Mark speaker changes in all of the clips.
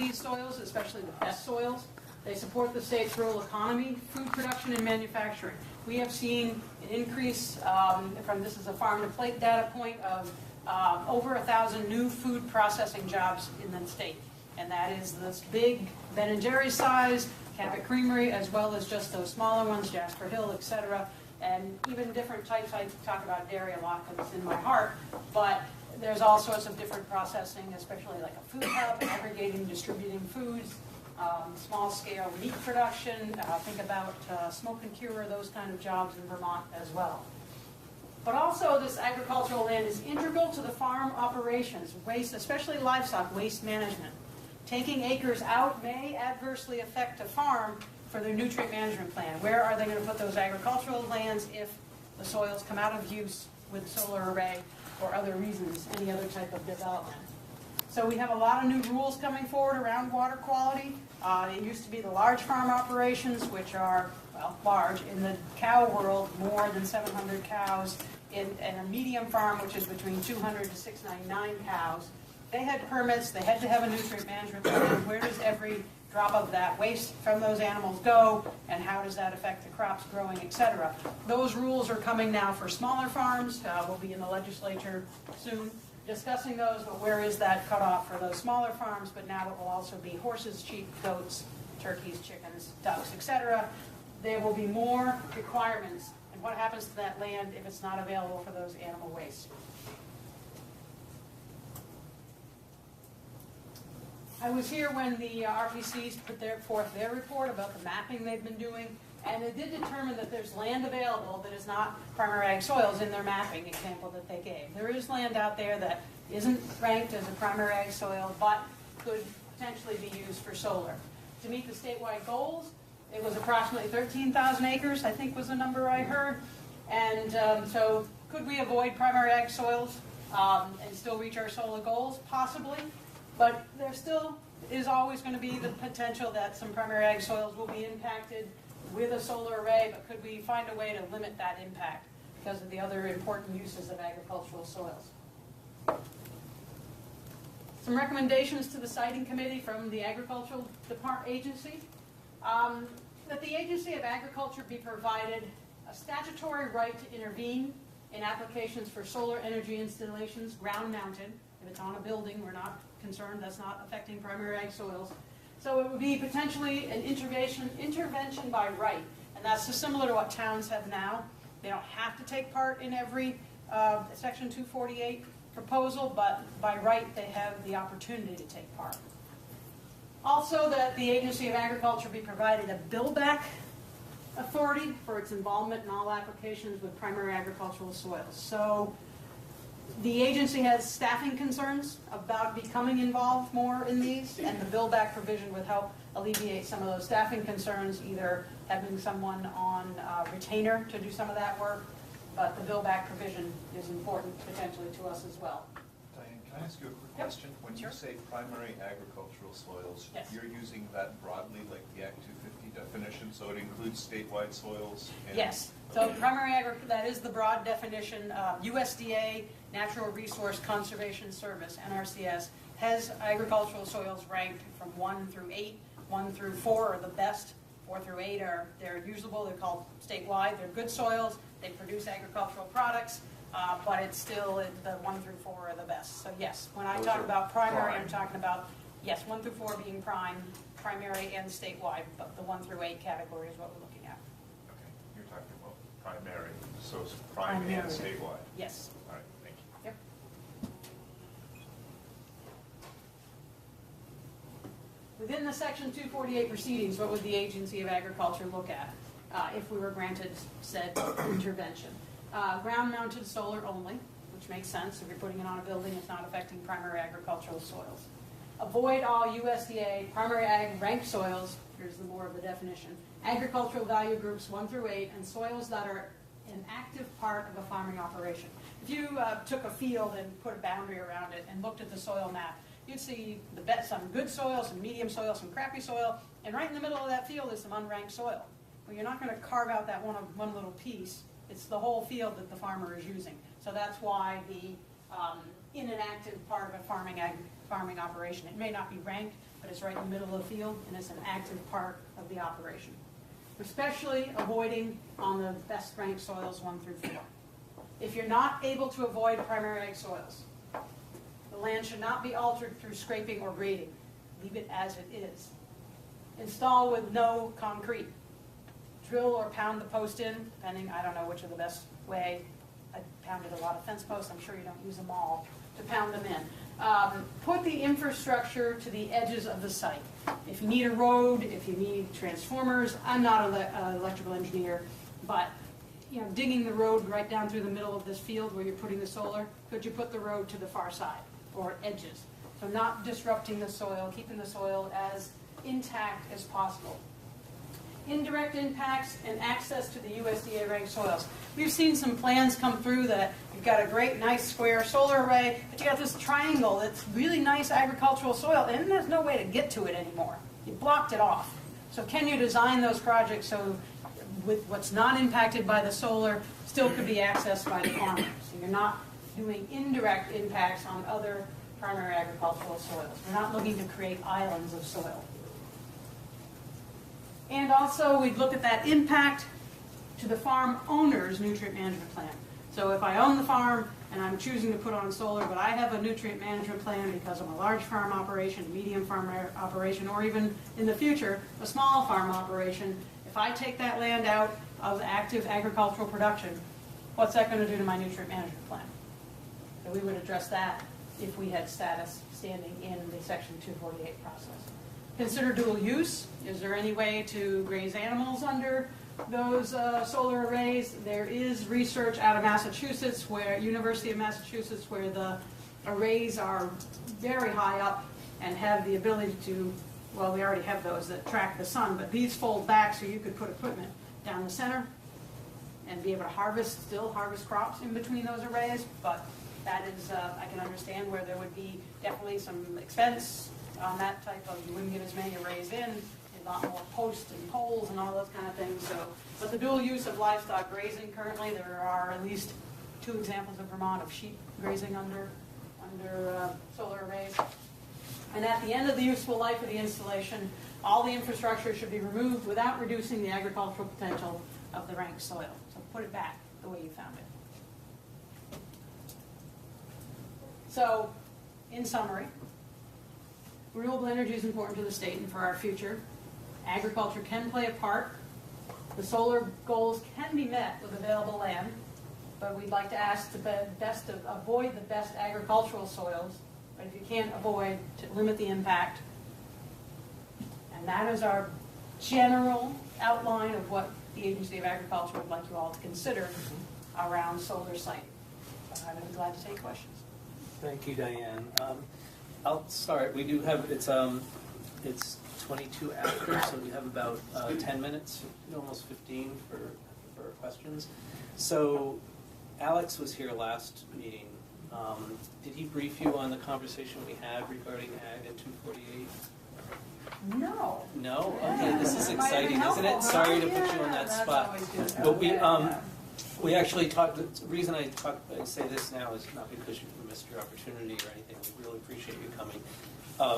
Speaker 1: these soils, especially the best soils. They support the state's rural economy, food production, and manufacturing. We have seen an increase this is a farm-to-plate data point of over 1,000 new food processing jobs in the state. And that is this big Ben & Jerry's size, Cabot Creamery, as well as just those smaller ones, Jasper Hill, etc. And even different types. I talk about dairy a lot because it's in my heart, but there's all sorts of different processing, especially like a food hub, aggregating, distributing foods, small-scale meat production. Think about smoke and cure, those kind of jobs in Vermont as well. But also, this agricultural land is integral to the farm operations, waste, especially livestock waste management. Taking acres out may adversely affect a farm for their nutrient management plan. Where are they going to put those agricultural lands if the soils come out of use with solar array or other reasons, any other type of development? So we have a lot of new rules coming forward around water quality. It used to be the large farm operations, which are, well, large. In the cow world, more than 700 cows. In a medium farm, which is between 200 to 699 cows, they had permits. They had to have a nutrient management plan. Where does every drop of that waste from those animals go, and how does that affect the crops growing, etc.? Those rules are coming now for smaller farms. We'll be in the legislature soon discussing those, but where is that cutoff for those smaller farms? But now it will also be horses, sheep, goats, turkeys, chickens, ducks, etc. There will be more requirements. And what happens to that land if it's not available for those animal waste? I was here when the RPCs put forth their report about the mapping they've been doing, and it did determine that there's land available that is not primary ag soils in their mapping example that they gave. There is land out there that isn't ranked as a primary ag soil, but could potentially be used for solar. To meet the statewide goals, it was approximately 13,000 acres, I think was the number I heard. And so could we avoid primary ag soils and still reach our solar goals? Possibly. But there still is always going to be the potential that some primary ag soils will be impacted with a solar array, but could we find a way to limit that impact because of the other important uses of agricultural soils? Some recommendations to the siting committee from the Agricultural Agency. That the Agency of Agriculture be provided a statutory right to intervene in applications for solar energy installations, ground-mounted. If it's on a building, we're not concerned, that's not affecting primary ag soils. So it would be potentially an intervention by right, and that's just similar to what towns have now. They don't have to take part in every Section 248 proposal, but by right they have the opportunity to take part. Also, that the Agency of Agriculture be provided a bill-back authority for its involvement in all applications with primary agricultural soils. So the agency has staffing concerns about becoming involved more in these, and the bill-back provision would help alleviate some of those staffing concerns, either having someone on retainer to do some of that work, but the bill-back provision is important potentially to us as well.
Speaker 2: Diane, can I ask you a quick question? When you say primary agricultural soils,
Speaker 1: yes,
Speaker 2: you're using that broadly, like the Act 250 definition, so it includes statewide soils? And,
Speaker 1: yes. So primary that is the broad definition. USDA, Natural Resource Conservation Service, NRCS, has agricultural soils ranked from 1 through 8. 1 through 4 are the best. 4 through 8 they're usable. They're called statewide. They're good soils. They produce agricultural products, but it's still the 1 through 4 are the best. So yes, when I talk about primary, I'm talking about, yes, 1 through 4 being primary and statewide, but the 1 through 8 category is what we're looking at.
Speaker 2: Okay, you're talking about primary, so it's primary and statewide.
Speaker 1: Yes.
Speaker 2: All right, thank you.
Speaker 1: Yep. Within the Section 248 proceedings, what would the Agency of Agriculture look at if we were granted said intervention? Ground-mounted solar only, which makes sense. If you're putting it on a building, it's not affecting primary agricultural soils. Avoid all USDA primary ag ranked soils. Here's the more of the definition. Agricultural value groups 1 through 8, and soils that are an active part of a farming operation. If you took a field and put a boundary around it and looked at the soil map, you'd see some good soil, some medium soil, some crappy soil, and right in the middle of that field is some unranked soil. Well, you're not going to carve out that one little piece. It's the whole field that the farmer is using. So that's why the in an active part of a farming operation. It may not be ranked, but it's right in the middle of the field, and it's an active part of the operation. Especially avoiding on the best ranked soils 1 through 4. If you're not able to avoid primary ag soils, the land should not be altered through scraping or grading. Leave it as it is. Install with no concrete. Drill or pound the post in, depending, I don't know which is the best way. I pounded a lot of fence posts, I'm sure you don't use them all to pound them in. Put the infrastructure to the edges of the site. If you need a road, if you need transformers, I'm not an electrical engineer, but digging the road right down through the middle of this field where you're putting the solar, could you put the road to the far side or edges? So not disrupting the soil, keeping the soil as intact as possible. Indirect impacts and access to the USDA ranked soils. We've seen some plans come through that you've got a great nice square solar array, but you got this triangle that's really nice agricultural soil, and there's no way to get to it anymore. You blocked it off. So can you design those projects so with what's not impacted by the solar still could be accessed by the farmer? So you're not doing indirect impacts on other primary agricultural soils. We're not looking to create islands of soil. And also, we'd look at that impact to the farm owner's nutrient management plan. So if I own the farm and I'm choosing to put on solar, but I have a nutrient management plan because I'm a large farm operation, a medium farm operation, or even in the future, a small farm operation, if I take that land out of active agricultural production, what's that going to do to my nutrient management plan? So we would address that if we had status standing in the Section 248 process. Consider dual use. Is there any way to graze animals under those solar arrays? There is research out of Massachusetts, University of Massachusetts, where the arrays are very high up and have the ability to, well, we already have those that track the sun, but these fold back so you could put equipment down the center and be able to still harvest crops in between those arrays. But that is, I can understand where there would be definitely some expense on that type of, you wouldn't get as many arrays in, a lot more posts and poles and all those kind of things. So, but the dual use of livestock grazing currently, there are at least 2 examples in Vermont of sheep grazing under solar arrays. And at the end of the useful life of the installation, all the infrastructure should be removed without reducing the agricultural potential of the ranked soil. So put it back the way you found it. So, in summary, renewable energy is important to the state and for our future. Agriculture can play a part. The solar goals can be met with available land, but we'd like to ask to avoid the best agricultural soils, but if you can't avoid, to limit the impact. And that is our general outline of what the Agency of Agriculture would like you all to consider around solar site. I would be glad to take questions.
Speaker 3: Thank you, Diane. I'll start. We do have, it's 22 after, so we have about 10 minutes, almost 15 for questions. So Alex was here last meeting. Did he brief you on the conversation we had regarding Ag and 248?
Speaker 1: No.
Speaker 3: No? Okay, this is exciting, isn't it? Sorry to put you on that spot. But we actually talked, the reason I say this now is not because you missed your opportunity or anything. We really appreciate you coming.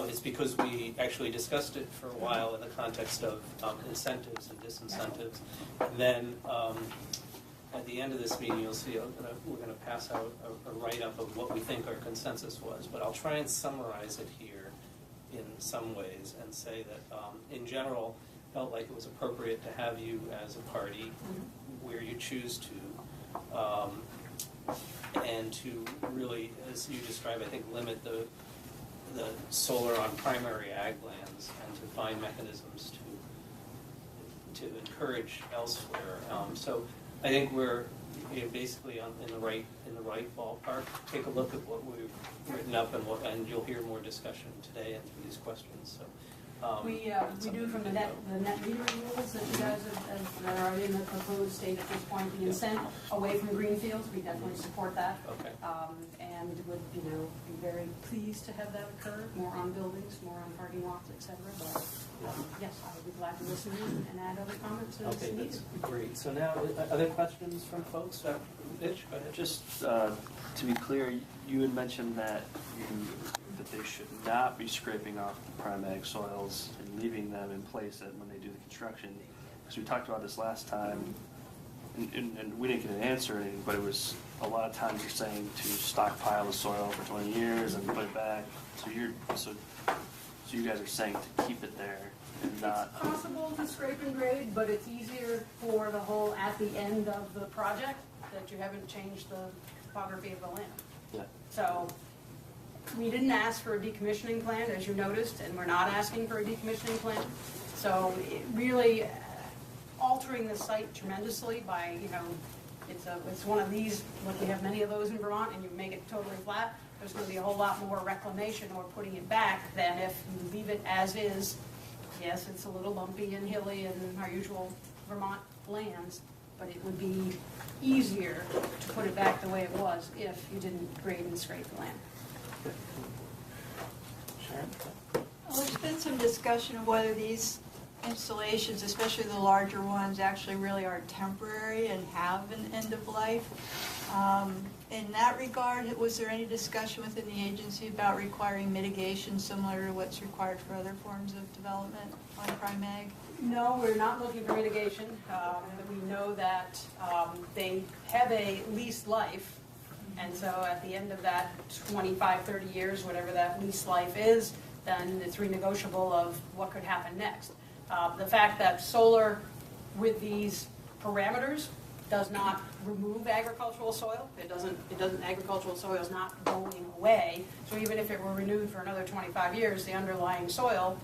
Speaker 3: It's because we actually discussed it for a while in the context of incentives and disincentives. And then at the end of this meeting, you'll see we're going to pass out a write-up of what we think our consensus was. But I'll try and summarize it here in some ways and say that, in general, felt like it was appropriate to have you as a party where you choose to, and to really, as you describe, I think, limit the solar on primary ag lands and to find mechanisms to encourage elsewhere. So I think we're basically in the right ballpark. Take a look at what we've written up and you'll hear more discussion today and these questions. So.
Speaker 1: We do from the net metering rules that you guys that are in the proposed state at this point, the incent away from greenfields. We definitely support that.
Speaker 3: Okay.
Speaker 1: And would be very pleased to have that occur. More on buildings, more on parking lots, etc. But yes, I would be glad to listen and add other comments as
Speaker 3: Okay,
Speaker 1: needed.
Speaker 3: that's great. So now, other questions from folks? Mitch, go ahead.
Speaker 4: Just to be clear, you had mentioned that the that they should not be scraping off the prime ag soils and leaving them in place when they do the construction. Because we talked about this last time, and we didn't get an answer or anything, but it was a lot of times you're saying to stockpile the soil for 20 years and put it back. So you guys are saying to keep it there and not.
Speaker 1: It's possible to scrape and grade, but it's easier for the whole at the end of the project that you haven't changed the topography of the land.
Speaker 4: Yeah.
Speaker 1: So we didn't ask for a decommissioning plan, as you noticed, and we're not asking for a decommissioning plan. So it really altering the site tremendously by, it's one of these, like we have many of those in Vermont, and you make it totally flat, there's going to be a whole lot more reclamation or putting it back than if you leave it as is. Yes, it's a little bumpy and hilly in our usual Vermont lands, but it would be easier to put it back the way it was if you didn't grade and scrape the land.
Speaker 3: Sharon?
Speaker 5: Well, there's been some discussion of whether these installations, especially the larger ones, actually really are temporary and have an end of life. In that regard, was there any discussion within the agency about requiring mitigation similar to what's required for other forms of development on prime ag?
Speaker 1: No, we're not looking for mitigation. We know that they have a lease life, and so at the end of that 25, 30 years, whatever that lease life is, then it's renegotiable of what could happen next. The fact that solar with these parameters does not remove agricultural soil. Agricultural soil is not going away. So even if it were renewed for another 25 years, the underlying soil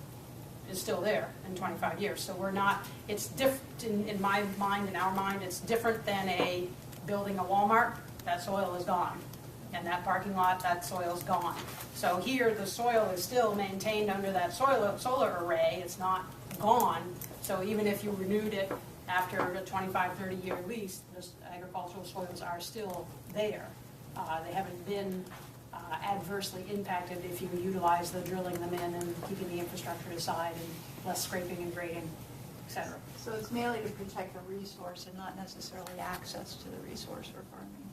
Speaker 1: is still there in 25 years. So it's different in my mind, in our mind, it's different than building a Walmart. That soil is gone. And that parking lot, that soil is gone. So here, the soil is still maintained under that solar array. It's not gone. So even if you renewed it after a 25, 30-year lease, the agricultural soils are still there. They haven't been adversely impacted if you utilize the drilling them in and keeping the infrastructure aside and less scraping and grading, et cetera.
Speaker 5: So it's mainly to protect the resource and not necessarily access to the resource for farming?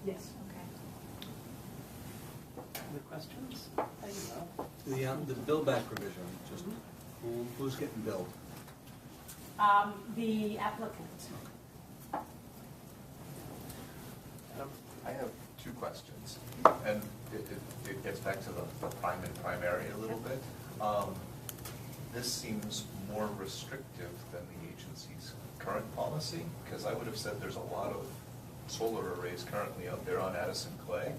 Speaker 1: Yes.
Speaker 5: Okay.
Speaker 3: Other questions?
Speaker 6: The build back provision, just who's getting billed?
Speaker 1: The applicant.
Speaker 2: I have two questions, and it gets back to the prime and primary a little bit. This seems more restrictive than the agency's current policy, because I would have said there's a lot of solar arrays currently out there on Addison clay,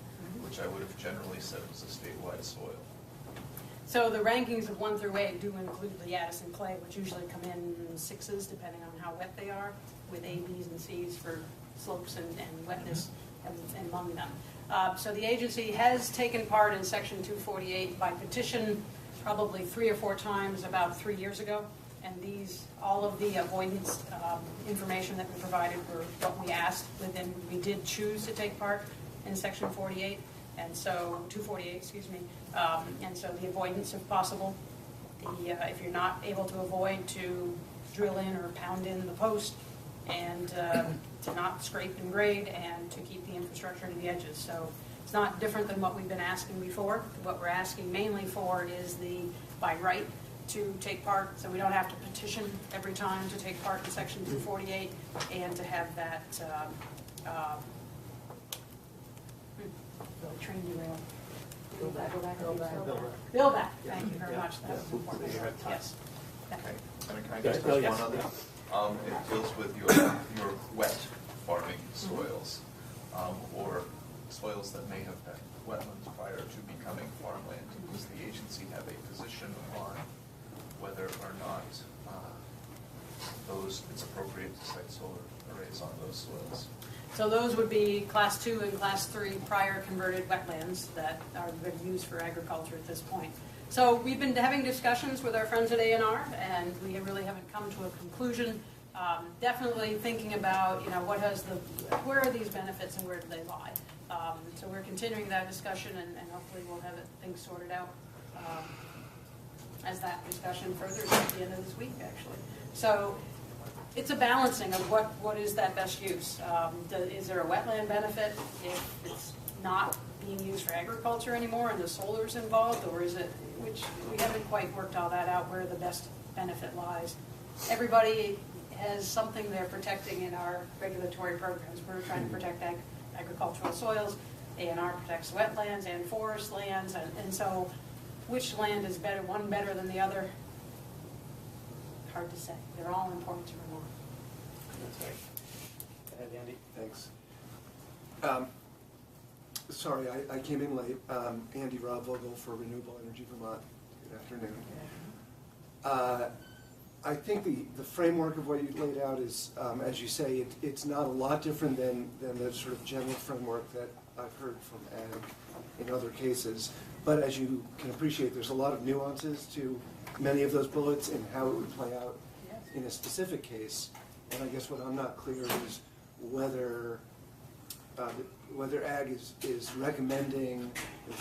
Speaker 2: which I would have generally said was a statewide soil.
Speaker 1: So the rankings of 1 through 8 do include the Addison clay, which usually come in 6s, depending on how wet they are, with A, Bs, and Cs for slopes and wetness among them. So the agency has taken part in Section 248 by petition probably 3 or 4 times about 3 years ago. And all of the avoidance information that we provided were what we asked within. We did choose to take part in Section 48. And so, 248, excuse me, and so the avoidance if possible. If you're not able to avoid, to drill in or pound in the post, and to not scrape and grade, and to keep the infrastructure to the edges. So it's not different than what we've been asking before. What we're asking mainly for is by right to take part, so we don't have to petition every time to take part in Section 248, and to have that train derail. Bill back. Thank you very much. That's important. Yes.
Speaker 2: Okay, and can I just touch one other? It deals with your wet farming soils, or soils that may have been wetlands prior to becoming farmland. Does the agency have a position on whether or not it's appropriate to site solar arrays on those soils?
Speaker 1: So those would be Class 2 and Class 3 prior converted wetlands that are being used for agriculture at this point. So we've been having discussions with our friends at A&R, and we really haven't come to a conclusion. Definitely thinking about, where are these benefits and where do they lie? So we're continuing that discussion, and hopefully we'll have things sorted out as that discussion furthers at the end of this week, actually. So it's a balancing of what is that best use. Is there a wetland benefit if it's not being used for agriculture anymore and the solar's involved, or is it, which we haven't quite worked all that out where the best benefit lies. Everybody has something they're protecting in our regulatory programs. We're trying to protect agricultural soils, ANR protects wetlands and forest lands, and so which land is better, one better than the other? Hard to say. They're all important to Vermont.
Speaker 3: That's right. Go ahead, Andy.
Speaker 7: Thanks. Sorry, I came in late. Andy Rob Vogel for Renewable Energy Vermont. Good afternoon. I think the framework of what you laid out is, as you say, it's not a lot different than the sort of general framework that I've heard from Ag in other cases. But as you can appreciate, there's a lot of nuances to many of those bullets and how it would play out in a specific case. And I guess what I'm not clear is whether Ag is recommending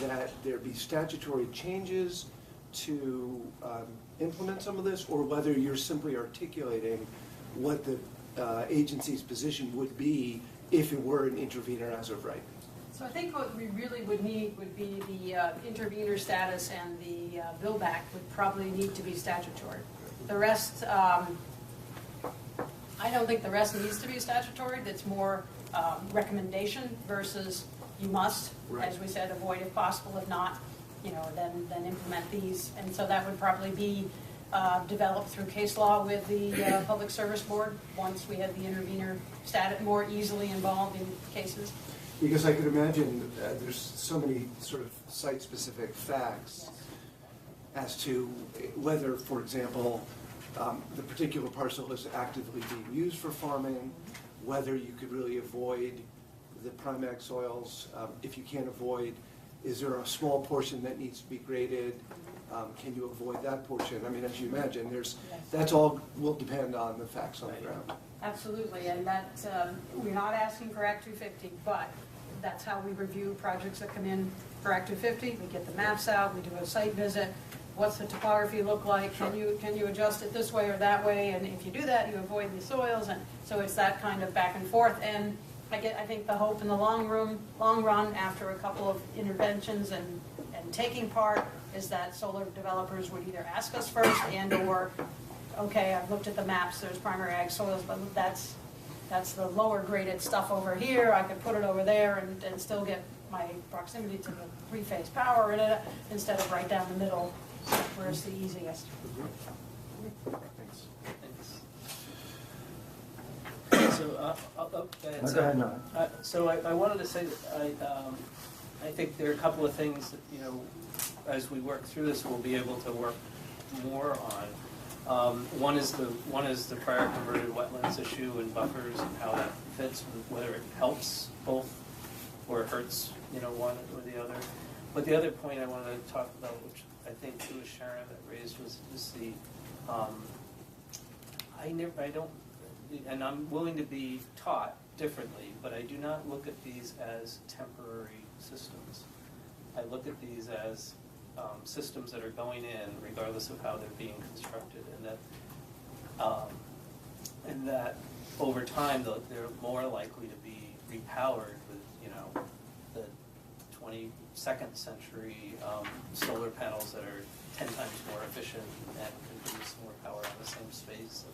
Speaker 7: that there be statutory changes to implement some of this, or whether you're simply articulating what the agency's position would be if it were an intervener as of right.
Speaker 1: So I think what we really would need would be the intervenor status, and the bill back would probably need to be statutory. The rest, I don't think the rest needs to be statutory. That's more recommendation versus you must,
Speaker 7: Right.
Speaker 1: as we said, avoid if possible. If not, then implement these. And so that would probably be developed through case law with the Public Service Board once we had the intervenor status more easily involved in cases.
Speaker 7: Because I could imagine there's so many sort of site-specific facts as to whether, for example, the particular parcel is actively being used for farming, whether you could really avoid the prime ag soils. If you can't avoid, is there a small portion that needs to be graded? Can you avoid that portion? I mean, as you imagine, that's all will depend on the facts on the ground.
Speaker 1: Absolutely, and that, we're not asking for Act 250, but that's how we review projects that come in for Act 250. We get the maps out, we do a site visit. What's the topography look like? Can you adjust it this way or that way? And if you do that, you avoid the soils, and so it's that kind of back and forth. And I think the hope in the long run, after a couple of interventions and taking part, is that solar developers would either ask us first and/or, okay, I've looked at the maps, there's primary ag soils, but that's the lower graded stuff over here. I could put it over there and still get my proximity to the three-phase power in it instead of right down the middle where it's the easiest.
Speaker 7: Thanks.
Speaker 3: Thanks. So, go ahead.
Speaker 8: Go ahead, Noah.
Speaker 3: So I wanted to say that I think there are a couple of things that, as we work through this, we'll be able to work more on. One is the prior converted wetlands issue and buffers and how that fits, whether it helps both or it hurts, one or the other. But the other point I wanted to talk about, which I think it was Sharon that raised, was the I don't, and I'm willing to be taught differently, but I do not look at these as temporary systems. I look at these as systems that are going in regardless of how they're being constructed, and that over time they're more likely to be repowered with the 22nd century solar panels that are 10 times more efficient and can produce more power on the same space.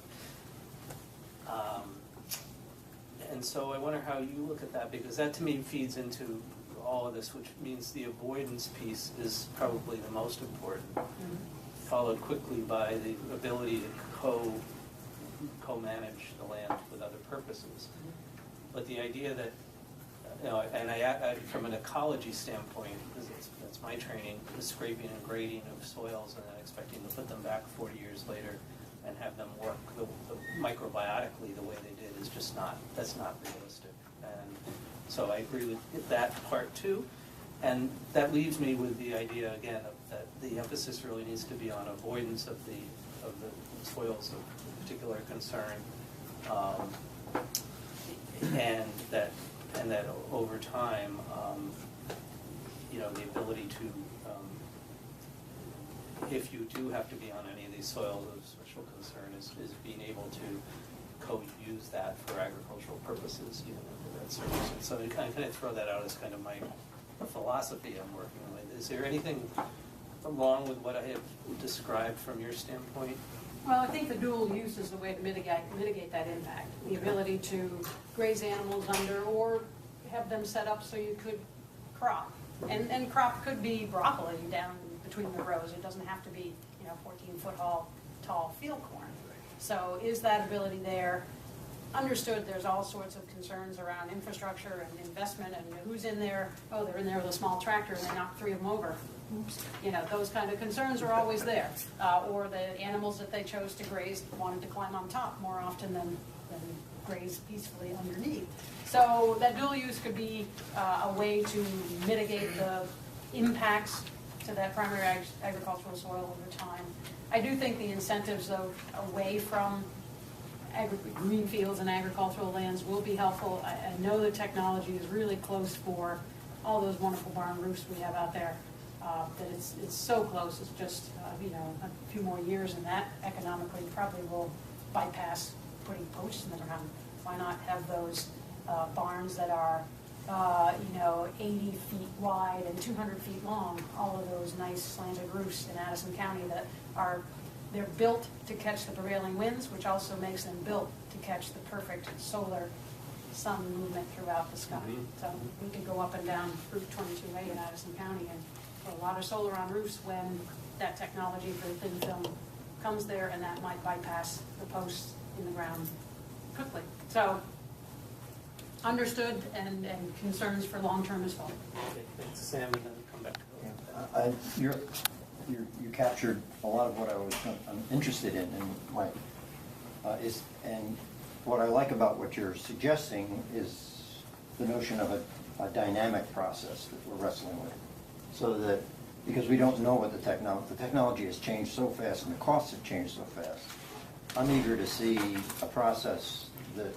Speaker 3: And so I wonder how you look at that, because that to me feeds into all of this, which means the avoidance piece is probably the most important, followed quickly by the ability to co-manage the land with other purposes. But the idea that, and I from an ecology standpoint, because that's my training, the scraping and grading of soils and then expecting to put them back 40 years later and have them work microbiotically the way they did is just that's not realistic. And so I agree with that part too. And that leaves me with the idea again that the emphasis really needs to be on avoidance of the soils of particular concern, and that over time, the ability to, if you do have to be on any of these soils of special concern, is being able to co-use that for agricultural purposes, for that service. So I kind of throw that out as kind of my the philosophy I'm working with. Is there anything wrong with what I have described from your standpoint?
Speaker 1: Well, I think the dual use is the way to mitigate that impact. The ability to graze animals under or have them set up so you could crop. And crop could be broccoli down between the rows. It doesn't have to be, 14-foot tall field corn. So is that ability there? Understood, there's all sorts of concerns around infrastructure and investment and who's in there. Oh, they're in there with a small tractor and they knocked 3 of them over. Oops. Those kind of concerns are always there. Or the animals that they chose to graze wanted to climb on top more often than graze peacefully underneath. So that dual use could be a way to mitigate the impacts to that primary agricultural soil over time. I do think the incentives away from green fields and agricultural lands will be helpful. I know the technology is really close for all those wonderful barn roofs we have out there. That it's so close. It's just a few more years, and that economically probably will bypass putting posts in the ground. Why not have those barns that are 80 feet wide and 200 feet long? All of those nice slanted roofs in Addison County that they're built to catch the prevailing winds, which also makes them built to catch the perfect solar sun movement throughout the sky. So we could go up and down Route 22A in Addison County and put a lot of solar on roofs when that technology for the thin film comes there, and that might bypass the posts in the ground quickly. So understood and concerns for long-term as well.
Speaker 3: Okay, thanks, Sam, and then come back to
Speaker 8: You captured a lot of what I'm interested in, and and what I like about what you're suggesting is the notion of a dynamic process that we're wrestling with, so that because we don't know what the technology has changed so fast and the costs have changed so fast. I'm eager to see a process that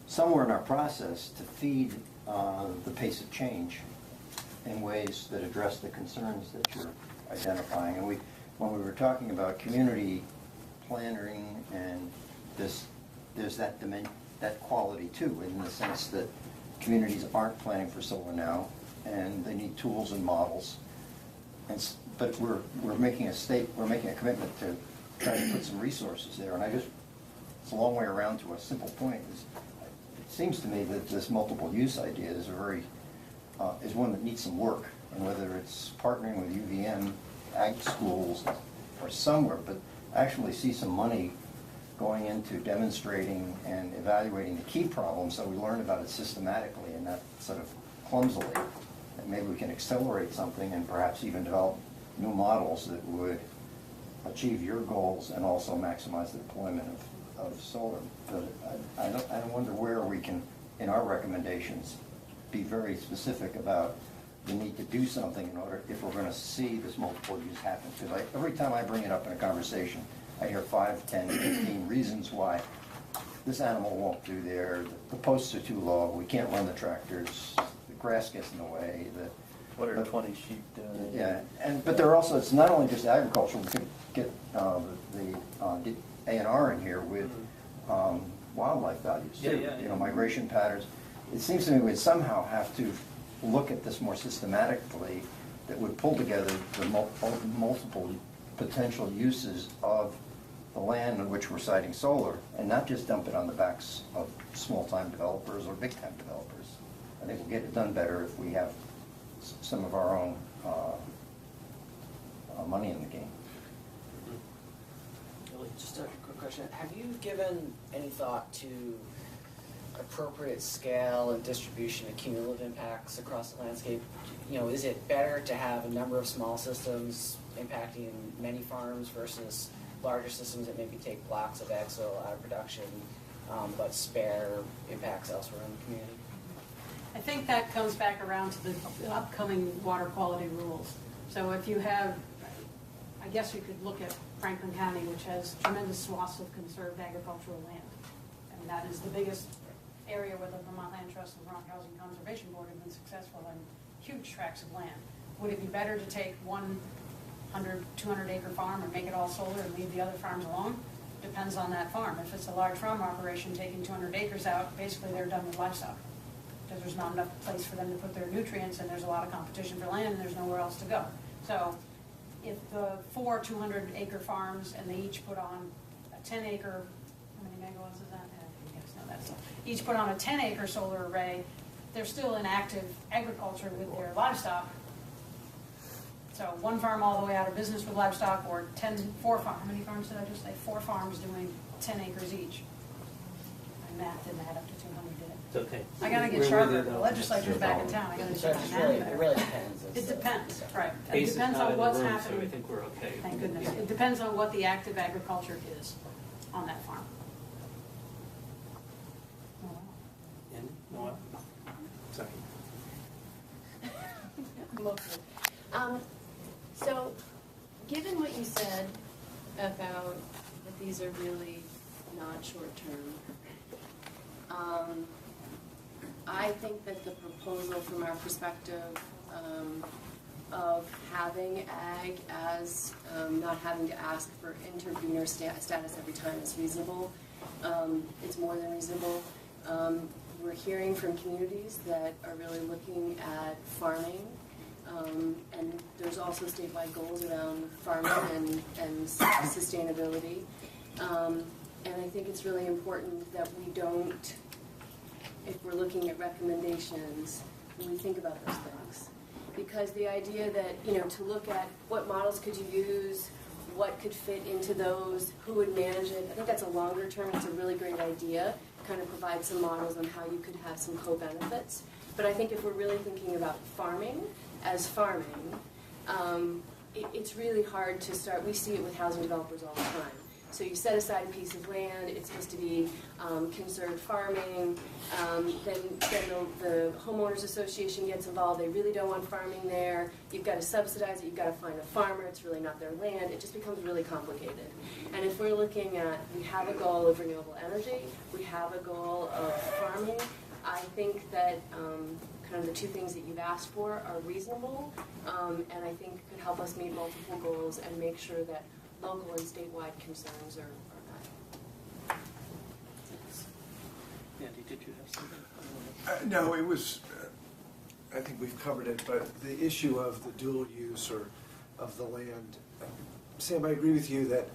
Speaker 8: somewhere in our process to feed the pace of change in ways that address the concerns that you're identifying. And when we were talking about community planning and there's that quality too, in the sense that communities aren't planning for solar now, and they need tools and models. But we're making a commitment to try to put some resources there. And it's a long way around to a simple point. It seems to me that this multiple use idea is is one that needs some work, and whether it's partnering with UVM, ag schools, or somewhere, but actually see some money going into demonstrating and evaluating the key problems so we learn about it systematically and not sort of clumsily. And maybe we can accelerate something and perhaps even develop new models that would achieve your goals and also maximize the deployment of solar. But I wonder where we can, in our recommendations, be very specific about the need to do something in order, if we're going to see this multiple use happen. Because every time I bring it up in a conversation, I hear 5, 10, 15 reasons why this animal won't do there, the posts are too low, we can't run the tractors, the grass gets in the way.
Speaker 4: What are 20 sheep doing?
Speaker 8: Yeah, but there are also, it's not only just agriculture, we could get the A&R in here with wildlife values,
Speaker 3: Yeah.
Speaker 8: Migration patterns. It seems to me we'd somehow have to look at this more systematically, that would pull together the multiple potential uses of the land on which we're siting solar, and not just dump it on the backs of small-time developers or big-time developers. I think we'll get it done better if we have some of our own money in the game.
Speaker 9: Just a quick question. Have you given any thought to appropriate scale and distribution of cumulative impacts across the landscape? Is it better to have a number of small systems impacting many farms versus larger systems that maybe take blocks of ag soil out of production, but spare impacts elsewhere in the community?
Speaker 1: I think that comes back around to the upcoming water quality rules. So if you have, I guess you could look at Franklin County, which has tremendous swaths of conserved agricultural land. And that is the biggest area where the Vermont Land Trust and Vermont Housing Conservation Board have been successful in huge tracts of land. Would it be better to take 100, 200 acre farm and make it all solar and leave the other farms alone? Depends on that farm. If it's a large farm operation taking 200 acres out, basically they're done with livestock. because there's not enough place for them to put their nutrients, and there's a lot of competition for land, and there's nowhere else to go. So if the 4 200-acre farms, and they each put on a 10-acre, how many megawatts is that? You guys know that stuff. Each put on a 10-acre solar array, they're still in active agriculture with their livestock. So one farm all the way out of business with livestock, or 4 farms. How many farms did I just say? 4 farms doing 10 acres each. My math didn't add up to 200, did it?
Speaker 3: It's okay.
Speaker 1: I gotta get
Speaker 3: We're
Speaker 1: sharper.
Speaker 3: with it,
Speaker 1: The
Speaker 3: though.
Speaker 1: legislature's back in town. I gotta
Speaker 9: So
Speaker 1: do
Speaker 9: it
Speaker 1: my
Speaker 9: really,
Speaker 1: math
Speaker 9: it
Speaker 1: better.
Speaker 9: really depends.
Speaker 1: It depends, right. It
Speaker 3: Pace is
Speaker 1: depends
Speaker 3: not
Speaker 1: on
Speaker 3: in the
Speaker 1: what's
Speaker 3: room, so I
Speaker 1: happening.
Speaker 3: think we're okay.
Speaker 1: Thank goodness.
Speaker 3: Yeah.
Speaker 1: It depends on what the active agriculture is on that farm.
Speaker 3: And, no, what? Sorry.
Speaker 10: So, given what you said about that these are really not short-term, I think that the proposal from our perspective of having ag as not having to ask for intervenor status every time is reasonable. It's more than reasonable. We're hearing from communities that are really looking at farming. And there's also statewide goals around farming and sustainability. And I think it's really important that we don't, if we're looking at recommendations, we think about those things. Because the idea that, to look at what models could you use, what could fit into those, who would manage it, I think that's a longer term, it's a really great idea, kind of provide some models on how you could have some co-benefits. But I think if we're really thinking about farming as farming, it's really hard to start. We see it with housing developers all the time. So you set aside a piece of land, it's supposed to be conserved farming, then the homeowners association gets involved, they really don't want farming there, you've got to subsidize it, you've got to find a farmer, it's really not their land, it just becomes really complicated. And if we're looking at, we have a goal of renewable energy, we have a goal of farming, I think that kind of the 2 things that you've asked for are reasonable, and I think could help us meet multiple goals and make sure that local and statewide concerns are met.
Speaker 3: Andy, did you have something?
Speaker 7: No, it was, I think we've covered it, but the issue of the dual use or of the land, Sam, I agree with you that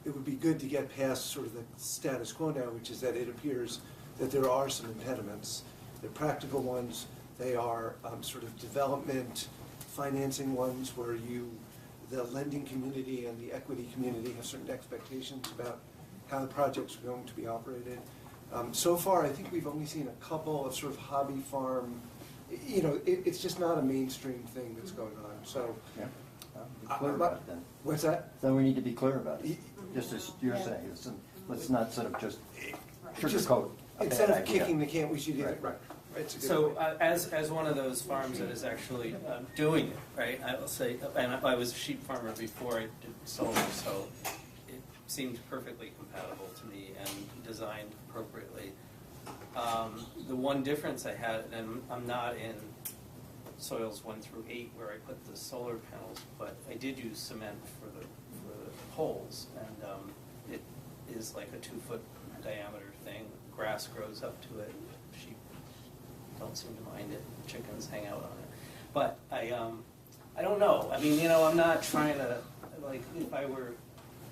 Speaker 7: it would be good to get past sort of the status quo now, which is that it appears that there are some impediments. They're practical ones, they are sort of development, financing ones where the lending community and the equity community have certain expectations about how the projects are going to be operated. So far, I think we've only seen a couple of sort of hobby farm, it's just not a mainstream thing that's going on, so.
Speaker 8: Yeah. Be clear about it then.
Speaker 7: What's that?
Speaker 8: Then we need to be clear about it, just as you're saying, let's not sort of just sugarcoat a bad
Speaker 7: Instead of
Speaker 8: idea.
Speaker 7: kicking the can, we should either,
Speaker 8: Right.
Speaker 7: It's a good
Speaker 3: So
Speaker 7: idea.
Speaker 3: as one of those farms that is actually doing it, right, I will say, and I was a sheep farmer before I did solar, so it seemed perfectly compatible to me and designed appropriately. The one difference I had, and I'm not in soils 1 through 8 where I put the solar panels, but I did use cement for the poles, and it is like a 2-foot diameter thing. Grass grows up to it. Sheep don't seem to mind it. Chickens hang out on it. But I don't know. I mean, I'm not trying to, like, if I were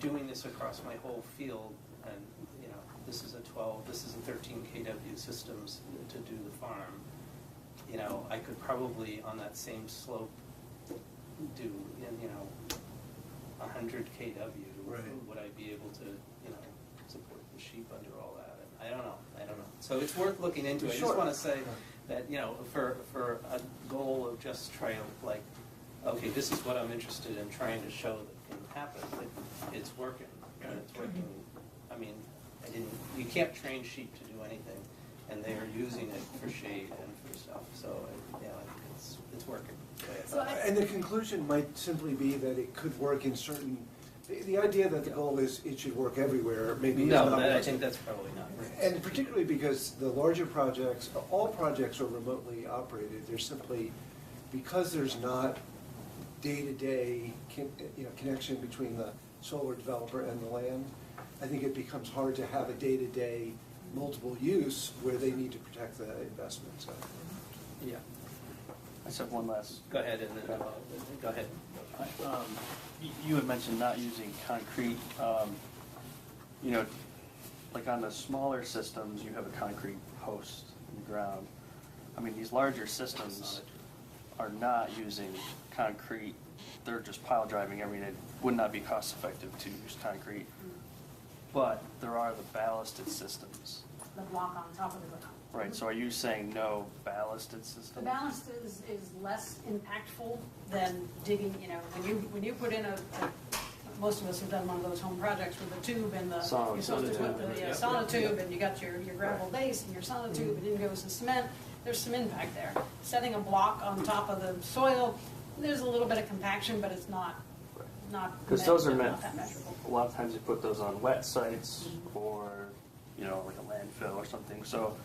Speaker 3: doing this across my whole field, and this is a 12, this is a 13 kW systems to do the farm. I could probably on that same slope do 100 kW.
Speaker 7: Right.
Speaker 3: Would I be able to support the sheep under all that? And I don't know. So it's worth looking into. I
Speaker 7: Sure.
Speaker 3: just want to say that for a goal of just trying okay, this is what I'm interested in trying to show that can happen. It's working, and it's working. I mean, you can't train sheep to do anything, and they are using it for shade and for stuff. So I think it's working.
Speaker 7: And the conclusion might simply be that it could work in certain, the idea that the goal is it should work everywhere, maybe is
Speaker 3: No,
Speaker 7: not.
Speaker 3: I think that's probably not right.
Speaker 7: And particularly because the larger projects, all projects are remotely operated. There's simply, because there's not day-to-day connection between the solar developer and the land, I think it becomes hard to have a day-to-day multiple use where they need to protect the investment, so.
Speaker 3: Yeah,
Speaker 4: I just have one last.
Speaker 3: go ahead and then, go ahead.
Speaker 4: You had mentioned not using concrete, you know, like on the smaller systems, you have a concrete post in the ground. I mean, these larger systems are not using concrete, they're just pile driving everything. It would not be cost effective to use concrete. But there are the ballasted systems.
Speaker 1: The block on top of the ground.
Speaker 4: Right, so are you saying no ballasted
Speaker 1: The
Speaker 4: systems?
Speaker 1: ballast is less impactful than digging, you know, when you put in most of us have done one of those home projects with the tube and the,
Speaker 4: Sauna
Speaker 1: you're supposed to put the
Speaker 3: tube.
Speaker 1: sauna tube, and you got your gravel base and your sauna tube, and then goes the cement, there's some impact there. Setting a block on top of the soil, there's a little bit of compaction, but it's not
Speaker 4: Because those are
Speaker 1: not
Speaker 4: meant,
Speaker 1: that measurable.
Speaker 4: a lot of times you put those on wet sites or, you know, like a landfill or something. So,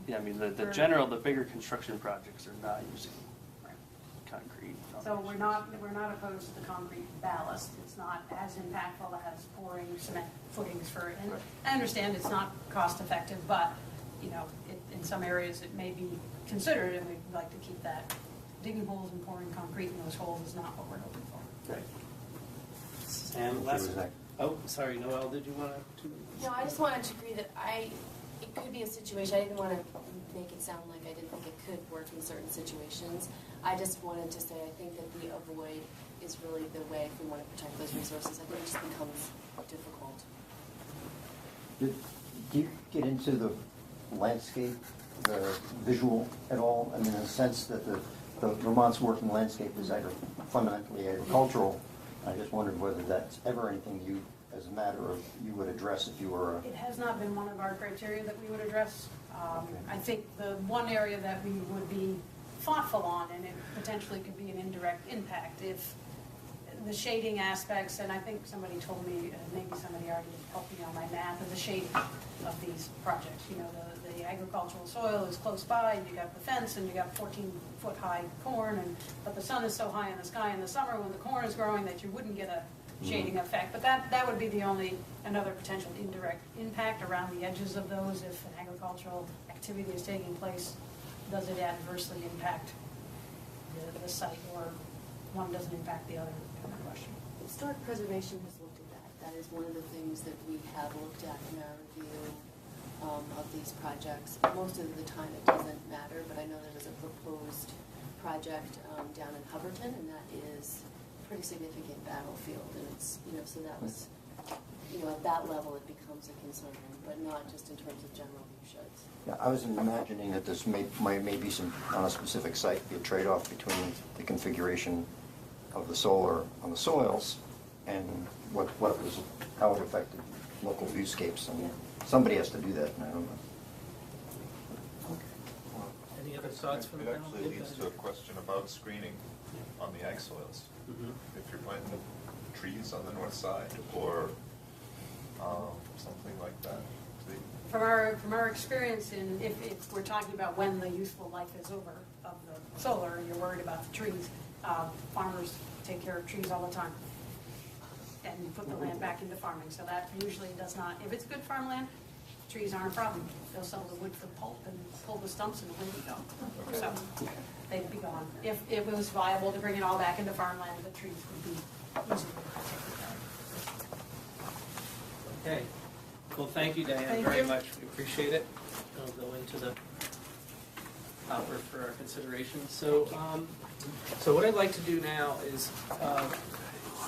Speaker 4: yeah, I mean, the bigger construction projects are not using concrete.
Speaker 1: So we're not opposed to the concrete ballast. It's not as impactful as pouring cement footings for, and I understand it's not cost effective, but, you know, in some areas it may be considered, and we'd like to keep that. Digging holes and pouring concrete in those holes is not what we're hoping for.
Speaker 3: Right. And last, oh, sorry, Noel, did you want to?
Speaker 10: No, I just wanted to agree that it could be a situation, I didn't want to make it sound like I didn't think it could work in certain situations. I just wanted to say I think that the avoid is really the way if we want to protect those resources. I think it just becomes difficult.
Speaker 8: Do you get into the landscape, the visual at all? I mean, in the sense that the Vermont's working landscape is fundamentally agricultural. I just wondered whether that's ever anything you, as a matter of, you would address if you were
Speaker 1: It has not been one of our criteria that we would address. I think the one area that we would be thoughtful on, and it potentially could be an indirect impact, if the shading aspects, and I think somebody told me, maybe somebody already helped me on my math of the shading of these projects. You know, the agricultural soil is close by, and you got the fence, and you got 14-foot high corn, but the sun is so high in the sky in the summer when the corn is growing that you wouldn't get a shading effect. But that would be another potential indirect impact around the edges of those if an agricultural activity is taking place. Does it adversely impact the site, or one doesn't impact the other? Kind of question.
Speaker 10: Historic preservation has looked at that. That is one of the things that we have looked at in our review of these projects. Most of the time it doesn't matter, but I know there was a proposed project down in Hubbardton, and that is a pretty significant battlefield, and it's, you know, so that was, you know, at that level it becomes a concern, but not just in terms of general view sheds.
Speaker 8: Yeah, I was imagining that this may be some, on a specific site, be a trade-off between the configuration of the solar on the soils and how it affected local viewscapes. And somebody has to do that, and I don't know.
Speaker 3: Any other thoughts from the
Speaker 2: It
Speaker 3: panel?
Speaker 2: actually leads to a question about screening on the ag soils. If you're planting trees on the north side or something like that.
Speaker 1: From our experience, if we're talking about when the useful life is over of the solar, and you're worried about the trees, farmers take care of trees all the time and put the land back into farming. So that usually does not, if it's good farmland, trees aren't a problem. They'll sell the wood for pulp and pull the stumps and away we go. So they'd be gone. If it was viable to bring it all back into farmland, the trees would be easily taken care of.
Speaker 3: Okay. Well, thank you, Diane,
Speaker 1: Thank
Speaker 3: very
Speaker 1: you.
Speaker 3: much. We appreciate it. I'll go into the hopper for our consideration. So what I'd like to do now is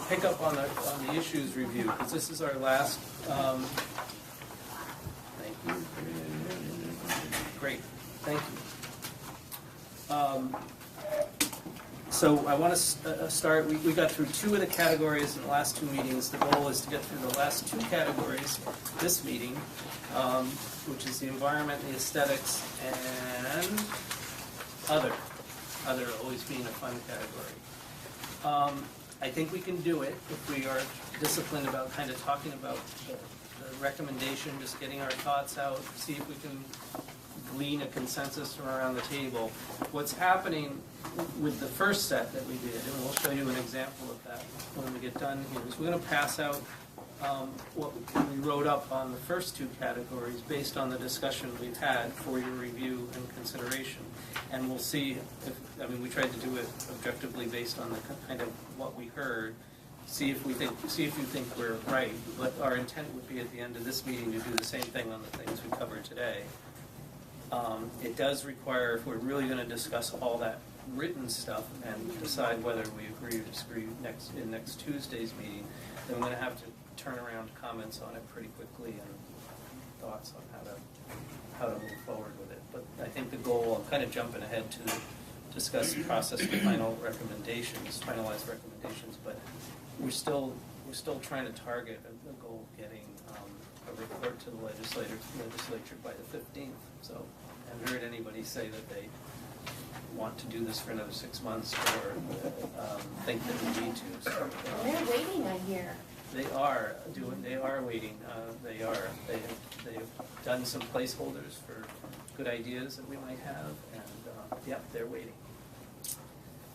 Speaker 3: pick up on the issues review, because this is our last. Thank you. Great. Thank you. So I want to start, we got through 2 of the categories in the last 2 meetings. The goal is to get through the last 2 categories this meeting, which is the environment, the aesthetics, and other always being a fun category. I think we can do it if we are disciplined about kind of talking about the recommendation, just getting our thoughts out, see if we can glean a consensus from around the table. What's happening with the first set that we did, and we'll show you an example of that when we get done here, is we're going to pass out what we wrote up on the first two categories based on the discussion we've had for your review and consideration. And we'll see if, I mean, we tried to do it objectively based on the kind of what we heard, see if you think we're right. But our intent would be at the end of this meeting to do the same thing on the things we covered today. It does require, if we're really going to discuss all that written stuff and decide whether we agree or disagree in next Tuesday's meeting, then we're going to have to turn around comments on it pretty quickly and thoughts on how to move forward with it. But I think the goal, I'm kind of jumping ahead to discuss the process of finalized recommendations, but we're still trying to target a goal of getting a report to the legislature by the 15th. So I haven't heard anybody say that they want to do this for another 6 months or think that we need to. So,
Speaker 10: They're waiting, I hear.
Speaker 3: They are waiting. They've done some placeholders for good ideas that we might have, and yeah, they're waiting.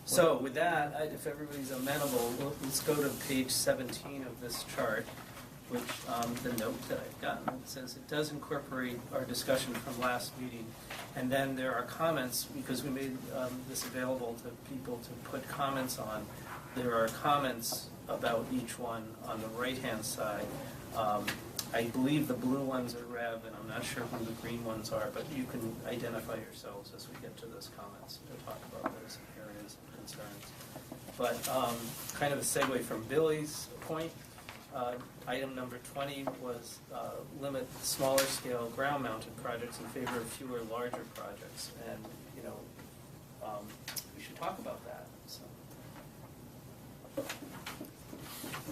Speaker 3: So with that, if everybody's amenable, let's go to page 17 of this chart, which the note that I've gotten says it does incorporate our discussion from last meeting. And then there are comments, because we made this available to people to put comments on. There are comments about each one on the right-hand side. I believe the blue ones are Rev, and I'm not sure who the green ones are, but you can identify yourselves as we get to those comments to talk about those areas of concerns. But kind of a segue from Billy's point, item number 20 was limit smaller scale ground-mounted projects in favor of fewer larger projects. And, we should talk about that. So.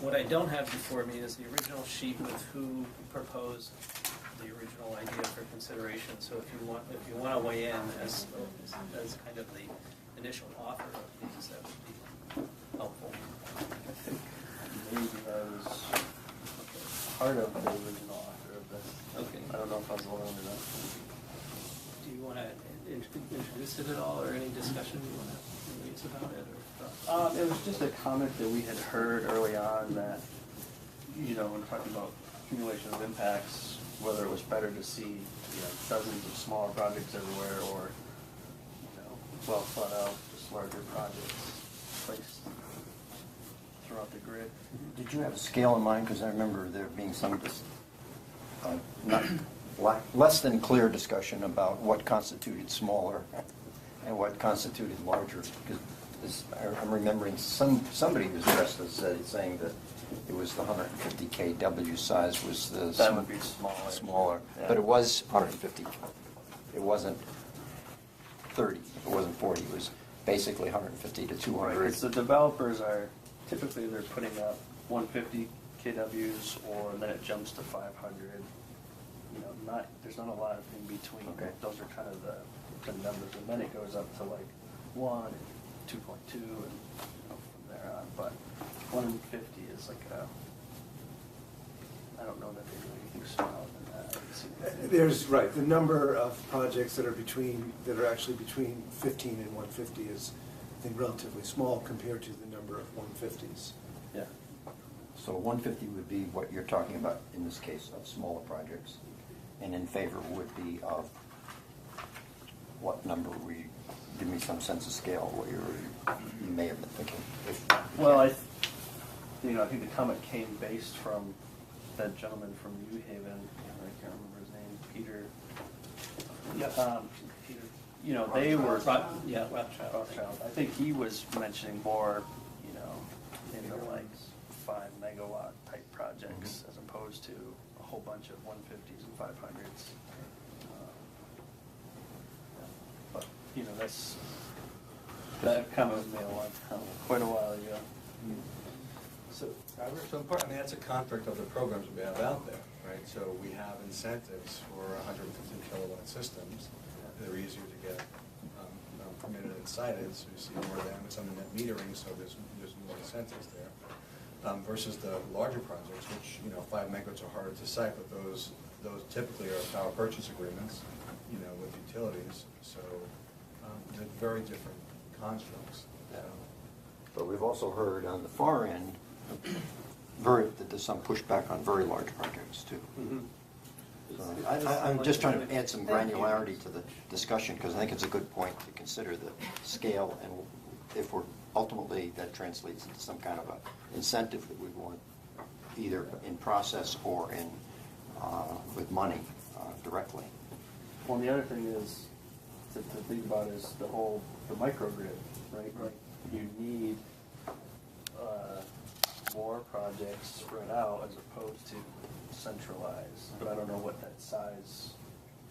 Speaker 3: What I don't have before me is the original sheet with who proposed the original idea for consideration. So if you want to weigh in as kind of the initial author of these, that would be helpful.
Speaker 4: I think maybe I was part of the original author of this.
Speaker 3: Okay.
Speaker 4: I don't know if I was alone or not.
Speaker 3: Do you want to introduce it at all, or any discussion you want to raise about it? Or
Speaker 4: It was just a comment that we had heard early on that, when talking about accumulation of impacts, whether it was better to see, dozens of smaller projects everywhere, or, well thought out, just larger projects placed throughout the grid.
Speaker 8: Did you have a scale in mind? Because I remember there being some less than clear discussion about what constituted smaller and what constituted larger. Because I'm remembering somebody was dressed as saying that it was the 150 kW size was the
Speaker 4: that would be smaller.
Speaker 8: Yeah. But it was 150. It wasn't 30. It wasn't 40. It was basically 150 to 200.
Speaker 4: Right, so developers are typically they're putting up 150 kWs, or then it jumps to 500. There's not a lot in between.
Speaker 8: Okay.
Speaker 4: Those are kind of the numbers, and then it goes up to like 1 and 2.2 and from there on. But 150 is like I don't know that they do anything smaller than that. I haven't seen anything.
Speaker 7: There's, right, the number of projects that are actually between 15 and 150 is, I think, relatively small compared to the number of 150s.
Speaker 4: Yeah.
Speaker 8: So 150 would be what you're talking about in this case of smaller projects, and in favor would be of what number? Give me some sense of scale what you may have been thinking.
Speaker 4: Well, I think the comment came based from that gentleman from New Haven. I can't remember his name. Peter.
Speaker 3: Yeah.
Speaker 4: Peter. They were.
Speaker 3: Rothschild.
Speaker 4: I think he was mentioning more, in the like 5 megawatt type projects as opposed to a whole bunch of 150s and 500s. But that comment was made quite a while ago.
Speaker 6: So that's a construct of the programs we have out there, right? So we have incentives for 150 kilowatt systems. They're easier to get permitted and cited, so you see more of them. It's on the net metering, so there's more incentives there. Versus the larger projects, which 5 megawatts are harder to cite, but those typically are power purchase agreements, with utilities. So they're very different constructs.
Speaker 8: But we've also heard on the far end that there's some pushback on very large projects too.
Speaker 3: Mhm.
Speaker 8: So I'm just trying to add some granularity to the discussion, because I think it's a good point to consider the scale, and if we're, ultimately, that translates into some kind of a incentive that we want, either in process or in, with money directly.
Speaker 4: Well, and the other thing is, to think about is the microgrid, right?
Speaker 8: Right.
Speaker 4: You need more projects spread out as opposed to centralized, but I don't know what that size,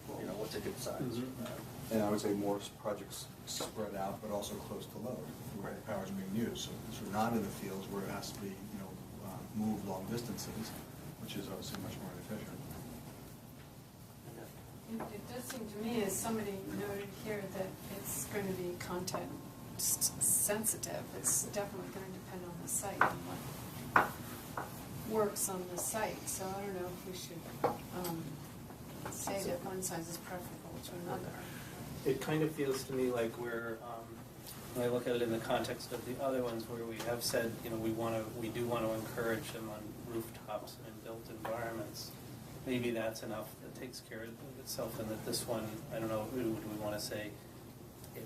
Speaker 4: what's a good size for that?
Speaker 6: And I would say more projects spread out, but also close to load, where the power is being used. So not in the fields where it has to be, moved long distances, which is obviously much more efficient.
Speaker 11: It does seem to me, as somebody noted here, that it's going to be content sensitive. It's definitely going to depend on the site and what works on the site. So I don't know if we should say that one size is preferable to another.
Speaker 3: It kind of feels to me like we're, when I look at it in the context of the other ones where we have said, we do want to encourage them on rooftops and in built environments. Maybe that's enough that takes care of itself, and that this one, I don't know, would we want to say,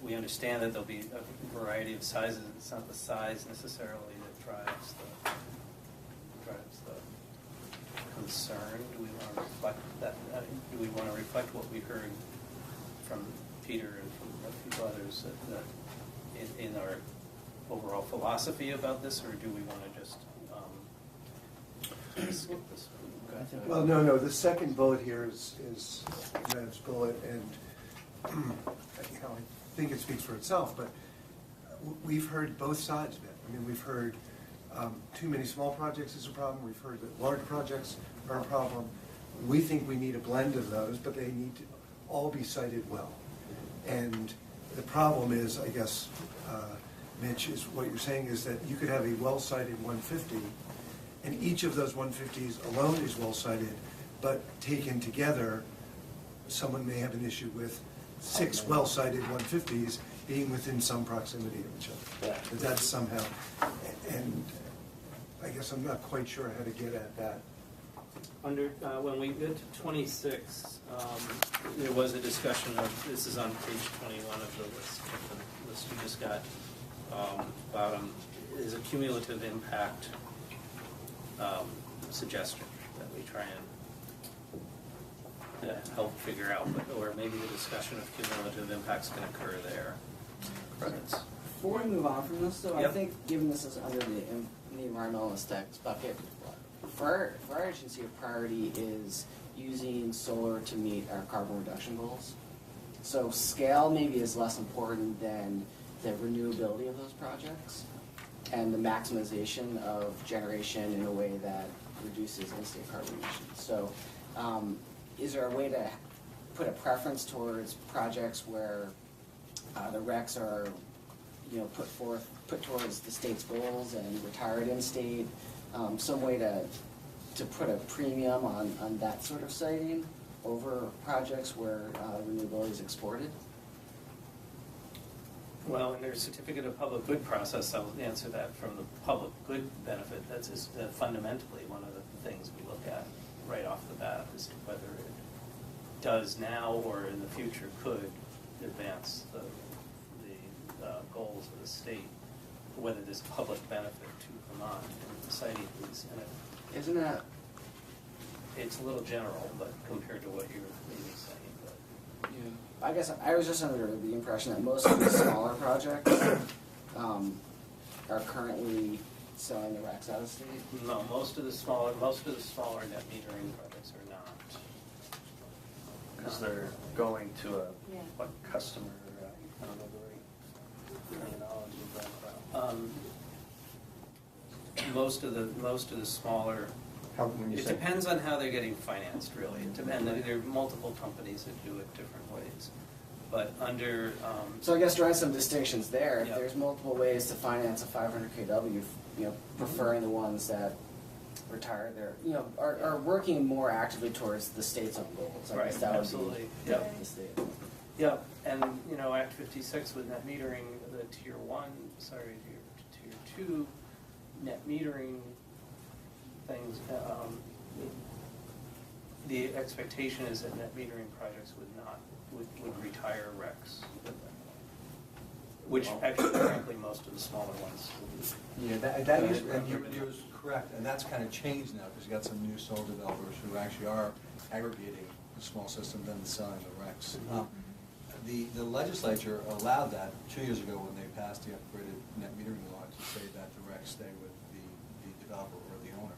Speaker 3: we understand that there'll be a variety of sizes, it's not the size necessarily that drives the concern. Do we want to reflect that? Do we want to reflect what we heard from Peter and from a few others that in our overall philosophy about this, or do we want to just skip this one?
Speaker 7: Well, no, the second bullet here is Ned's bullet, and I think it speaks for itself, but we've heard both sides of it. I mean, we've heard too many small projects is a problem, we've heard that large projects are a problem. We think we need a blend of those, but they need to all be cited well. And the problem is, I guess, Mitch, is what you're saying is that you could have a well-cited 150, and each of those 150s alone is well-cited, but taken together, someone may have an issue with 6 well-cited 150s being within some proximity of each other.
Speaker 3: Yeah.
Speaker 7: But that's somehow, and I guess I'm not quite sure how to get at that.
Speaker 3: Under, when we get to 26, there was a discussion of, this is on page 21 of the list you just got, about is a cumulative impact suggestion that we try and help figure out, or maybe the discussion of cumulative impacts can occur there.
Speaker 9: Before we move on from this, though, I
Speaker 3: Yep.
Speaker 9: think given this is under the environmental aesthetics bucket, for our agency, a priority is using solar to meet our carbon reduction goals. So scale maybe is less important than the renewability of those projects and the maximization of generation in a way that reduces in-state carbon emissions. So is there a way to put a preference towards projects where the RECs are put towards the state's goals and retired in-state, some way to put a premium on that sort of siting over projects where renewability is exported?
Speaker 3: Well, in their certificate of public good process, I'll answer that from the public good benefit. That's just fundamentally one of the things we look at right off the bat, as to whether it does now or in the future could advance the goals of the state, whether there's public benefit to Vermont in citing these. And
Speaker 9: Isn't that?
Speaker 3: it's a little general, but compared to what you're maybe saying, but.
Speaker 9: Yeah. I guess I was just under the impression that most of the smaller projects are currently selling the RECs out of state.
Speaker 3: No, most of the smaller net metering projects are not.
Speaker 4: Because they're going to
Speaker 11: Yeah.
Speaker 4: a customer, I don't know the right terminology of that.
Speaker 3: Most of the smaller,
Speaker 8: When you
Speaker 3: it
Speaker 8: say,
Speaker 3: depends on how they're getting financed, really. It depends, there are multiple companies that do it different ways. But under,
Speaker 9: So I guess drawing some distinctions there. If
Speaker 3: Yep.
Speaker 9: there's multiple ways to finance a 500 kW, preferring the ones that retire their, are working more actively towards the state's own goals. I
Speaker 3: right,
Speaker 9: guess that would
Speaker 3: absolutely,
Speaker 9: be
Speaker 3: yep.
Speaker 9: the state.
Speaker 3: Yep, and, Act 56 with net metering, the tier 2 net metering things. The expectation is that net metering projects would retire RECs, which actually, frankly, most of the smaller ones will do.
Speaker 6: Yeah, that is, and you're correct, and that's kind of changed now, because you got some new solar developers who actually are aggregating the small system, then selling the RECs. The legislature allowed that 2 years ago when they passed the upgraded net metering law to say that the RECs stay with the developer or the owner.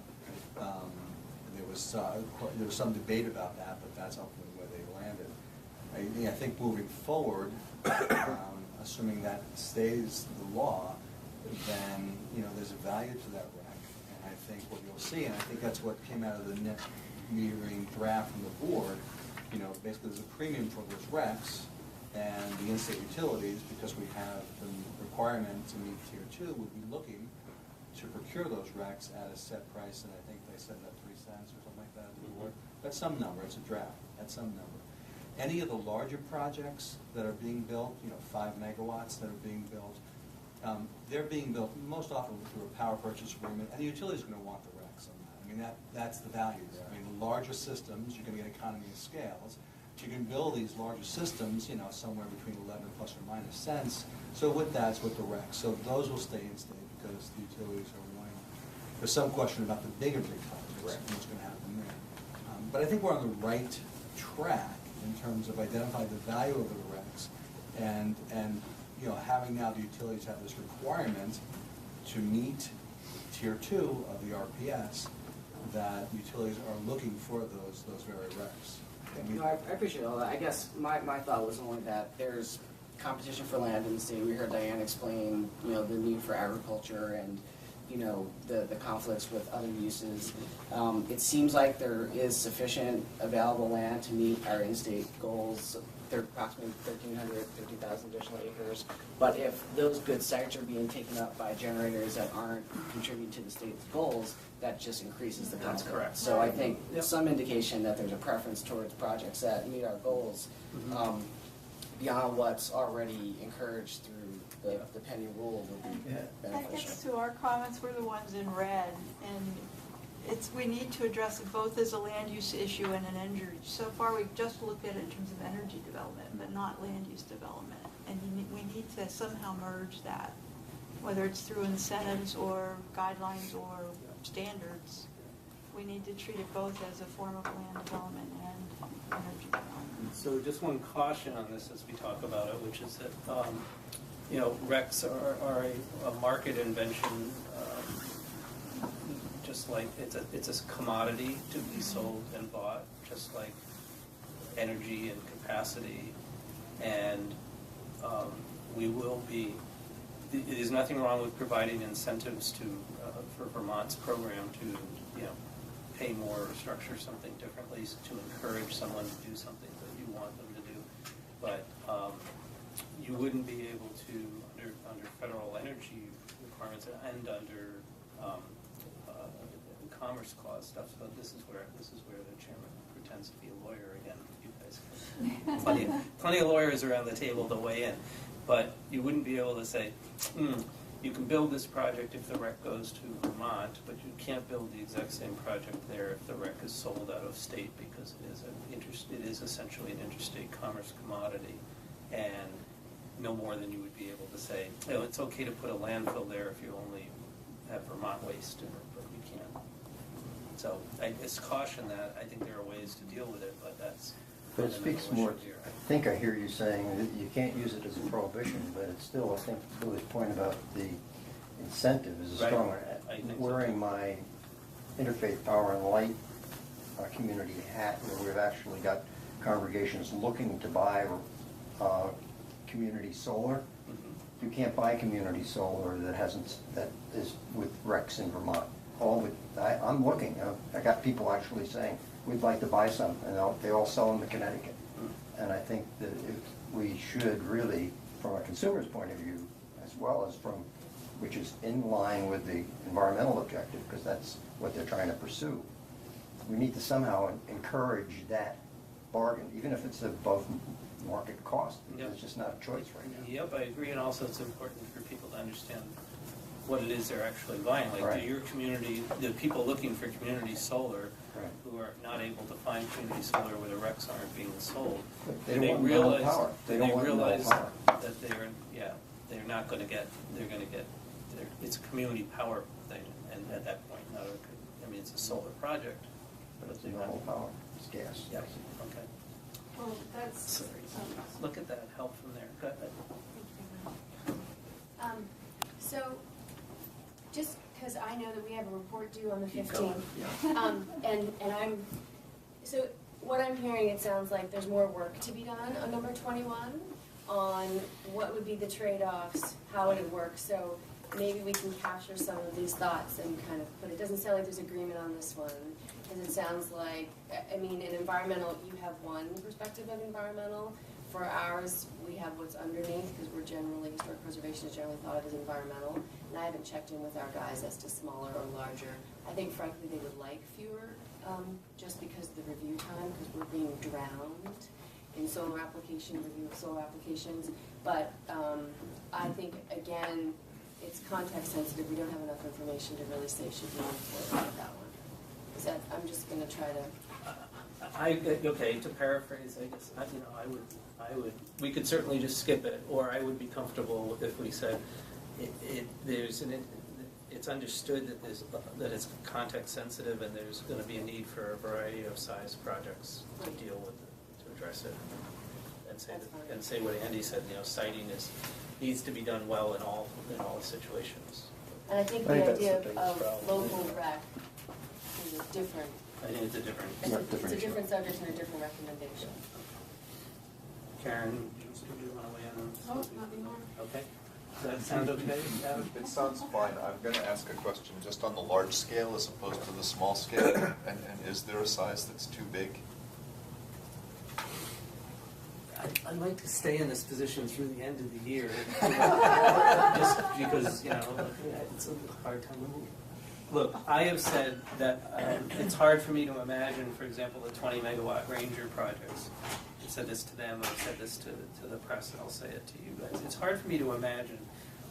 Speaker 6: There was some debate about that, but that's ultimately where they landed. I think moving forward, assuming that stays the law, then, there's a value to that REC. And I think what you'll see, and I think that's what came out of the net metering draft from the board, basically there's a premium for those RECs and the in-state utilities, because we have the requirement to meet tier 2, would be looking to procure those RECs at a set price, and I think they said that 3 cents or something like that at the board. That's some number, it's a draft, that's some number. Any of the larger projects that are being built, 5 megawatts that are being built, they're being built most often through a power purchase agreement, and the utility's going to want the RECs on that. I mean, that's the value there. I mean, the larger systems, you're going to get economy of scales. You can build these larger systems, somewhere between 11 plus or minus cents. So with that's with the RECs. So those will stay in state because the utilities are wanting. There's some question about the big projects and what's going to happen there. But I think we're on the right track in terms of identifying the value of the RECs and having now the utilities have this requirement to meet tier 2 of the RPS, that utilities are looking for those very RECs.
Speaker 9: I appreciate all that. I guess my thought was only that there's competition for land in the state. We heard Diane explain, the need for agriculture and, the conflicts with other uses. It seems like there is sufficient available land to meet our in-state goals. There are approximately 1,300, 50,000 additional acres. But if those good sites are being taken up by generators that aren't contributing to the state's goals, that just increases the conflict.
Speaker 3: That's correct.
Speaker 9: So I think some indication that there's a preference towards projects that meet our goals beyond what's already encouraged through the pending rule would be
Speaker 5: That
Speaker 9: beneficial.
Speaker 5: gets to our comments, we're the ones in red, and we need to address it both as a land use issue and an energy. So far, we've just looked at it in terms of energy development, but not land use development. And we need to somehow merge that, whether it's through incentives or guidelines or standards. We need to treat it both as a form of land development and energy development.
Speaker 3: So just one caution on this as we talk about it, which is that, RECs are a market invention, just like it's a commodity to be sold and bought, just like energy and capacity. And we will be, there's nothing wrong with providing incentives for Vermont's program to, pay more or structure something differently to encourage someone to do something that you want them to do. But you wouldn't be able to, under federal energy requirements and under Commerce Clause stuff. So this is where the chairman pretends to be a lawyer again. You guys, plenty of lawyers around the table to weigh in, but you wouldn't be able to say, you can build this project if the REC goes to Vermont, but you can't build the exact same project there if the REC is sold out of state, because it is essentially an interstate commerce commodity, and no more than you would be able to say, it's okay to put a landfill there if you only have Vermont waste, but you can't. So I just caution that. I think there are ways to deal with it, but that's.
Speaker 8: But it speaks more, I think I hear you saying that you can't use it as a prohibition, but it's still, I think, Billy's point about the incentive is a strong one.
Speaker 3: I think so,
Speaker 8: Wearing
Speaker 3: too.
Speaker 8: my interfaith power and light community hat, where we've actually got congregations looking to buy community solar. You can't buy community solar that is with RECs in Vermont. I'm looking, I got people actually saying, we'd like to buy some, and they all sell them to Connecticut. And I think that we should really, from a consumer's point of view, as well as which is in line with the environmental objective, because that's what they're trying to pursue, we need to somehow encourage that bargain, even if it's above market cost.
Speaker 3: Yep.
Speaker 8: It's just not a choice right now.
Speaker 3: Yep, I agree, and also it's important for people to understand what it is they're actually buying. Like,
Speaker 8: Right.
Speaker 3: do your community, the people looking for community solar,
Speaker 8: Right.
Speaker 3: who are not able to find community solar where the RECs aren't being sold,
Speaker 8: They
Speaker 3: do
Speaker 8: don't want no
Speaker 3: realize,
Speaker 8: power. They don't want no
Speaker 3: realize
Speaker 8: power.
Speaker 3: that they're not gonna get, it's a community power thing, and at that point, it's a solar project.
Speaker 8: But it's normal power, it's gas.
Speaker 3: Yeah, okay.
Speaker 11: Well, that's,
Speaker 3: Look at that, help from there. Go ahead.
Speaker 10: So, just because I know that we have a report due on the
Speaker 3: Keep
Speaker 10: 15th.
Speaker 3: going, yeah.
Speaker 10: And so what I'm hearing, it sounds like there's more work to be done on number 21, on what would be the trade-offs, how it would work. So maybe we can capture some of these thoughts and kind of put, it doesn't sound like there's agreement on this one, because it sounds like, in environmental, you have one perspective of environmental. For ours, we have what's underneath, because we're generally, historic preservation is generally thought of as environmental. And I haven't checked in with our guys as to smaller or larger. I think frankly they would like fewer, just because of the review time, because we're being drowned in solar application, review of solar applications. But I think, again, it's context sensitive. We don't have enough information to really say should we move forward with that one. Is that, I'm just gonna try to.
Speaker 3: Okay, to paraphrase, I guess, I would, we could certainly just skip it, or I would be comfortable if we said, it's understood that it's context sensitive, and there's gonna be a need for a variety of size projects to deal with it, to address it. And say what Andy said, siting needs to be done well in all situations.
Speaker 10: And I think the idea of local rec is a different.
Speaker 3: I think it's a different.
Speaker 10: It's a different subject and a different recommendation.
Speaker 3: Karen, do you want to weigh in on this?
Speaker 11: oh, not anymore.
Speaker 3: Okay. Does that sound okay?
Speaker 2: It sounds fine. I'm going to ask a question just on the large scale as opposed to the small scale. And is there a size that's too big?
Speaker 3: I'd like to stay in this position through the end of the year, just because, it's a hard time to move. Look, I have said that it's hard for me to imagine, for example, the 20 megawatt Ranger projects. I said this to them, I've said this to the press, and I'll say it to you guys. It's hard for me to imagine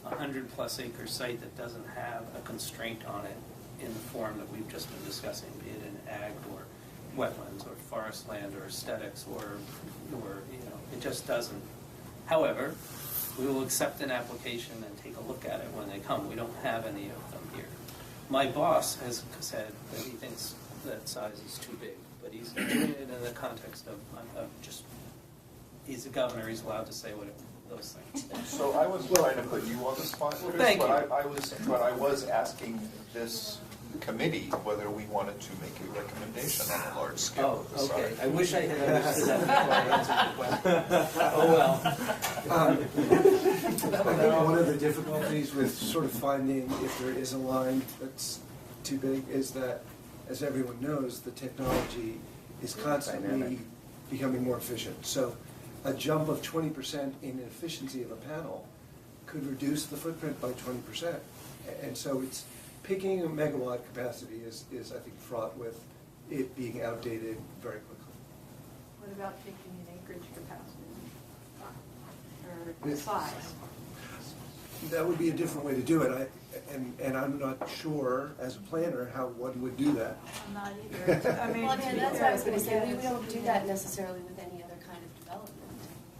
Speaker 3: a 100+ acre site that doesn't have a constraint on it in the form that we've just been discussing, be it in ag or wetlands or forest land or aesthetics or it just doesn't. However, we will accept an application and take a look at it when they come. We don't have any of them here. My boss has said that he thinks that size is too big, but he's doing it in the context of just, he's a governor, he's allowed to say those things.
Speaker 2: So I was trying to put you on the spot, Chris,
Speaker 3: Thank you.
Speaker 2: but I was asking this committee whether we wanted to make a recommendation on a large scale
Speaker 3: Oh,
Speaker 2: of the
Speaker 3: okay.
Speaker 2: size.
Speaker 3: I wish I had understood that before I answered the question. Oh, well.
Speaker 7: I think one of the difficulties with sort of finding if there is a line that's too big is that, as everyone knows, the technology is constantly
Speaker 8: Dynamic.
Speaker 7: becoming more efficient. So a jump of 20% in efficiency of a panel could reduce the footprint by 20%. And so it's picking a megawatt capacity is I think, fraught with it being outdated very quickly.
Speaker 11: What about taking an acreage capacity or size?
Speaker 7: That would be a different way to do it. And I'm not sure, as a planner, how one would do that.
Speaker 5: I'm not either.
Speaker 10: Well, that's what I was going to say. We don't do that necessarily with any other kind of development.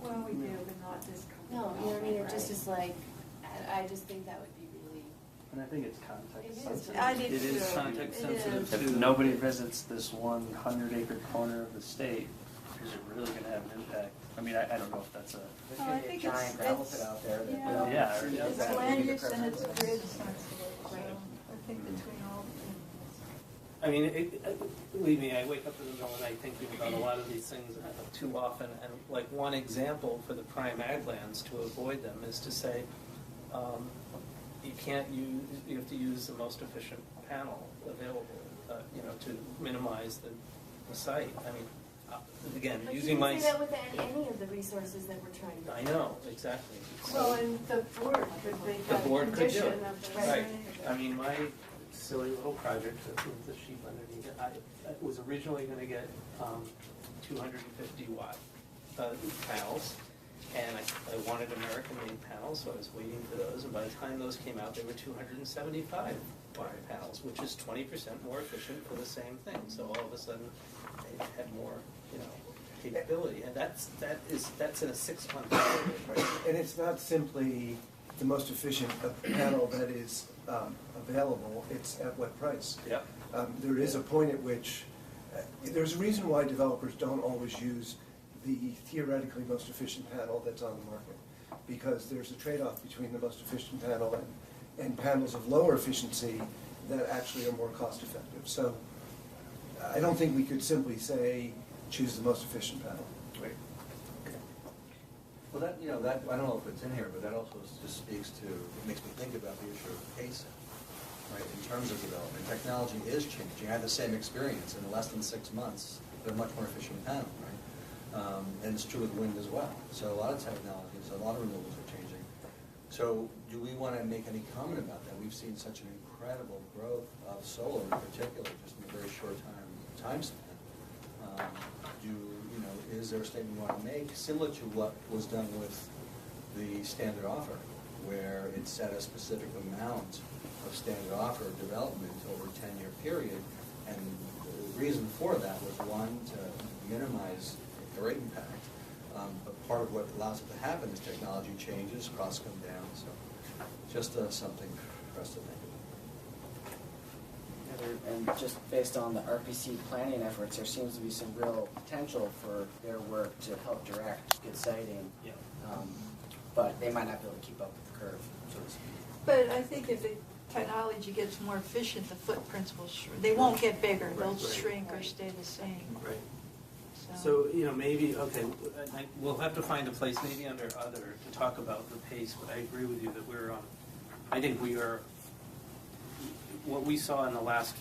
Speaker 11: Well, we do, but not this kind of.
Speaker 10: No, you know what I mean? It just
Speaker 11: Right.
Speaker 10: is like, I just think that would be really.
Speaker 4: And I think it's context
Speaker 10: It is.
Speaker 4: sensitive.
Speaker 5: I did
Speaker 3: It is
Speaker 5: too.
Speaker 3: context
Speaker 5: It is.
Speaker 3: sensitive
Speaker 4: If
Speaker 3: too.
Speaker 4: nobody visits this 100-acre corner of the state, is it really going to have an impact? I mean, I don't know if that's a.
Speaker 5: Oh, I think it's,
Speaker 9: out there that
Speaker 5: yeah,
Speaker 9: will-
Speaker 4: Yeah, or-
Speaker 5: it's
Speaker 9: that would
Speaker 5: land
Speaker 9: be the
Speaker 5: use and it's
Speaker 9: preference.
Speaker 5: grid sensitive, so I think between all the.
Speaker 3: I mean, believe me, I wake up in the middle of the night thinking about a lot of these things too often, and like one example for the prime ag lands to avoid them is to say, you have to use the most efficient panel available, to minimize the site. I mean, again,
Speaker 10: But
Speaker 3: using
Speaker 10: you
Speaker 3: my.
Speaker 10: can say that with any of the resources that we're trying to.
Speaker 3: I know, exactly.
Speaker 11: Well, and the board could make
Speaker 3: The
Speaker 11: that a
Speaker 3: board could do
Speaker 11: condition
Speaker 3: it.
Speaker 11: of the.
Speaker 3: Right. I mean, my silly little project with the sheep underneath it, I was originally going to get 250 watt panels, And I wanted American-made panels, so I was waiting for those, and by the time those came out, they were 275 watt panels, which is 20% more efficient for the same thing. So all of a sudden, they had more, capability, and that's in a 6-month period, right?
Speaker 7: And it's not simply the most efficient panel that is available, it's at what price.
Speaker 3: Yep.
Speaker 7: There is a point at which, there's a reason why developers don't always use the theoretically most efficient panel that's on the market, because there's a trade-off between the most efficient panel and panels of lower efficiency that actually are more cost-effective. So I don't think we could simply say, choose the most efficient panel.
Speaker 6: Right. Well, that, that, I don't know if it's in here, but that also just speaks to, it makes me think about the issue of pacing, right? In terms of development, technology is changing. I had the same experience in less than 6 months. They're much more efficient panel, right? And it's true with wind as well. So a lot of technologies, a lot of renewables are changing. So do we want to make any comment about that? We've seen such an incredible growth of solar in particular, just in a very short time span. Is there a statement you want to make, similar to what was done with the standard offer, where it set a specific amount of standard offer development over a 10-year period, and the reason for that was, one, to minimize the rate impact, but part of what allows it to happen is technology changes, costs come down, so just something for us to think about.
Speaker 9: And just based on the RPC planning efforts, there seems to be some real potential for their work to help direct good siting.
Speaker 3: Yeah.
Speaker 9: But they might not be able to keep up with the curve, so to speak.
Speaker 5: But I think if the technology gets more efficient, the footprints will shrink. They won't get bigger, they'll
Speaker 3: Right.
Speaker 5: shrink or stay the same.
Speaker 3: Right. So, maybe, okay, we'll have to find a place, maybe under other, to talk about the pace, but I agree with you that we're on, I think we are, what we saw in the last,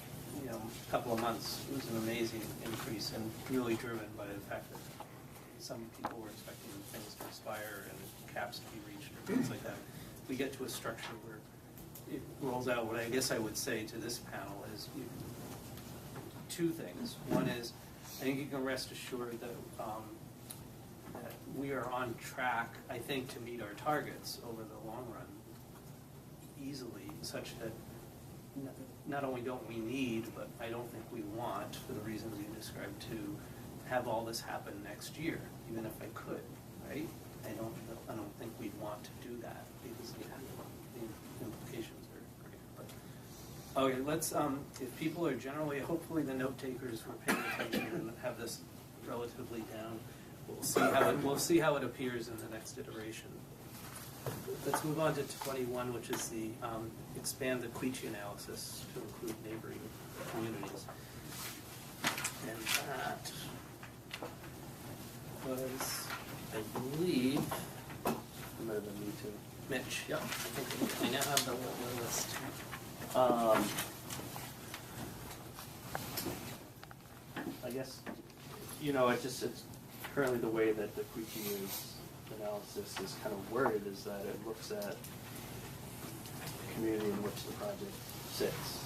Speaker 3: couple of months was an amazing increase, and really driven by the fact that some people were expecting things to expire and caps to be reached or things like that. We get to a structure where it rolls out. What I guess I would say to this panel is two things. One is, I think you can rest assured that that we are on track, I think, to meet our targets over the long run easily, such that not only don't we need, but I don't think we want, for the reasons you described, to have all this happen next year, even if I could, right? I don't think we'd want to do that, because the implications are great. But, okay, let's, if people are generally, hopefully the note takers were paying attention and have this relatively down, we'll see how it appears in the next iteration. Let's move on to 21, which is the expand the Quechua analysis to include neighboring communities. And that was, I believe,
Speaker 4: It might have been me too.
Speaker 3: Mitch. Yep. I now have the list.
Speaker 4: I guess, it's currently the way that the Quechia's analysis is kind of worded is that it looks at the community in which the project sits.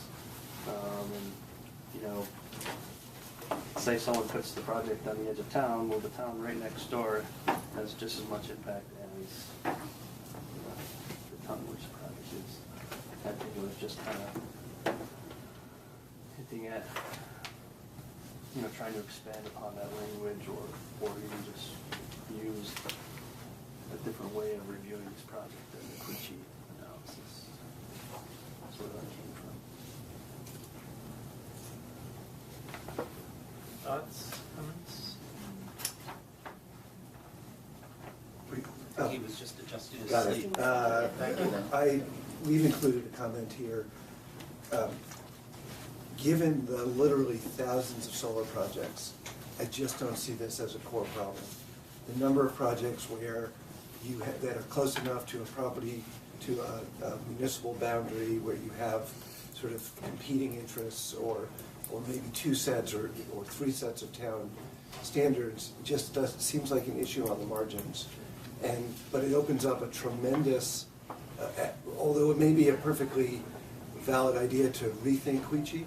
Speaker 4: Say someone puts the project on the edge of town, well, the town right next door has just as much impact as the town which the project is. I think it was just kind of hinting at, trying to expand upon that language or even just use a different way of reviewing this project than the Quechua analysis. That's where that came from.
Speaker 3: Thoughts, comments? I think he was just adjusting his
Speaker 7: Got
Speaker 3: sleep.
Speaker 7: it.
Speaker 8: Thank you.
Speaker 7: We've included a comment here. Given the literally thousands of solar projects, I just don't see this as a core problem. The number of projects where that are close enough to a property, to a municipal boundary, where you have sort of competing interests, or maybe 2 sets or 3 sets of town standards, just seems like an issue on the margins. But it opens up a tremendous, although it may be a perfectly valid idea to rethink Quechua,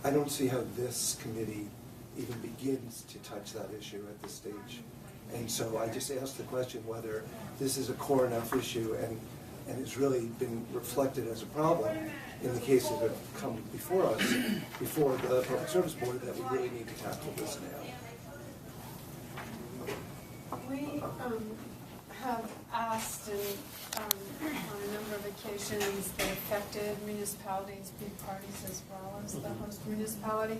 Speaker 7: I don't see how this committee even begins to touch that issue at this stage. And so I just asked the question whether this is a core enough issue and it's really been reflected as a problem in the cases that have come before us, before the Public Service Board, that we really need to tackle this now.
Speaker 11: We have asked on a number of occasions that affected municipalities be parties as well as the host municipality.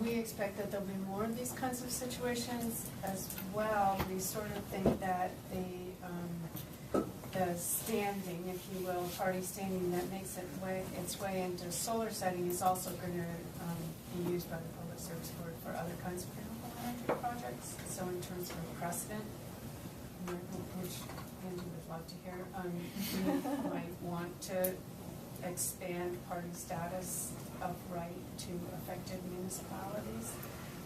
Speaker 11: We expect that there'll be more of these kinds of situations as well. We sort of think that the standing, if you will, party standing that makes its way into solar setting is also going to be used by the Public Service Board for other kinds of renewable energy projects. So in terms of precedent, which Andy would love to hear, we might want to expand party status of right to affected municipalities.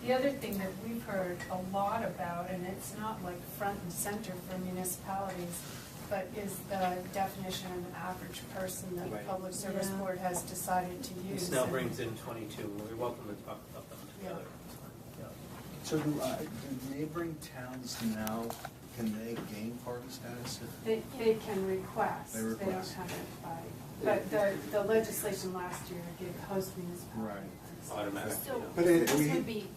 Speaker 11: The other thing that we've heard a lot about, and it's not like front and center for municipalities, but is the definition of an average person that the
Speaker 3: Right.
Speaker 11: Public Service
Speaker 5: Yeah.
Speaker 11: Board has decided to use.
Speaker 3: This now
Speaker 11: And-
Speaker 3: brings in 22, and we're welcome to talk about them together.
Speaker 12: So do neighboring towns now, can they gain party status?
Speaker 11: They can request,
Speaker 12: They
Speaker 11: they don't
Speaker 12: request.
Speaker 11: have it by, but the legislation last year gave host municipalities.
Speaker 12: Right.
Speaker 3: Automatic.
Speaker 13: So
Speaker 7: But
Speaker 13: this
Speaker 7: we-
Speaker 13: would be,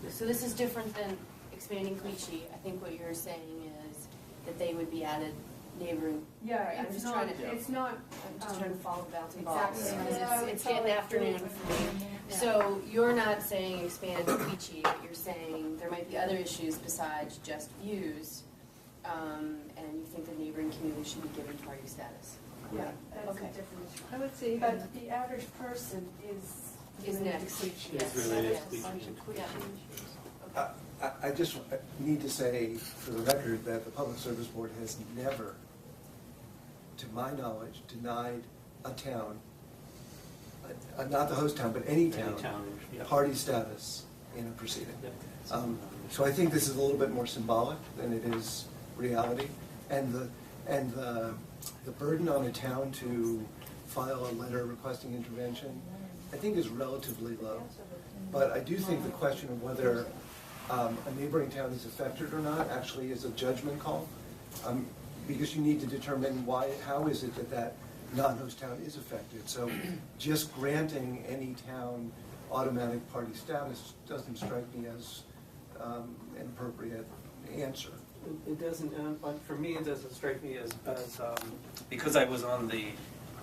Speaker 13: so this is different than expanding Queechee. I think what you're saying is that they would be added neighboring.
Speaker 11: Yeah,
Speaker 13: I'm
Speaker 11: it's
Speaker 13: just
Speaker 11: not,
Speaker 13: trying to,
Speaker 11: it's not.
Speaker 13: I'm just trying to follow the bounds and balls.
Speaker 11: Exactly.
Speaker 13: Because
Speaker 11: Yeah,
Speaker 13: it's getting afternoon for me.
Speaker 11: Yeah.
Speaker 13: So you're not saying expand Queechee, but you're saying there might be other issues besides just views, and you think the neighboring community should be given party status.
Speaker 11: Yeah, that's a
Speaker 13: Okay.
Speaker 11: different issue.
Speaker 5: I would say,
Speaker 11: But the average person
Speaker 13: Is next.
Speaker 3: It's related to Queechee.
Speaker 13: Yeah.
Speaker 7: I just need to say for the record that the Public Service Board has never, to my knowledge, denied a town, not the host town, but any town,
Speaker 3: yeah.
Speaker 7: party status in a proceeding.
Speaker 3: Yeah.
Speaker 7: So I think this is a little bit more symbolic than it is reality. And the burden on a town to file a letter requesting intervention, I think is relatively low. But I do think the question of whether a neighboring town is affected or not actually is a judgment call. Because you need to determine how is it that non-host town is affected. So just granting any town automatic party status doesn't strike me as an appropriate answer.
Speaker 3: It doesn't, for me, it doesn't strike me as because I was on the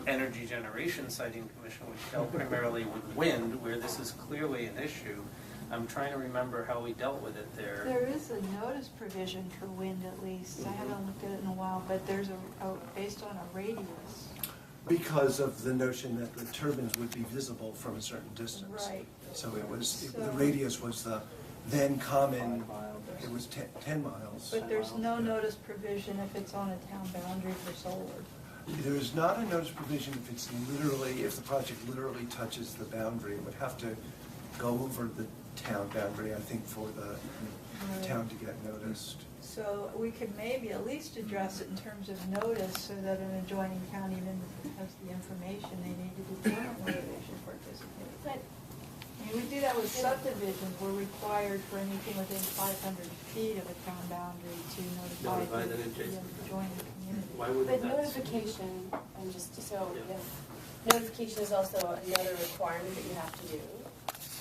Speaker 3: Energy Generation Siting Commission, which dealt primarily with wind, where this is clearly an issue. I'm trying to remember how we dealt with it there.
Speaker 5: there is a notice provision for wind at least. I haven't looked at it in a while, but there's based on a radius.
Speaker 7: Because of the notion that the turbines would be visible from a certain distance.
Speaker 5: Right.
Speaker 7: So the radius was the then common, it was 10 miles.
Speaker 5: But there's no notice provision if it's on a town boundary for solar.
Speaker 7: There is not a notice provision if the project literally touches the boundary. It would have to go over the town boundary, I think, for the town to get noticed.
Speaker 5: So we could maybe at least address it in terms of notice so that an adjoining town even has the information they need to determine whether they should participate.
Speaker 13: But
Speaker 5: I mean, we do that with subdivisions. We're required for anything within 500 feet of a town boundary to notify
Speaker 3: Notify the
Speaker 5: the
Speaker 3: adjacent.
Speaker 5: adjoining community.
Speaker 3: Why wouldn't
Speaker 10: But
Speaker 3: that?
Speaker 10: notification, and just so,
Speaker 3: Yeah.
Speaker 10: notification is also another requirement that you have to do.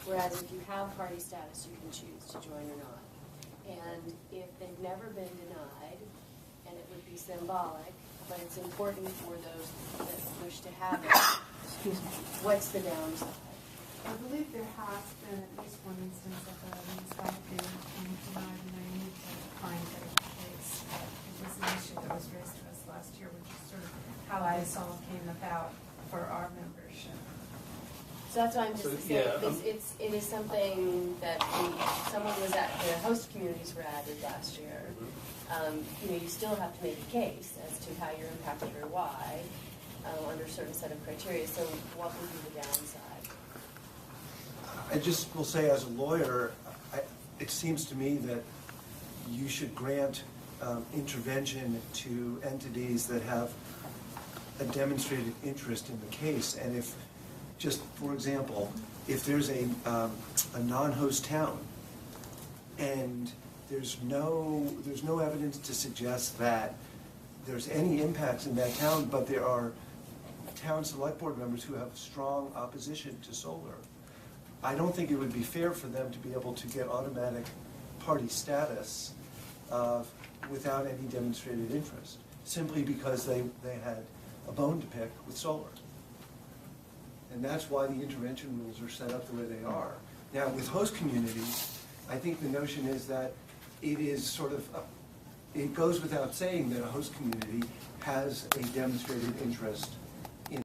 Speaker 10: Whereas if you have party status, you can choose to join or not. And if they've never been denied, and it would be symbolic, but it's important for those that wish to have it, what's the downside?
Speaker 11: I believe there has been at least one instance of a municipality being denied, and I need to find the case. It was an issue that was raised to us last year, which is sort of how this all came about for our membership.
Speaker 10: So that's why I'm just
Speaker 3: So,
Speaker 10: saying,
Speaker 3: yeah,
Speaker 10: it is something that someone was at, the host communities were added last year. You still have to make a case as to how you're impacted or why, under a certain set of criteria, so what would be the downside?
Speaker 7: I just will say, as a lawyer, it seems to me that you should grant intervention to entities that have a demonstrated interest in the case. And if, just for example, if there's a non-host town And there's no evidence to suggest that there's any impacts in that town, but there are town select board members who have strong opposition to solar. I don't think it would be fair for them to be able to get automatic party status without any demonstrated interest, simply because they had a bone to pick with solar. And that's why the intervention rules are set up the way they are. Now, with host communities, I think the notion is that it is sort of, it goes without saying that a host community has a demonstrated interest in,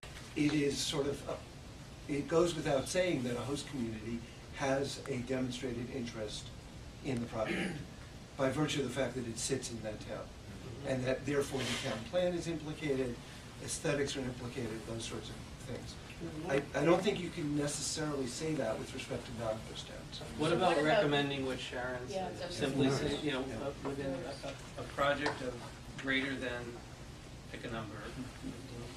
Speaker 7: it goes without saying that a host community has a demonstrated interest in the project by virtue of the fact that it sits in that town. And that therefore the town plan is implicated, aesthetics are implicated, those sorts of things. I don't think you can necessarily say that with respect to non-host towns.
Speaker 3: What about recommending what Sharon said?
Speaker 10: Yeah,
Speaker 3: Simply say, you know, within a project of greater than, pick a number,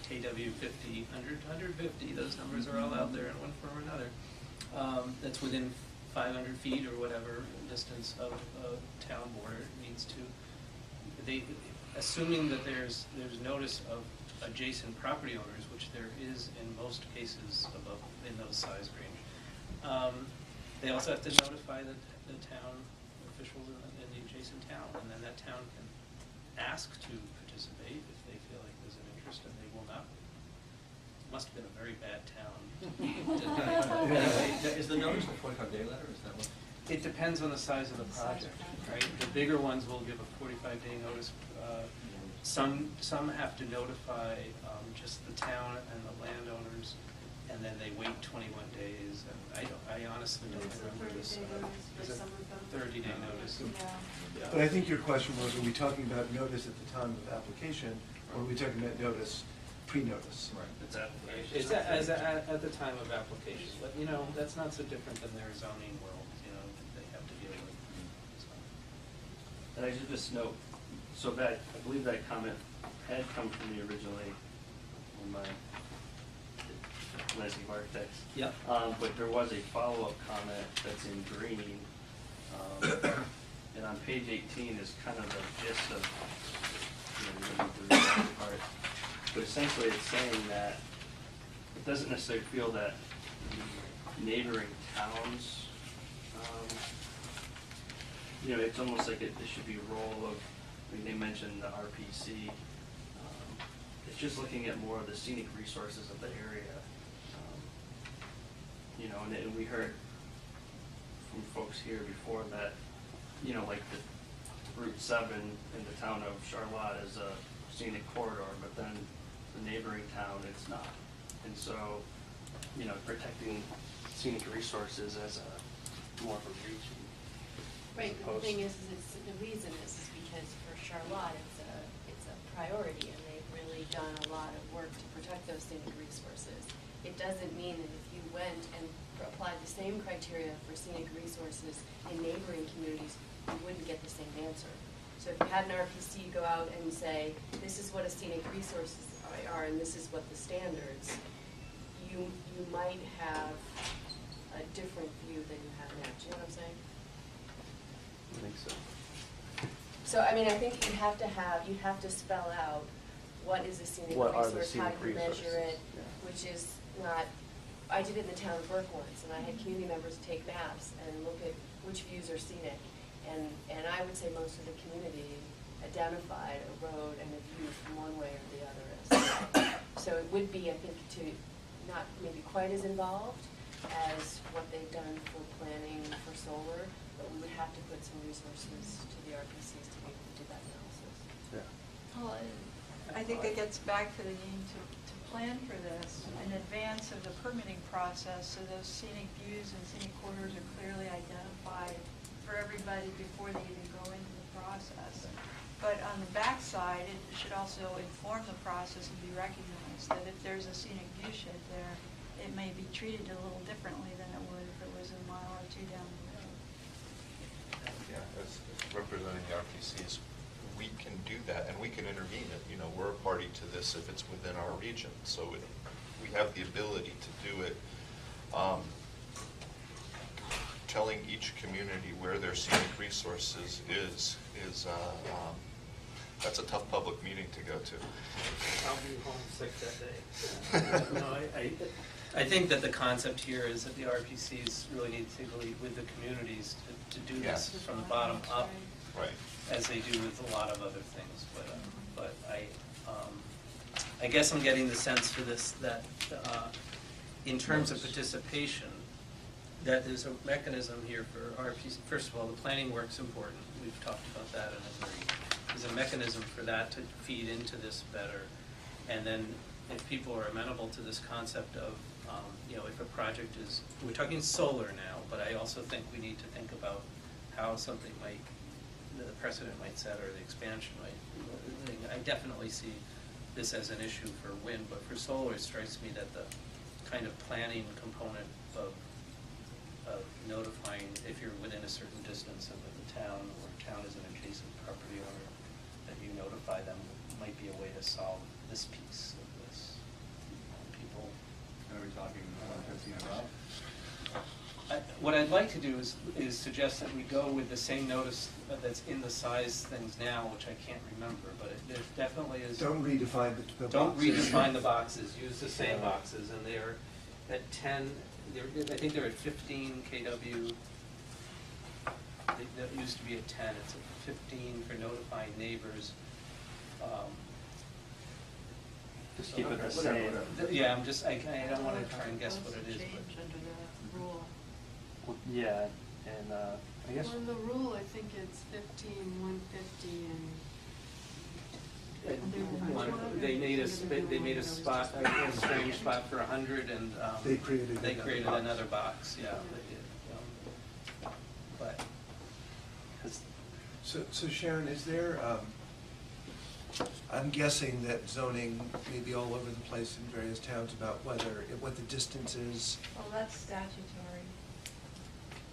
Speaker 3: KW 50, 100, 150, those numbers are all out there in one form or another. That's within 500 feet or whatever distance of a town border needs to, assuming that there's notice of adjacent property owners, which there is in most cases above in those size range. They also have to notify the town officials in the adjacent town, and then that town can ask to participate if they feel like there's an interest, and they will not. Must have been a very bad town.
Speaker 6: Is the notice a 45-day letter? Is that what?
Speaker 3: It depends on the size of the project, right? The bigger ones will give a 45-day notice. Some have to notify just the town and the landowners, and then they wait 21 days. And I honestly don't remember this. Is it 30-day notice?
Speaker 7: Yeah. But I think your question was, are we talking about notice at the time of application, or are we talking about notice pre-notice?
Speaker 4: Right. It's application.
Speaker 3: It's at the time of application, but you know, that's not so different than their zoning world, you know, that they have to deal with. So.
Speaker 4: And I should just note, so that, I believe that comment had come from me originally on my landscape architects.
Speaker 3: Yep.
Speaker 4: But there was a follow-up comment that's in green. And on page 18 is kind of the gist of, you know, we don't need to read that part. But essentially it's saying that it doesn't necessarily feel that neighboring towns, you know, it's almost like it should be a role of, I mean, they mentioned the RPC. It's just looking at more of the scenic resources of the area. You know, and we heard from folks here before that, you know, like the Route 7 in the town of Charlotte is a scenic corridor, but then the neighboring town, it's not. And so, you know, protecting scenic resources as a more of a region.
Speaker 13: Right, but the thing is the reason is because for Charlotte, it's a priority, and they've really done a lot of work to protect those scenic resources. It doesn't mean that if you went and applied the same criteria for scenic resources in neighboring communities, you wouldn't get the same answer. So if you had an RPC go out and say, this is what a scenic resources are, and this is what the standards, you might have a different view than you have now. Do you know what I'm saying?
Speaker 4: I think so.
Speaker 13: So, I mean, I think you have to spell out what is a scenic
Speaker 4: What are the
Speaker 13: resource, how
Speaker 4: scenic
Speaker 13: do you measure it,
Speaker 4: resources? Yeah.
Speaker 13: which is not, I did it in the town of Burke once, and I had community members take maps and look at which views are scenic. And I would say most of the community identified a road and a view from one way or the other as so it would be, I think, to not maybe quite as involved as what they've done for planning for solar, but we would have to put some resources to the RPCs to be able to do that analysis.
Speaker 4: Yeah.
Speaker 5: Well, I think it gets back to the need to plan for this in advance of the permitting process, so those scenic views and scenic corridors are clearly identified for everybody before they even go into the process. But on the backside, it should also inform the process and be recognized that if there's a scenic view shed there, it may be treated a little differently than it would if it was a mile or two down the road.
Speaker 2: Yeah, as representing the RPCs, we can do that, and we can intervene. You know, we're a party to this if it's within our region, so we have the ability to do it. telling each community where their scenic resources is, that's a tough public meeting to go to.
Speaker 3: I'll be homesick that day. No, I think that the concept here is that the RPCs really need to lead with the communities to do this
Speaker 2: Yes.
Speaker 3: from the bottom up,
Speaker 2: Right.
Speaker 3: as they do with a lot of other things. But I guess I'm getting the sense for this that in terms of participation, that there's a mechanism here for RPC. First of all, the planning work's important. We've talked about that and agreed. There's a mechanism for that to feed into this better. And then if people are amenable to this concept of, if a project is, we're talking solar now, but I also think we need to think about how something might, the precedent might set or the expansion might. I definitely see this as an issue for wind, but for solar, it strikes me that the kind of planning component of notifying if you're within a certain distance of the town or town is an adjacent property owner, that you notify them might be a way to solve this piece of this. People.
Speaker 6: Are we talking 115 and up?
Speaker 3: What I'd like to do is suggest that we go with the same notice that's in the size things now, which I can't remember, but it definitely is.
Speaker 7: Don't redefine the
Speaker 3: Don't
Speaker 7: boxes.
Speaker 3: redefine the boxes, use the same boxes, and they're at 10, I think they're at 15 kW. That used to be at 10, it's at 15 for notifying neighbors.
Speaker 4: Just keep it the
Speaker 3: Whatever.
Speaker 4: same.
Speaker 3: Yeah, I don't want to try and guess what it is,
Speaker 5: Change
Speaker 3: but.
Speaker 5: under the rule.
Speaker 4: Yeah, and I guess.
Speaker 11: Well, in the rule, I think it's 15, 150, and
Speaker 3: They made a spot, a strange spot for 100, and
Speaker 7: They created
Speaker 3: another box, yeah. They did, but
Speaker 7: So Sharon, is there, I'm guessing that zoning may be all over the place in various towns about what the distance is.
Speaker 5: Well, that's statutory.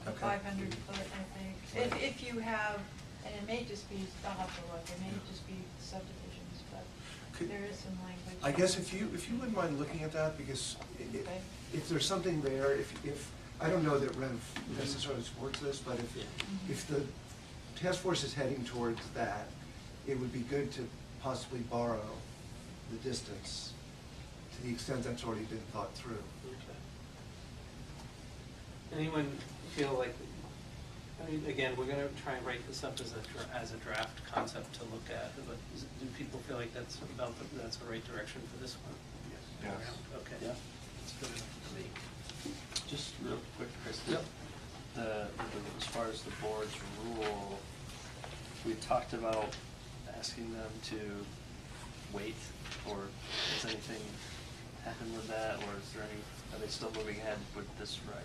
Speaker 5: The
Speaker 7: Okay.
Speaker 5: 500 foot, I think. If you have, and it may just be, I'll have to look, it may just be subdivisions, but
Speaker 7: Could-
Speaker 5: there is some language.
Speaker 7: I guess if you wouldn't mind looking at that, because
Speaker 5: Okay.
Speaker 7: if there's something there, if I don't know that Rev necessarily supports this, but if the task force is heading towards that, it would be good to possibly borrow the distance to the extent that's already been thought through.
Speaker 3: anyone feel like, again, we're gonna try and write this up as a draft concept to look at, but do people feel like that's the right direction for this one?
Speaker 2: Yes.
Speaker 3: Okay.
Speaker 4: Yeah.
Speaker 3: That's good enough for me.
Speaker 4: Just real quick, Chris.
Speaker 3: Yep.
Speaker 4: As far as the board's rule, we talked about asking them to wait, or has anything happened with that, or are they still moving ahead with this Friday?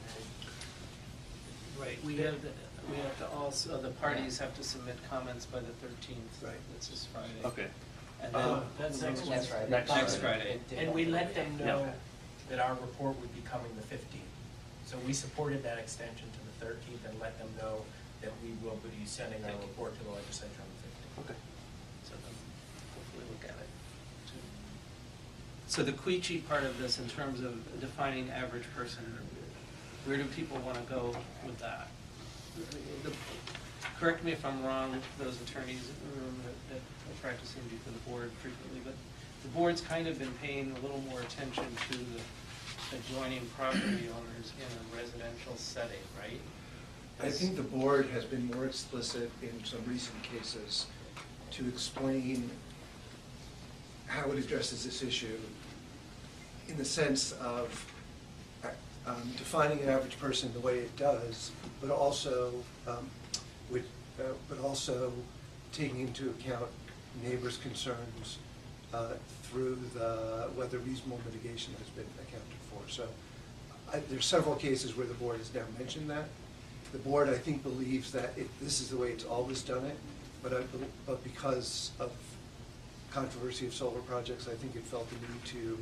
Speaker 3: Right, we have to also, the parties have to submit comments by the 13th.
Speaker 7: Right.
Speaker 3: That's this Friday.
Speaker 4: Okay.
Speaker 3: And then.
Speaker 14: That's next
Speaker 9: That's
Speaker 14: Friday.
Speaker 9: right.
Speaker 3: Next Friday.
Speaker 14: And we let them
Speaker 4: Yeah.
Speaker 14: know that our report would be coming the 15th. So we supported that extension to the 13th and let them know that we will be sending our report to the legislature on the 15th.
Speaker 4: Okay.
Speaker 3: So then hopefully look at it. So the Queechee part of this, in terms of defining average person, where do people want to go with that? Correct me if I'm wrong, those attorneys in the room that are practicing before the board frequently, but the board's kind of been paying a little more attention to the adjoining property owners in a residential setting, right?
Speaker 7: I think the board has been more explicit in some recent cases to explain how it addresses this issue in the sense of defining an average person the way it does, but also taking into account neighbors' concerns through whether reasonable mitigation has been accounted for. So there's several cases where the board has now mentioned that. The board, I think, believes that this is the way it's always done it, but because of controversy of solar projects, I think it felt the need to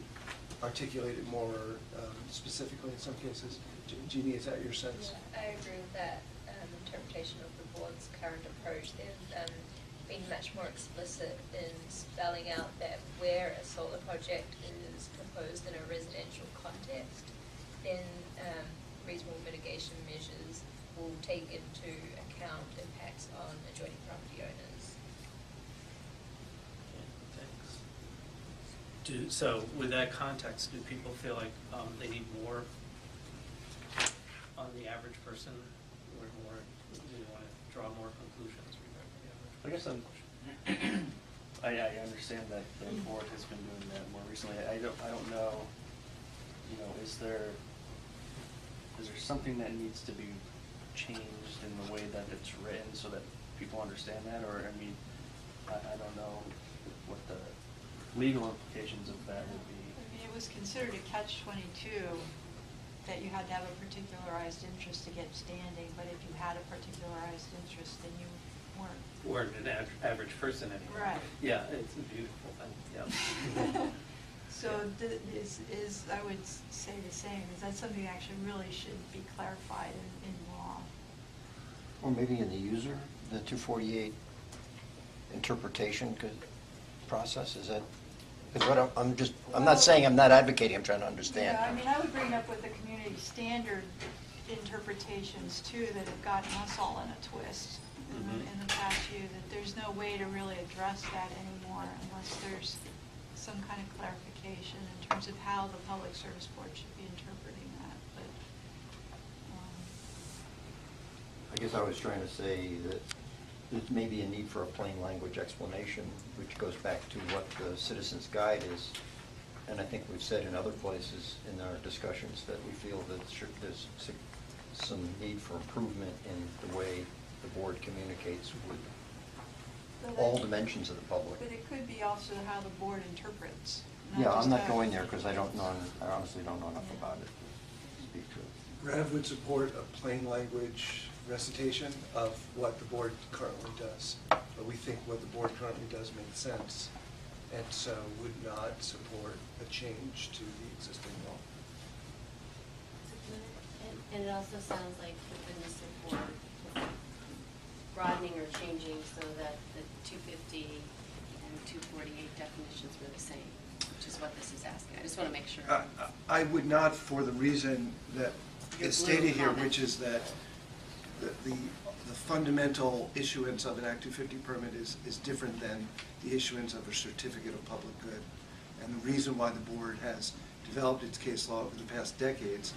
Speaker 7: articulate it more specifically in some cases. Jeannie, is that your sense?
Speaker 15: Yeah, I agree with that interpretation of the board's current approach. They've been much more explicit in spelling out that where a solar project is proposed in a residential context, then reasonable mitigation measures will take into account impacts on adjoining property owners?
Speaker 3: So with that context, do people feel like they need more on the average person, or more, do you want to draw more conclusions regarding the average person?
Speaker 4: I guess I understand that the board has been doing that more recently. I don't know, is there something that needs to be changed in the way that it's written so that people understand that? Or, I mean, I don't know what the legal implications of that would be.
Speaker 5: I mean, it was considered a catch-22 that you had to have a particularized interest to get standing, but if you had a particularized interest, then you weren't.
Speaker 3: Weren't an average person anymore.
Speaker 5: Right.
Speaker 3: Yeah, it's a beautiful thing, yeah.
Speaker 5: So is I would say the same. Is that something that actually really should be clarified in law?
Speaker 8: Or maybe in the user, the 248 interpretation process, is that? Because what I'm not saying I'm not advocating, I'm trying to understand.
Speaker 5: Yeah, I mean, I would bring it up with the community standard interpretations too that have gotten us all in a twist in the past year, that there's no way to really address that anymore unless there's some kind of clarification in terms of how the Public Service Board should be interpreting that. But
Speaker 8: I guess I was trying to say that there's maybe a need for a plain language explanation, which goes back to what the Citizens Guide is. And I think we've said in other places in our discussions that we feel that there's some need for improvement in the way the board communicates with all dimensions of the public.
Speaker 5: But it could be also how the board interprets.
Speaker 8: Yeah,
Speaker 5: just
Speaker 8: I'm not
Speaker 5: how-
Speaker 8: going there because I honestly don't know enough about it to speak to it.
Speaker 7: Rev would support a plain language recitation of what the board currently does. But we think what the board currently does makes sense, and so would not support a change to the existing law.
Speaker 13: And it also sounds like within the support, broadening or changing so that the 250 and 248 definitions were the same, which is what this is asking. I just want to make sure.
Speaker 7: I would not, for the reason that
Speaker 13: Your
Speaker 7: is stated here,
Speaker 13: comment.
Speaker 7: which is that the fundamental issuance of an Act 250 permit is different than the issuance of a certificate of public good. And the reason why the board has developed its case law over the past decades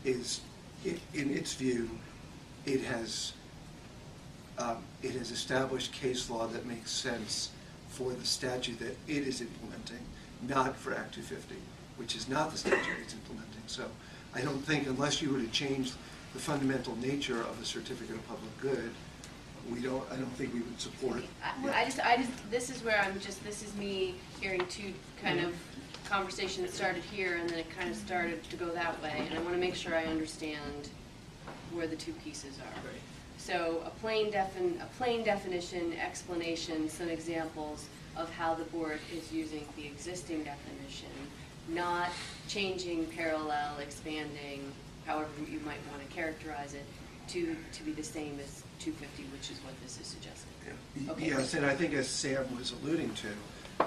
Speaker 7: is, in its view, it has established case law that makes sense for the statute that it is implementing, not for Act 250, which is not the statute it's implementing. So I don't think, unless you were to change the fundamental nature of a certificate of public good, I don't think we would support it.
Speaker 13: I just, this is where this is me hearing two kind of conversations started here and then it kind of started to go that way. And I want to make sure I understand where the two pieces are.
Speaker 3: Right.
Speaker 13: So a plain definition, explanation, some examples of how the board is using the existing definition, not changing, parallel, expanding, however you might want to characterize it, to be the same as 250, which is what this is suggesting.
Speaker 7: Yeah.
Speaker 13: Okay.
Speaker 7: Yes, and I think as Sam was alluding to,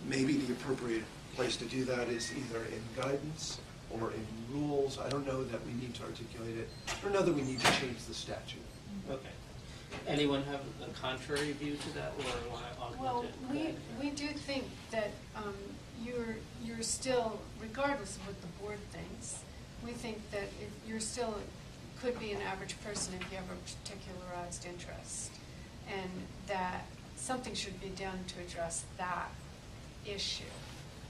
Speaker 7: maybe the appropriate place to do that is either in guidance or in rules. I don't know that we need to articulate it. I don't know that we need to change the statute.
Speaker 3: Okay. Anyone have a contrary view to that, or want to augment
Speaker 11: Well,
Speaker 3: it?
Speaker 11: we do think that you're still, regardless of what the board thinks, we think that you're still, could be an average person if you have a particularized interest. And that something should be done to address that issue.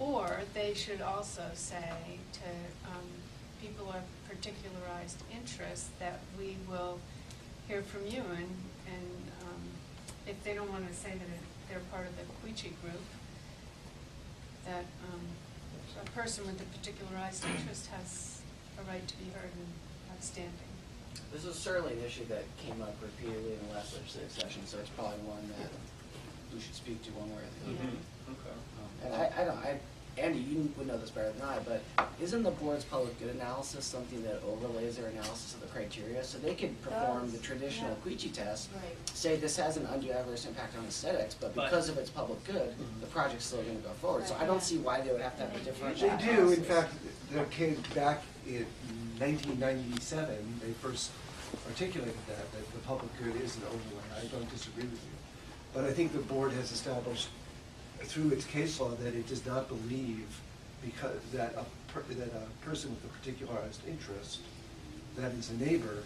Speaker 11: Or they should also say to people of particularized interest that we will hear from you, and if they don't want to say that they're part of the Queechee group, that a person with a particularized interest has a right to be heard and outstanding.
Speaker 9: This is certainly an issue that came up repeatedly in the last legislative session, so it's probably one that we should speak to one way or the other.
Speaker 3: Okay.
Speaker 9: And Andy, you would know this better than I, but isn't the board's public good analysis something that overlays their analysis of the criteria? So they could perform the traditional Queechee test,
Speaker 13: Right.
Speaker 9: say this has an undue adverse impact on aesthetics, but because of its public good, the project's still going to go forward. So I don't see why they would have to have a different
Speaker 7: They
Speaker 9: analysis.
Speaker 7: do, in fact, there came back in 1997, they first articulated that the public good is the only way. I don't disagree with you. But I think the board has established through its case law that it does not believe because that a person with a particularized interest, that is a neighbor,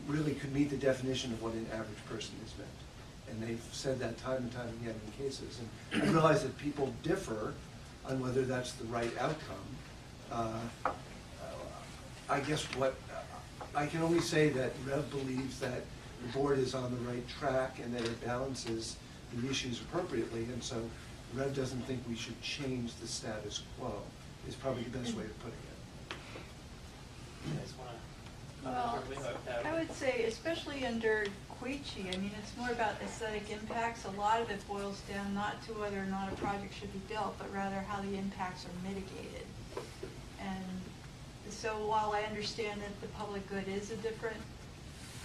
Speaker 7: really could meet the definition of what an average person is meant. And they've said that time and time again in cases. And I realize that people differ on whether that's the right outcome. I guess I can only say that Rev believes that the board is on the right track and that it balances the issues appropriately, and so Rev doesn't think we should change the status quo, is probably the best way of putting it.
Speaker 3: You guys wanna
Speaker 5: Well,
Speaker 3: comment or-
Speaker 5: I would say, especially under Queechee, I mean, it's more about aesthetic impacts. A lot of it boils down not to whether or not a project should be built, but rather how the impacts are mitigated. And so while I understand that the public good is a different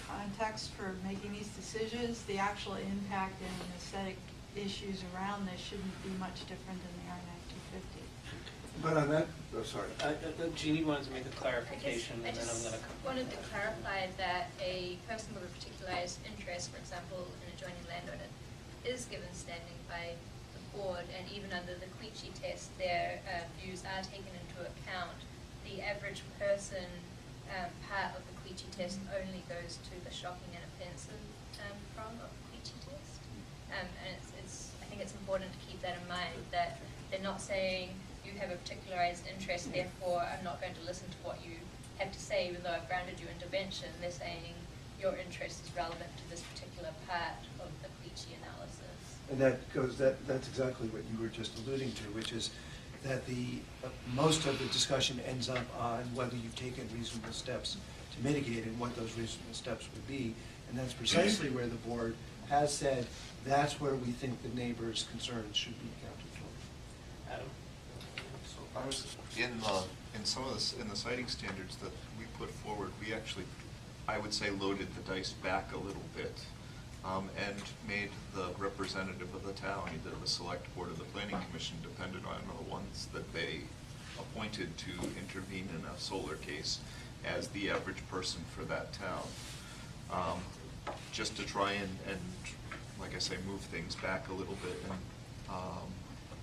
Speaker 5: context for making these decisions, the actual impact and aesthetic issues around this shouldn't be much different than they are in Act 250.
Speaker 7: But on that, oh, sorry.
Speaker 3: Jeannie wanted to make a clarification,
Speaker 15: I
Speaker 3: and then I'm
Speaker 15: just
Speaker 3: going to.
Speaker 15: wanted to clarify that a person with a particularized interest, for example, an adjoining landowner, is given standing by the board, and even under the Queechee test, their views are taken into account. The average person part of the Queechee test only goes to the shocking and offensive prong of the Queechee test. And I think it's important to keep that in mind, that they're not saying you have a particularized interest, therefore I'm not going to listen to what you have to say, even though I've granted you intervention. They're saying your interest is relevant to this particular part of the Queechee analysis.
Speaker 7: And that's exactly what you were just alluding to, which is that most of the discussion ends up on whether you've taken reasonable steps to mitigate and what those reasonable steps would be. And that's precisely where the board has said that's where we think the neighbors' concerns should be accounted for.
Speaker 3: Adam?
Speaker 2: So I was in some of in the citing standards that we put forward, we actually, I would say, loaded the dice back a little bit. And made the representative of the town, either the select board or the planning commission, dependent on the ones that they appointed to intervene in a solar case, as the average person for that town. Just to try and, like I say, move things back a little bit and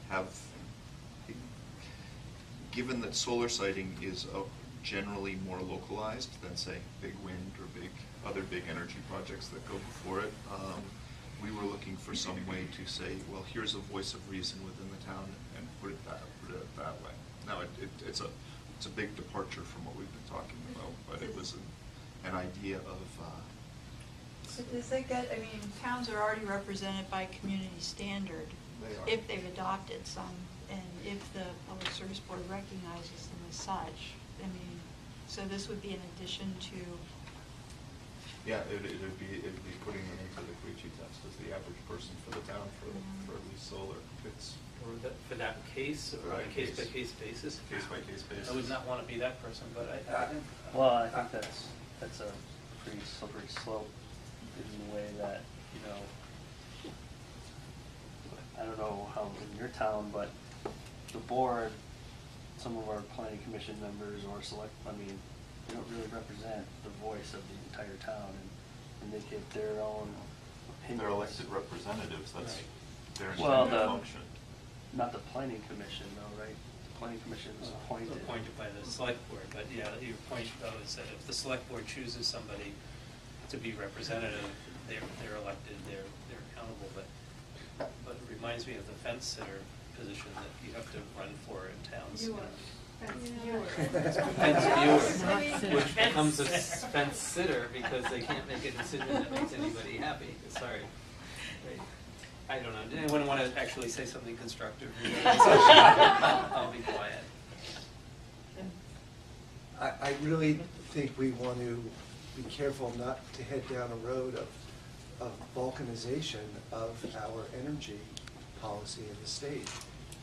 Speaker 2: have, given that solar siting is generally more localized than, say, big wind or other big energy projects that go before it. We were looking for some way to say, well, here's a voice of reason within the town, and put it that way. Now, it's a big departure from what we've been talking about, but it was an idea of.
Speaker 5: But does that get? I mean, towns are already represented by community standard.
Speaker 2: They are.
Speaker 5: If they've adopted some, and if the Public Service Board recognizes them as such. I mean, so this would be in addition to.
Speaker 2: Yeah, it'd be putting them into the Queechee test as the average person for the town for at least solar.
Speaker 3: For that case, or on a case-by-case basis?
Speaker 2: Case-by-case basis.
Speaker 3: I would not want to be that person, but
Speaker 4: Well, I think that's a pretty slippery slope in the way that, I don't know how in your town, but the board, some of our planning commission members or they don't really represent the voice of the entire town, and they give their own opinions.
Speaker 2: They're elected representatives, that's their function.
Speaker 4: Not the planning commission though, right? The planning commission is appointed.
Speaker 3: Appointed by the select board, but yeah, your point though is that if the select board chooses somebody to be representative, they're elected, they're accountable, but it reminds me of the fence sitter position that you have to run for in towns. Fence viewer, which becomes a fence sitter because they can't make a decision that makes anybody happy. Sorry. I don't know. Did anyone want to actually say something constructive? I'll be quiet.
Speaker 7: I really think we want to be careful not to head down a road of balkanization of our energy policy in the state.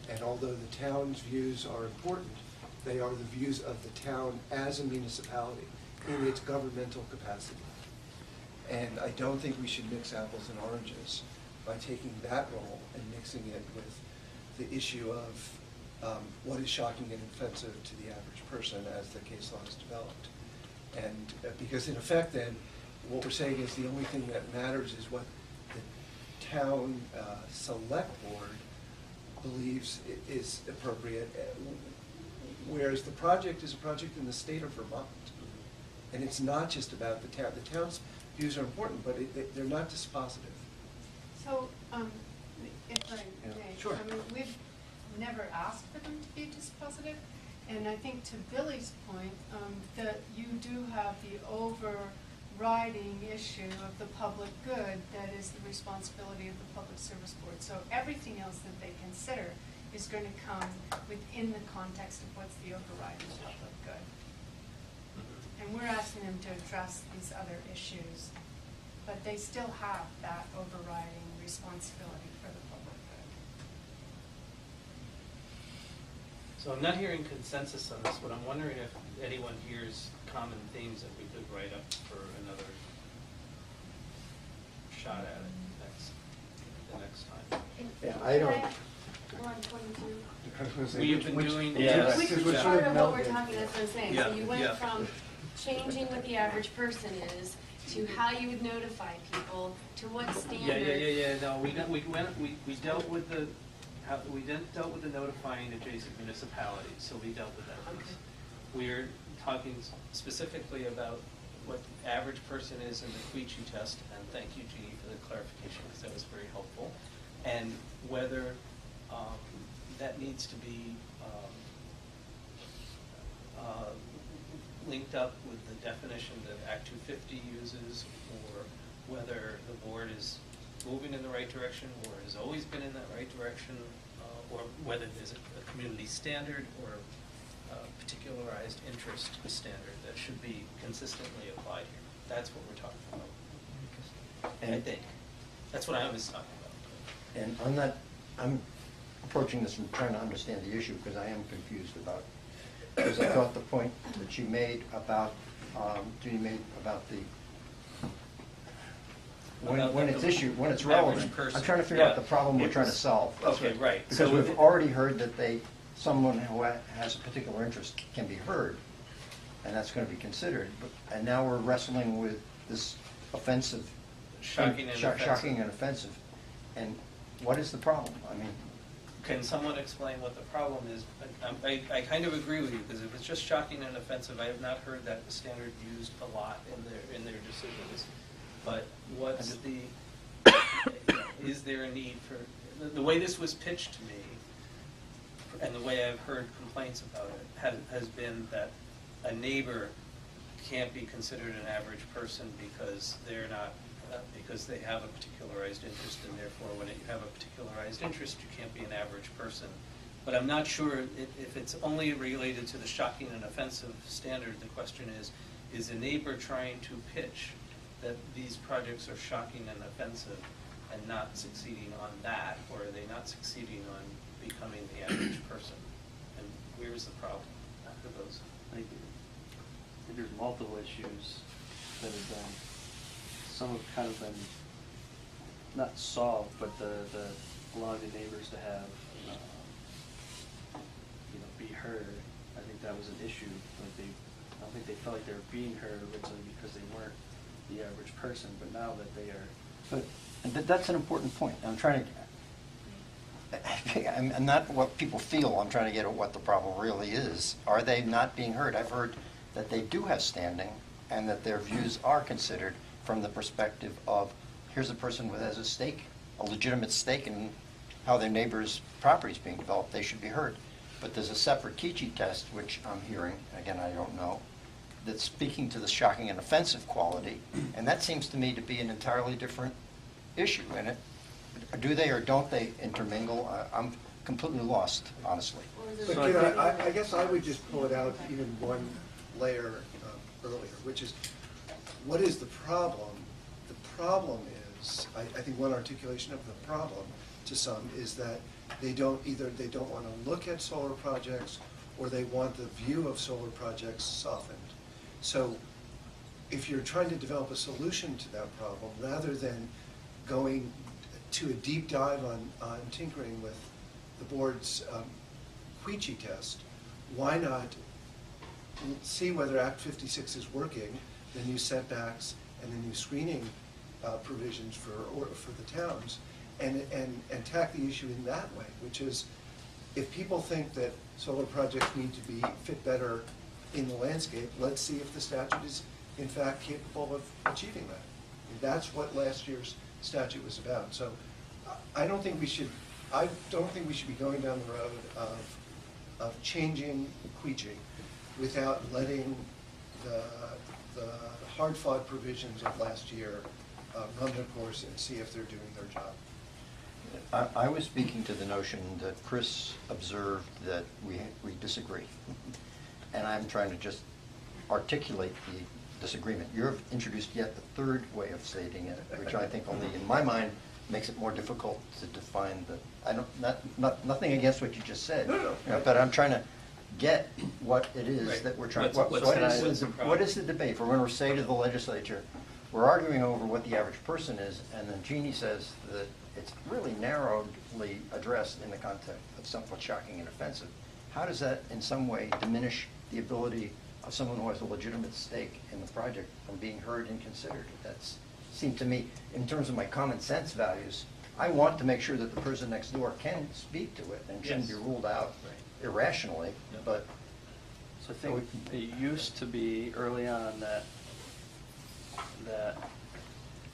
Speaker 7: And although the town's views are important, they are the views of the town as a municipality in its governmental capacity. And I don't think we should mix apples and oranges by taking that role and mixing it with the issue of what is shocking and offensive to the average person as the case law is developed. And because in effect then, what we're saying is the only thing that matters is what the town select board believes is appropriate, whereas the project is a project in the state of Vermont. And it's not just about the town. The town's views are important, but they're not dispositive.
Speaker 11: So, if I
Speaker 7: Yeah.
Speaker 11: may,
Speaker 7: Sure.
Speaker 11: I mean, we've never asked for them to be dispositive, and I think to Billy's point, that you do have the overriding issue of the public good that is the responsibility of the Public Service Board. So everything else that they consider is going to come within the context of what's the overriding public good. And we're asking them to address these other issues, but they still have that overriding responsibility for the public good.
Speaker 3: So I'm not hearing consensus on this, but I'm wondering if anyone hears common themes that we could write up for another shot at it the next time.
Speaker 8: Yeah, I don't.
Speaker 13: We're on 22.
Speaker 3: We have been doing.
Speaker 8: Yeah.
Speaker 13: Which is
Speaker 7: Because
Speaker 13: part of what we're
Speaker 7: melded.
Speaker 13: talking, that's what I'm saying.
Speaker 3: Yeah,
Speaker 13: So you went
Speaker 3: yeah.
Speaker 13: from changing what the average person is to how you would notify people, to what standard.
Speaker 3: Yeah, no, we dealt with the, dealt with the notifying adjacent municipalities, so we dealt with that piece. We're talking specifically about what the average person is in the Queechy test, and thank you, Jeannie, for the clarification, because that was very helpful. And whether that needs to be linked up with the definition that Act 250 uses, or whether the board is moving in the right direction, or has always been in that right direction, or whether there's a community standard or a particularized interest standard that should be consistently applied here. That's what we're talking about. And I think that's what I was talking about.
Speaker 8: And on that, I'm approaching this from trying to understand the issue, because I am confused about it. Because I thought the point that you made about, Judy made about the, when it's issued, when it's relevant, I'm trying to figure out the problem we're trying to solve.
Speaker 3: Okay, right.
Speaker 8: Because
Speaker 3: So
Speaker 8: we've already heard that someone who has a particular interest can be heard, and that's going to be considered. And now we're wrestling with this offensive,
Speaker 3: Shocking and offensive.
Speaker 8: And what is the problem? I mean,
Speaker 3: can someone explain what the problem is? I kind of agree with you, because if it's just shocking and offensive, I have not heard that standard used a lot in their decisions. But what's is there a need for, the way this was pitched to me, and the way I've heard complaints about it, has been that a neighbor can't be considered an average person because they're not, because they have a particularized interest, and therefore when you have a particularized interest, you can't be an average person. But I'm not sure if it's only related to the shocking and offensive standard. The question is a neighbor trying to pitch that these projects are shocking and offensive and not succeeding on that, or are they not succeeding on becoming the average person? And where's the problem after those?
Speaker 4: I think there's multiple issues that have been, some have kind of been not solved, but allowing the neighbors to have, be heard. I think that was an issue. Like I don't think they felt like they were being heard originally because they weren't the average person, but now that they are.
Speaker 8: but that's an important point. I'm trying to, I'm not what people feel, I'm trying to get at what the problem really is. Are they not being heard? I've heard that they do have standing, and that their views are considered from the perspective of, here's a person who has a stake, a legitimate stake in how their neighbor's property is being developed, they should be heard. But there's a separate Queechy test, which I'm hearing, again, I don't know, that's speaking to the shocking and offensive quality, and that seems to me to be an entirely different issue. And do they or don't they intermingle? I'm completely lost, honestly.
Speaker 7: But
Speaker 4: So
Speaker 7: you know,
Speaker 4: I
Speaker 7: I guess I would just pull it out even one layer earlier, which is, what is the problem? The problem is, I think one articulation of the problem to some is that they don't want to look at solar projects, or they want the view of solar projects softened. So if you're trying to develop a solution to that problem, rather than going to a deep dive on tinkering with the board's Queechy test, why not see whether Act 56 is working, the new setbacks, and the new screening provisions for the towns, and tack the issue in that way, which is, if people think that solar projects need to fit better in the landscape, let's see if the statute is in fact capable of achieving that. And that's what last year's statute was about. So I don't think we should be going down the road of changing Queechee without letting the hard-fought provisions of last year run their course and see if they're doing their job.
Speaker 8: I was speaking to the notion that Chris observed that we disagree. And I'm trying to just articulate the disagreement. You've introduced yet the third way of stating it, which I think only in my mind makes it more difficult to define nothing against what you just said.
Speaker 7: No.
Speaker 8: But I'm trying to get what it is
Speaker 3: Right.
Speaker 8: that we're trying.
Speaker 3: What's the
Speaker 8: What is the debate? If we're going to say to the legislature, we're arguing over what the average person is, and then Jeannie says that it's really narrowly addressed in the context of something shocking and offensive. How does that in some way diminish the ability of someone who has a legitimate stake in the project from being heard and considered? That's seemed to me, in terms of my common sense values, I want to make sure that the person next door can speak to it and shouldn't be ruled out irrationally, but.
Speaker 4: So I think it used to be early on that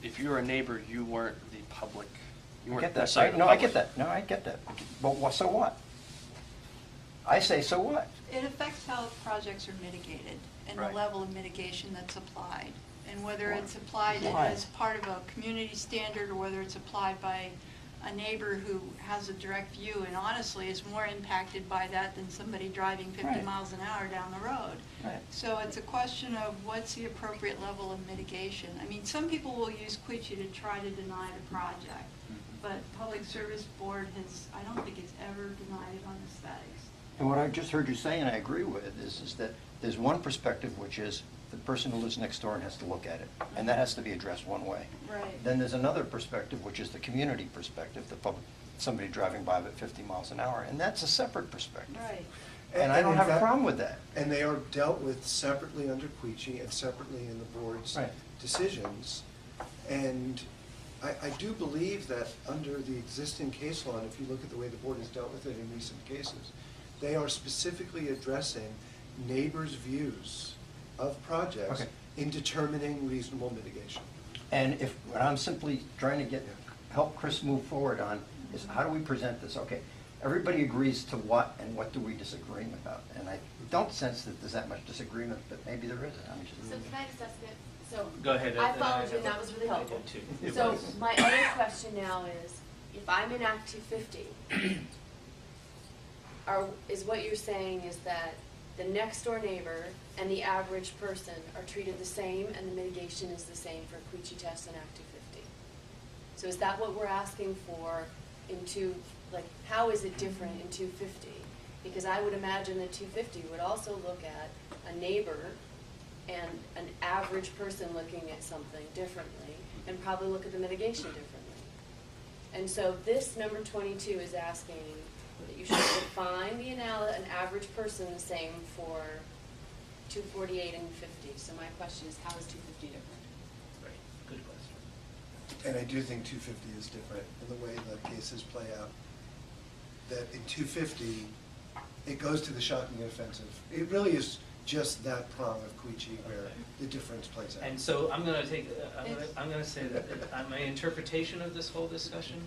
Speaker 4: if you were a neighbor, you weren't the public. You
Speaker 8: I
Speaker 4: weren't
Speaker 8: get that.
Speaker 4: necessarily
Speaker 8: No,
Speaker 4: the
Speaker 8: I get
Speaker 4: public.
Speaker 8: that. No, I get that. But so what? I say, so what?
Speaker 5: It affects how projects are mitigated and the
Speaker 8: Right.
Speaker 5: level of mitigation that's applied. And whether it's applied
Speaker 8: Why?
Speaker 5: as part of a community standard or whether it's applied by a neighbor who has a direct view and honestly is more impacted by that than somebody driving 50
Speaker 8: Right.
Speaker 5: miles an hour down the road.
Speaker 8: Right.
Speaker 5: So it's a question of what's the appropriate level of mitigation. I mean, some people will use Queechee to try to deny the project, but Public Service Board I don't think it's ever denied it on aesthetics.
Speaker 8: And what I just heard you say, and I agree with, is that there's one perspective, which is the person who lives next door and has to look at it, and that has to be addressed one way.
Speaker 5: Right.
Speaker 8: Then there's another perspective, which is the community perspective, somebody driving by at 50 miles an hour, and that's a separate perspective.
Speaker 5: Right.
Speaker 8: And I don't
Speaker 7: in
Speaker 8: have a
Speaker 7: fact-
Speaker 8: problem with that.
Speaker 7: And they are dealt with separately under Queechee and separately in the board's
Speaker 8: Right.
Speaker 7: decisions. And I do believe that under the existing case law, and if you look at the way the board has dealt with it in recent cases, they are specifically addressing neighbors' views of projects
Speaker 8: Okay.
Speaker 7: in determining reasonable mitigation.
Speaker 8: And what I'm simply trying to help Chris move forward on is how do we present this? Okay, everybody agrees to what, and what do we disagree about? And I don't sense that there's that much disagreement, but maybe there isn't.
Speaker 13: So can I just ask it? So
Speaker 3: Go ahead.
Speaker 13: I followed you, and that was really helpful.
Speaker 3: I did too. It
Speaker 13: So
Speaker 3: was.
Speaker 13: my other question now is, if I'm in Act 250, is what you're saying is that the next door neighbor and the average person are treated the same, and the mitigation is the same for Queechee Test and Act 250? So is that what we're asking for how is it different in 250? Because I would imagine that 250 would also look at a neighbor and an average person looking at something differently, and probably look at the mitigation differently. And so this number 22 is asking that you should define an average person the same for 248 and 50. So my question is, how is 250 different?
Speaker 3: Right. Good question.
Speaker 7: And I do think 250 is different in the way the cases play out. That in 250, it goes to the shocking and offensive. It really is just that prong of Queechee where the difference plays out.
Speaker 3: And so I'm going to say that my interpretation of this whole discussion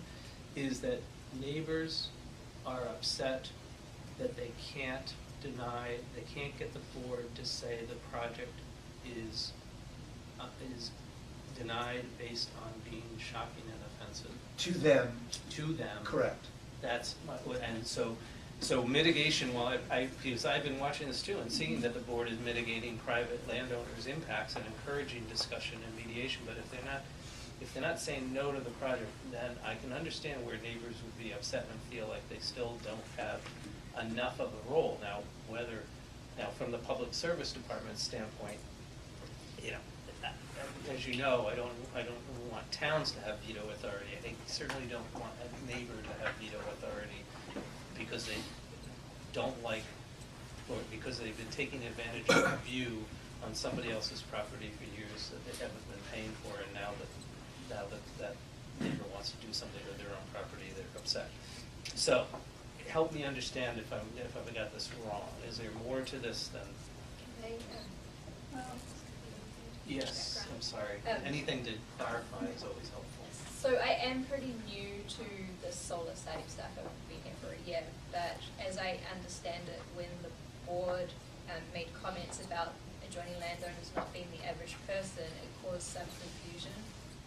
Speaker 3: is that neighbors are upset that they can't get the board to say the project is denied based on being shocking and offensive.
Speaker 7: To them.
Speaker 3: To them.
Speaker 7: Correct.
Speaker 3: That's and so mitigation. Because I've been watching this too and seeing that the board is mitigating private landowners' impacts and encouraging discussion and mediation. But if they're not saying no to the project, then I can understand where neighbors would be upset and feel like they still don't have enough of a role. Now, from the Public Service Department's standpoint, as you know, I don't want towns to have veto authority. I certainly don't want a neighbor to have veto authority because they don't like, or because they've been taking advantage of a view on somebody else's property for years that they haven't been paying now that neighbor wants to do something with their own property, they're upset. So, help me understand if I've got this wrong. Is there more to this than? Yes, I'm sorry. Anything to clarify is always helpful.
Speaker 15: So I am pretty new to the solar siting stuff. I've been here for a year, but as I understand it, when the board made comments about adjoining landowners not being the average person, it caused some confusion,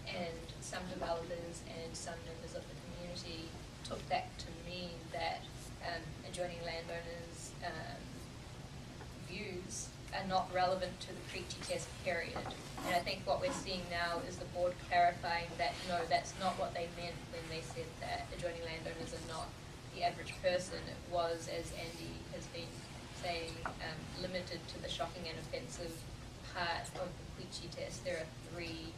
Speaker 15: and some developers and some members of the community took that to mean that adjoining landowners' views are not relevant to the Preachy test period. And I think what we're seeing now is the board clarifying that no, that's not what they meant when they said that adjoining landowners are not the average person. It was, as Andy has been saying, limited to the shocking and offensive part of the Preachy test. There are three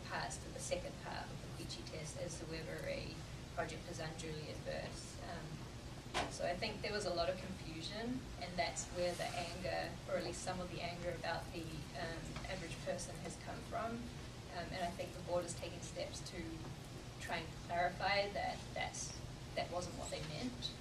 Speaker 15: parts to the second part of the Preachy test as to whether a project is unduly adverse. So I think there was a lot of confusion, and that's where the anger, or at least some of the anger about the average person has come from. And I think the board is taking steps to try and clarify that that wasn't what they meant.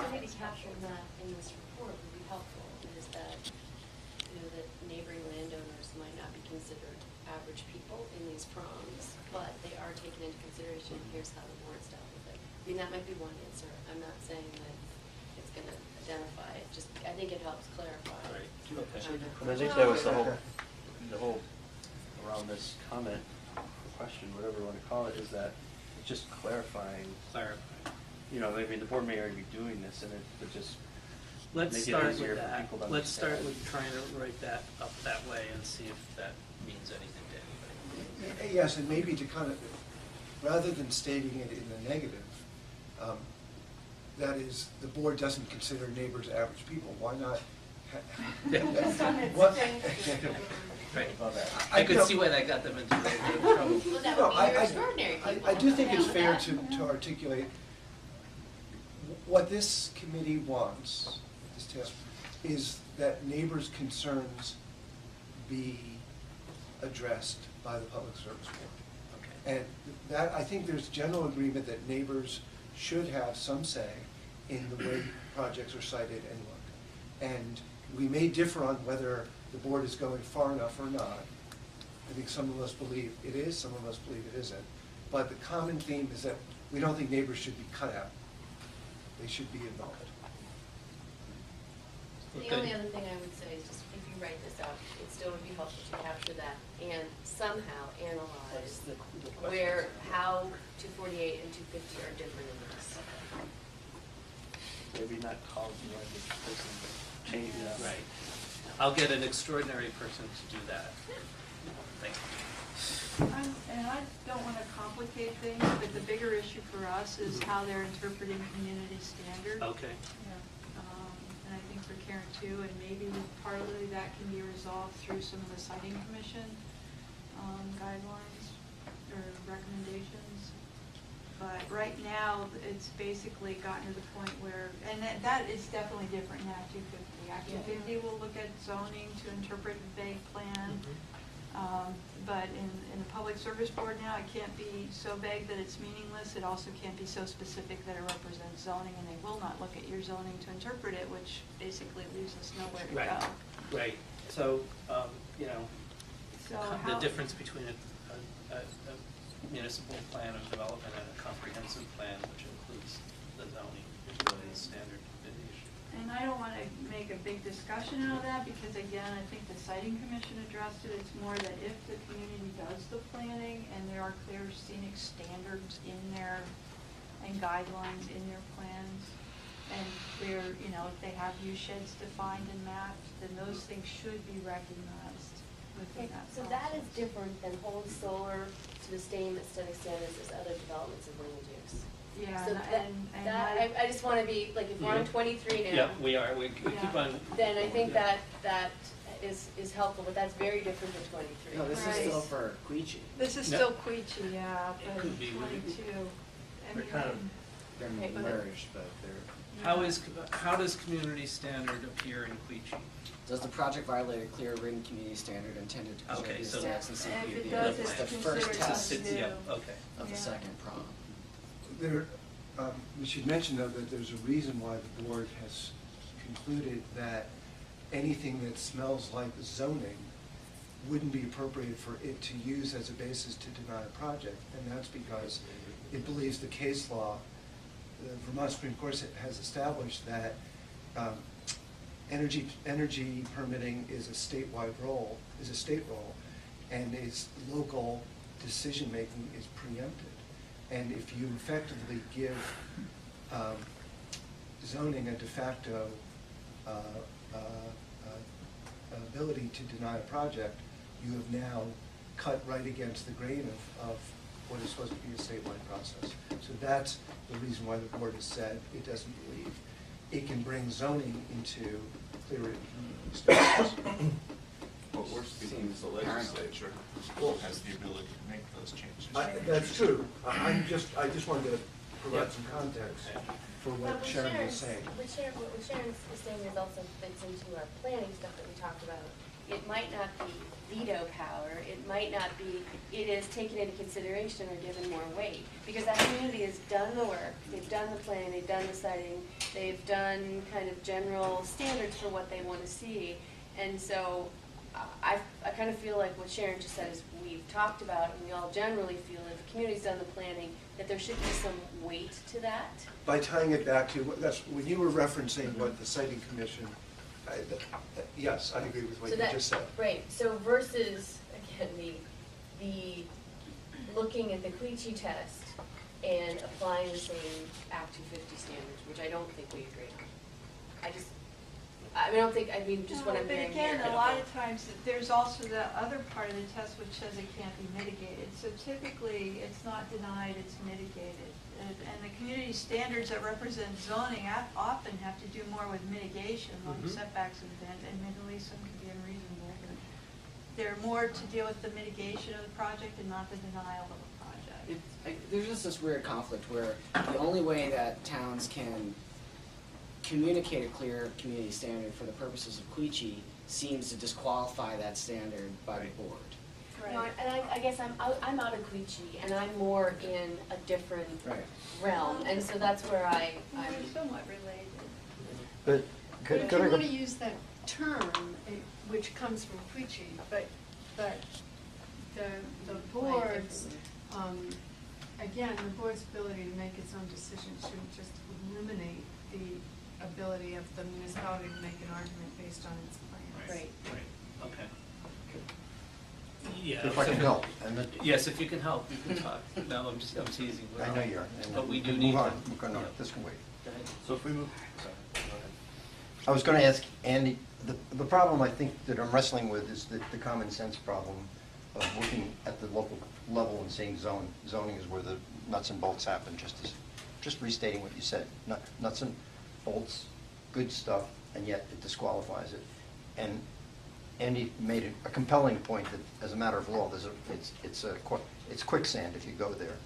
Speaker 13: So maybe capturing that in this report would be helpful, is that, that neighboring landowners might not be considered average people in these prongs, but they are taken into consideration. Here's how the board's dealt with it. I mean, that might be one answer. I'm not saying that it's going to identify it. Just, I think it helps clarify.
Speaker 3: Right. Okay.
Speaker 4: And I think that was the whole around this comment, question, whatever you want to call it, is that it's just clarifying. I mean, the board may already be doing this, and it just
Speaker 3: Let's
Speaker 4: make
Speaker 3: start
Speaker 4: it easier
Speaker 3: with
Speaker 4: for
Speaker 3: that.
Speaker 4: people to
Speaker 3: Let's start
Speaker 4: understand.
Speaker 3: with trying to write that up that way and see if that means anything to anybody.
Speaker 7: Yes, and maybe to kind of, rather than stating it in the negative, that is, the board doesn't consider neighbors average people. Why not? What?
Speaker 3: Right. I could see why that got them into trouble.
Speaker 13: Well, that would be your extraordinary people.
Speaker 7: I do think it's fair to articulate what this committee wants, this task, is that neighbors' concerns be addressed by the Public Service Board.
Speaker 3: Okay.
Speaker 7: And that, I think there's general agreement that neighbors should have some say in the way projects are cited and looked. And we may differ on whether the board is going far enough or not. I think some of us believe it is, some of us believe it isn't. But the common theme is that we don't think neighbors should be cut out. They should be involved.
Speaker 13: The only other thing I would say is just if you write this out, it still would be helpful to capture that and somehow analyze how 248 and 250 are different in this.
Speaker 4: Maybe not call the average person, but change that.
Speaker 3: Right. I'll get an extraordinary person to do that. Thank you.
Speaker 5: And I don't want to complicate things, but the bigger issue for us is how they're interpreting community standards.
Speaker 3: Okay.
Speaker 5: And I think for Karen too, and maybe partly that can be resolved through some of the citing commission guidelines or recommendations. But right now, it's basically gotten to the point where, and that is definitely different in Act 250. Act 250 will look at zoning to interpret a vague plan. But in the Public Service Board now, it can't be so vague that it's meaningless. It also can't be so specific that it represents zoning, and they will not look at your zoning to interpret it, which basically leaves us nowhere to go.
Speaker 3: Right. So,
Speaker 5: So
Speaker 3: the
Speaker 5: how,
Speaker 3: difference between a municipal plan of development and a comprehensive plan, which includes the zoning, is really a standard issue.
Speaker 5: and I don't want to make a big discussion out of that, because again, I think the citing commission addressed it. It's more that if the community does the planning and there are clear scenic standards in there and guidelines in their plans, and clear, if they have view sheds defined and mapped, then those things should be recognized within that
Speaker 13: So
Speaker 5: process.
Speaker 13: that is different than hold solar to the same aesthetic standards as other developments of land use.
Speaker 5: Yeah,
Speaker 13: So I just want to be, like, if we're on 23 now.
Speaker 3: Yeah, we are. We keep on.
Speaker 13: Then I think that is helpful, but that's very different than 23.
Speaker 9: No, this is still for Queechee.
Speaker 5: This is still Queechee, yeah,
Speaker 3: It
Speaker 5: but
Speaker 3: could be
Speaker 5: 22.
Speaker 12: They're kind of, they're
Speaker 13: Okay, but-
Speaker 12: merged, but they're
Speaker 3: How does community standard appear in Queechee?
Speaker 9: Does the project violate a clear written community standard intended to preserve
Speaker 3: Okay,
Speaker 9: the
Speaker 3: so-
Speaker 9: aesthetics and
Speaker 5: And if
Speaker 9: safety of
Speaker 5: it
Speaker 9: the
Speaker 5: does,
Speaker 9: area?
Speaker 5: it's
Speaker 9: The first
Speaker 5: considered
Speaker 9: test
Speaker 5: something
Speaker 3: Yeah,
Speaker 5: new.
Speaker 3: okay.
Speaker 9: of the
Speaker 5: Yeah.
Speaker 9: second prong.
Speaker 7: There, we should mention, though, that there's a reason why the board has concluded that anything that smells like zoning wouldn't be appropriate for it to use as a basis to deny a project, and that's because it believes the case law, the Vermont Supreme Court has established that energy permitting is a statewide role, is a state role, and its local decision-making is preempted. And if you effectively give zoning a de facto ability to deny a project, you have now cut right against the grain of what is supposed to be a statewide process. So that's the reason why the board has said it doesn't believe it can bring zoning into clear written community standards.
Speaker 2: But we're speaking as the legislature has the ability to make those changes.
Speaker 7: That's true. I just wanted to provide some context for what Sharon was saying.
Speaker 13: What Sharon is saying is also fits into our planning stuff that we talked about. It might not be veto power, it might not be, it is taken into consideration or given more weight. Because that community has done the work, they've done the planning, they've done the siting, they've done kind of general standards for what they want to see. And so I kind of feel like what Sharon just said is we've talked about, and we all generally feel that the community's done the planning, that there should be some weight to that.
Speaker 7: By tying it back to, when you were referencing what the Siting Commission, yes, I agree with what
Speaker 13: So
Speaker 7: you
Speaker 13: that-
Speaker 7: just said.
Speaker 13: Right, so versus, again, the looking at the Queechee test and applying the same Act 250 standards, which I don't think we agree on. I don't think, just what I'm hearing here.
Speaker 5: But again, a lot of times, there's also the other part of the test which says it can't be mitigated. So typically, it's not denied, it's mitigated. And the community standards that represent zoning often have to do more with mitigation, like setbacks and admittedly some can be unreasonable, but they're more to deal with the mitigation of the project and not the denial of a project.
Speaker 9: There's just this weird conflict where the only way that towns can communicate a clear community standard for the purposes of Queechee seems to disqualify that standard by the board.
Speaker 13: You know, and I guess I'm out of Queechee, and I'm more in a different realm, and so that's where I'm
Speaker 5: We're somewhat related.
Speaker 8: But
Speaker 11: But
Speaker 8: could
Speaker 11: if
Speaker 8: I
Speaker 11: you
Speaker 8: go?
Speaker 11: want to use that term, which comes from Queechee, but the board's, again, the board's ability to make its own decisions shouldn't just eliminate the ability of the municipality to make an argument based on its plans.
Speaker 13: Right.
Speaker 3: Okay. Yeah.
Speaker 8: If I can help.
Speaker 3: Yes, if you can help, you can talk. No, I'm teasing.
Speaker 8: I know you are.
Speaker 3: But we do
Speaker 8: Move
Speaker 3: need to.
Speaker 8: on. No, this can wait.
Speaker 3: Go ahead.
Speaker 4: So if we move, sorry, go ahead.
Speaker 8: I was going to ask Andy, the problem I think that I'm wrestling with is the common sense problem of looking at the local level and seeing zoning is where the nuts and bolts happen, just restating what you said. Nuts and bolts, good stuff, and yet it disqualifies it. And Andy made a compelling point that as a matter of law, it's quicksand if you go there.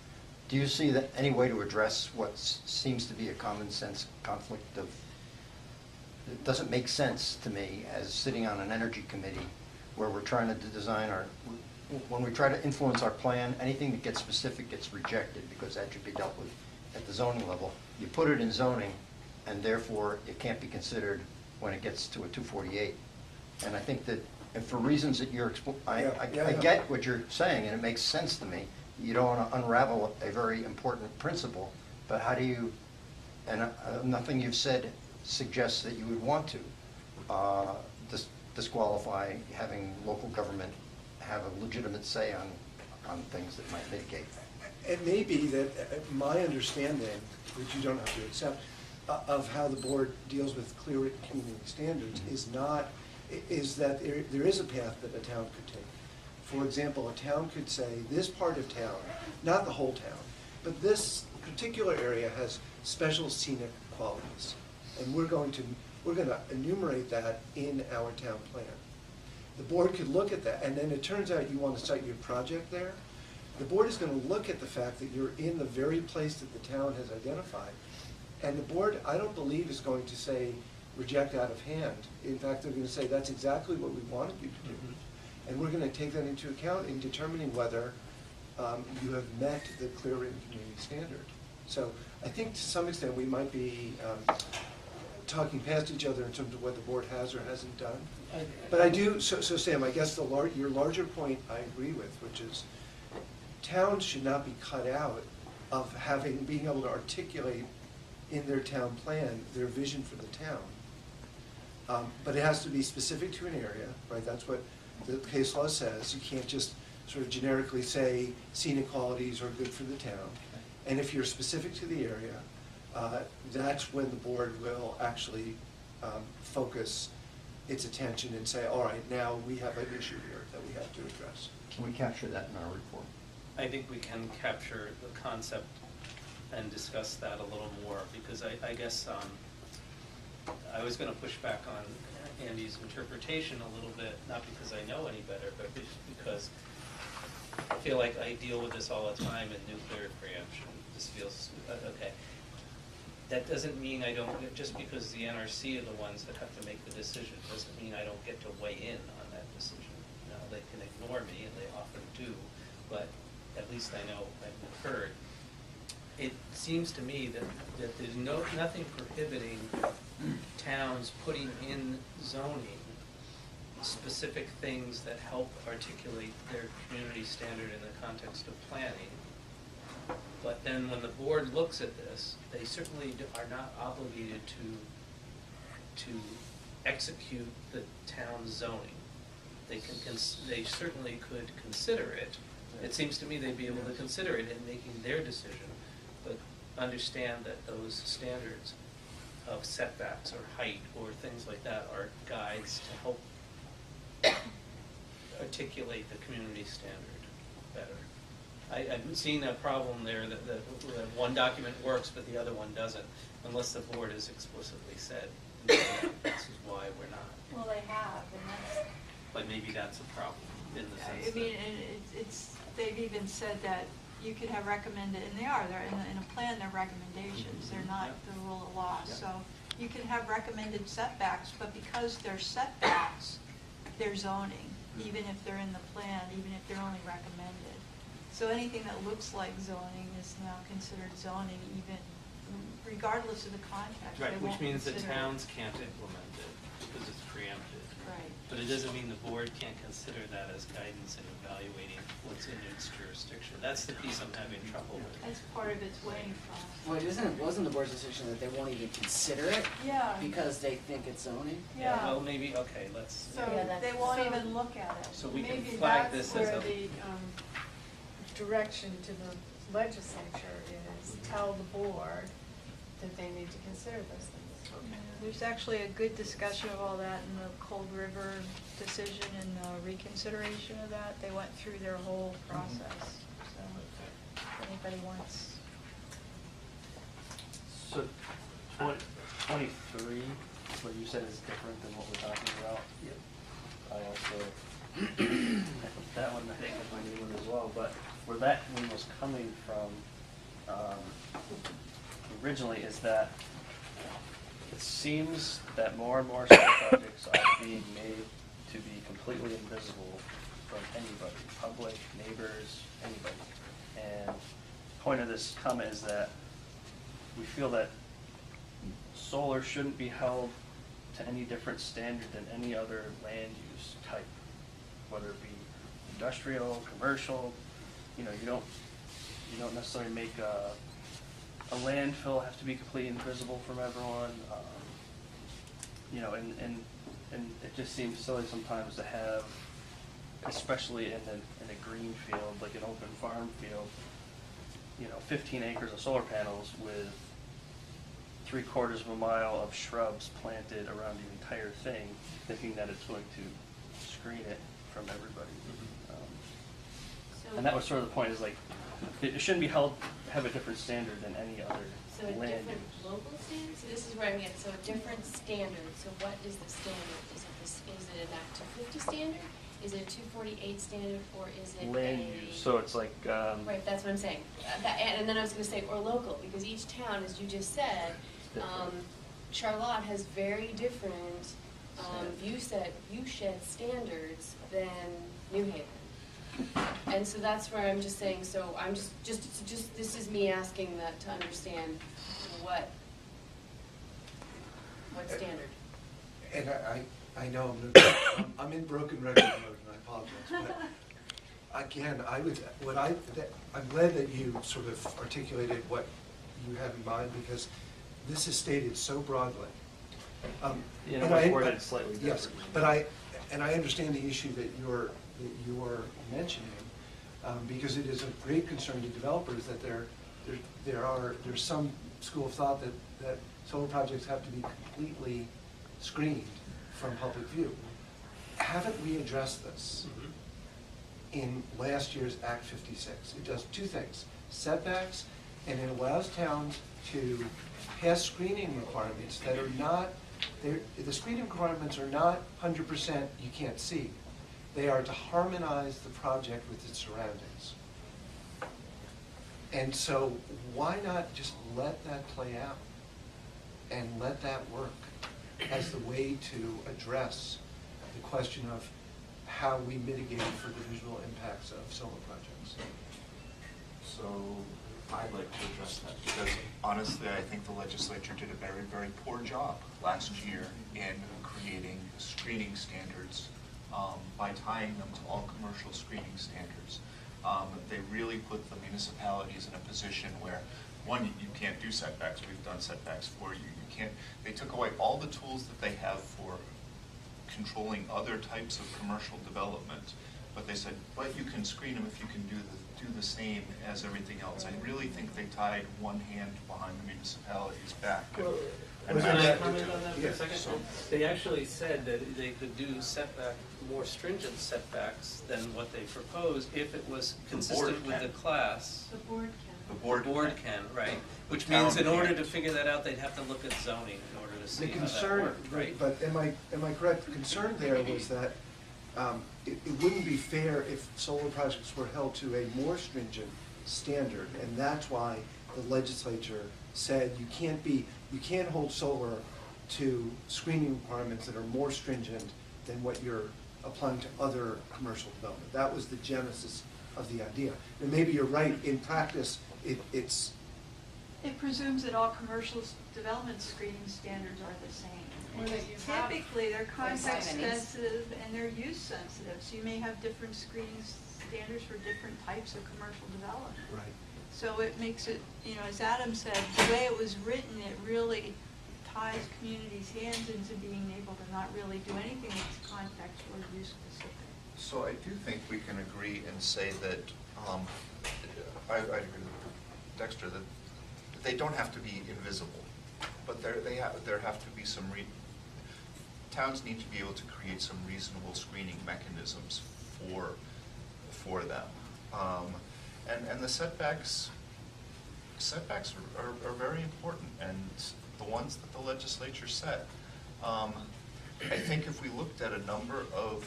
Speaker 8: Do you see that any way to address what seems to be a common sense conflict of, it doesn't make sense to me as sitting on an energy committee where we're trying to design when we try to influence our plan, anything that gets specific gets rejected because that should be dealt with at the zoning level. You put it in zoning and therefore it can't be considered when it gets to a 248. And I think that, and for reasons that you're, I get what you're saying and it makes sense to me. You don't want to unravel a very important principle, but how do you, and nothing you've said suggests that you would want to disqualify having local government have a legitimate say on things that might mitigate.
Speaker 7: It may be that my understanding, which you don't have to accept, of how the board deals with clear written community standards is that there is a path that a town could take. For example, a town could say, this part of town, not the whole town, but this particular area has special scenic qualities. And we're going to enumerate that in our town plan. The board could look at that, and then it turns out you want to site your project there. The board is going to look at the fact that you're in the very place that the town has identified And the board, I don't believe, is going to say, reject out of hand. In fact, they're gonna say, that's exactly what we wanted you to do. And we're gonna take that into account in determining whether you have met the clear written community standard. So I think to some extent, we might be talking past each other in terms of what the board has or hasn't done. But I do, so Sam, I guess your larger point I agree with, which is towns should not be cut out of being able to articulate in their town plan their vision for the town. But it has to be specific to an area, right? That's what the case law says. You can't just sort of generically say scenic qualities are good for the town. And if you're specific to the area, that's when the board will actually focus its attention and say, all right, now we have an issue here that we have to address.
Speaker 8: Can we capture that in our report?
Speaker 3: I think we can capture the concept and discuss that a little more, because I guess I was going to push back on Andy's interpretation a little bit, not because I know any better, but because I feel like I deal with this all the time in nuclear preemption. This feels, okay. That doesn't mean I don't, just because the NRC are the ones that have to make the decision, doesn't mean I don't get to weigh in on that decision. Now, they can ignore me, and they often do, but at least I know I've heard. It seems to me that there's nothing prohibiting towns putting in zoning specific things that help articulate their community standard in the context of planning. But then when the board looks at this, they certainly are not obligated to execute the town's zoning. They certainly could consider it. It seems to me they'd be able to consider it in making their decision, but understand that those standards of setbacks or height or things like that are guides to help articulate the community standard better. I've seen a problem there that one document works but the other one doesn't, unless the board has explicitly said, no, this is why we're not.
Speaker 5: Well, they have, and that's.
Speaker 3: But maybe that's a problem in the sense
Speaker 5: I mean, they've even said that you could have recommended, and they're in a plan, they're recommendations, they're not the rule of law. So you can have recommended setbacks, but because they're setbacks, they're zoning, even if they're in the plan, even if they're only recommended. So anything that looks like zoning is now considered zoning, even regardless of the context.
Speaker 3: Right,
Speaker 5: They
Speaker 3: which
Speaker 5: won't
Speaker 3: means that
Speaker 5: consider it.
Speaker 3: towns can't implement it because it's preempted.
Speaker 5: Right.
Speaker 3: But it doesn't mean the board can't consider that as guidance in evaluating what's in its jurisdiction. That's the piece I'm having trouble with.
Speaker 5: That's part of its weighing process.
Speaker 9: Well, wasn't the board's decision that they won't even consider it?
Speaker 5: Yeah.
Speaker 9: Because they think it's zoning?
Speaker 5: Yeah.
Speaker 3: Well, maybe, okay, let's.
Speaker 5: So they won't even look at it.
Speaker 3: So we can
Speaker 11: Maybe
Speaker 3: flag
Speaker 11: that's
Speaker 3: this as
Speaker 11: where
Speaker 3: a.
Speaker 11: the direction to the legislature is tell the board that they need to consider those things.
Speaker 5: There's actually a good discussion of all that in the Cold River decision and the reconsideration of that. They went through their whole process, so if anybody wants.
Speaker 4: So 23, what you said is different than what we're talking about.
Speaker 3: Yep.
Speaker 4: I also, that one I think is my new one as well, but where that one was coming from originally is that it seems that more and more solar projects are being made to be completely invisible from anybody, public, neighbors, anybody. And the point of this comment is that we feel that solar shouldn't be held to any different standard than any other land use type, whether it be industrial, commercial. You know, you don't necessarily make a landfill have to be completely invisible from everyone. You know, and it just seems silly sometimes to have, especially in a green field, like an open farm field, 15 acres of solar panels with 3/4 of a mile of shrubs planted around the entire thing, thinking that it's going to screen it from everybody. And that was sort of the point, is like, it shouldn't be held, have a different standard than any other
Speaker 13: So a
Speaker 4: land
Speaker 13: different
Speaker 4: use.
Speaker 13: local standard? So this is where I'm at, so a different standard, so what is the standard? Is it an Act 250 standard? Is it a 248 standard or is it
Speaker 4: Land
Speaker 13: a?
Speaker 4: use, so it's like,
Speaker 13: Right, that's what I'm saying. And then I was gonna say, or local, because each town, as you just said, Charlotte has very different viewshed standards than New Haven. And so that's where I'm just saying, so I'm just this is me asking that to understand what standard.
Speaker 7: And I know I'm in broken record mode, and I apologize, but again, I'm glad that you sort of articulated what you have in mind, because this is stated so broadly.
Speaker 4: you
Speaker 7: and
Speaker 4: know,
Speaker 7: I-
Speaker 4: worded slightly differently.
Speaker 7: Yes, but I understand the issue that you're mentioning, because it is of great concern to developers that there's some school of thought that solar projects have to be completely screened from public view. Haven't we addressed this in last year's Act 56? It does two things: setbacks, and it allows towns to pass screening requirements that are not, the screening requirements are not 100% you can't see. They are to harmonize the project with its surroundings. And so why not just let that play out and let that work as the way to address the question of how we mitigate for the visual impacts of solar projects?
Speaker 2: So I'd like to address that, because honestly, I think the legislature did a very, very poor job last year in creating screening standards by tying them to all commercial screening standards. They really put the municipalities in a position where, one, you can't do setbacks. We've done setbacks for you. You can't. They took away all the tools that they have for controlling other types of commercial development, but they said, but you can screen them if you can do the same as everything else. I really think they tied one hand behind the municipalities' back.
Speaker 3: Can I comment on that for a
Speaker 7: Yes.
Speaker 3: second? They actually said that they could do more stringent setbacks than what they proposed if it was consistent with the class.
Speaker 5: The board can.
Speaker 2: The board
Speaker 3: can, right? Which
Speaker 2: Town
Speaker 3: means in order
Speaker 2: can't.
Speaker 3: to figure that out, they'd have to look at zoning in order to see
Speaker 7: The
Speaker 3: how that
Speaker 7: concern,
Speaker 3: worked, right?
Speaker 7: but am I correct? The concern there was that it wouldn't be fair if solar projects were held to a more stringent standard, and that's why the legislature said you can't hold solar to screening requirements that are more stringent than what you're applying to other commercial development. That was the genesis of the idea. And maybe you're right, in practice, it's.
Speaker 5: It presumes that all commercial development screening standards are the same.
Speaker 1: Or that you have-
Speaker 5: Typically, they're context
Speaker 1: They have
Speaker 5: sensitive and they're use sensitive, so you may have different screening standards for different types of commercial development.
Speaker 7: Right.
Speaker 5: So it makes it, as Adam said, the way it was written, it really ties communities' hands into being able to not really do anything that's context or use specific.
Speaker 2: So I do think we can agree and say that, I agree with Dexter, that they don't have to be invisible, but there have to be some, towns need to be able to create some reasonable screening mechanisms for them. And the setbacks are very important, and the ones that the legislature set. I think if we looked at a number of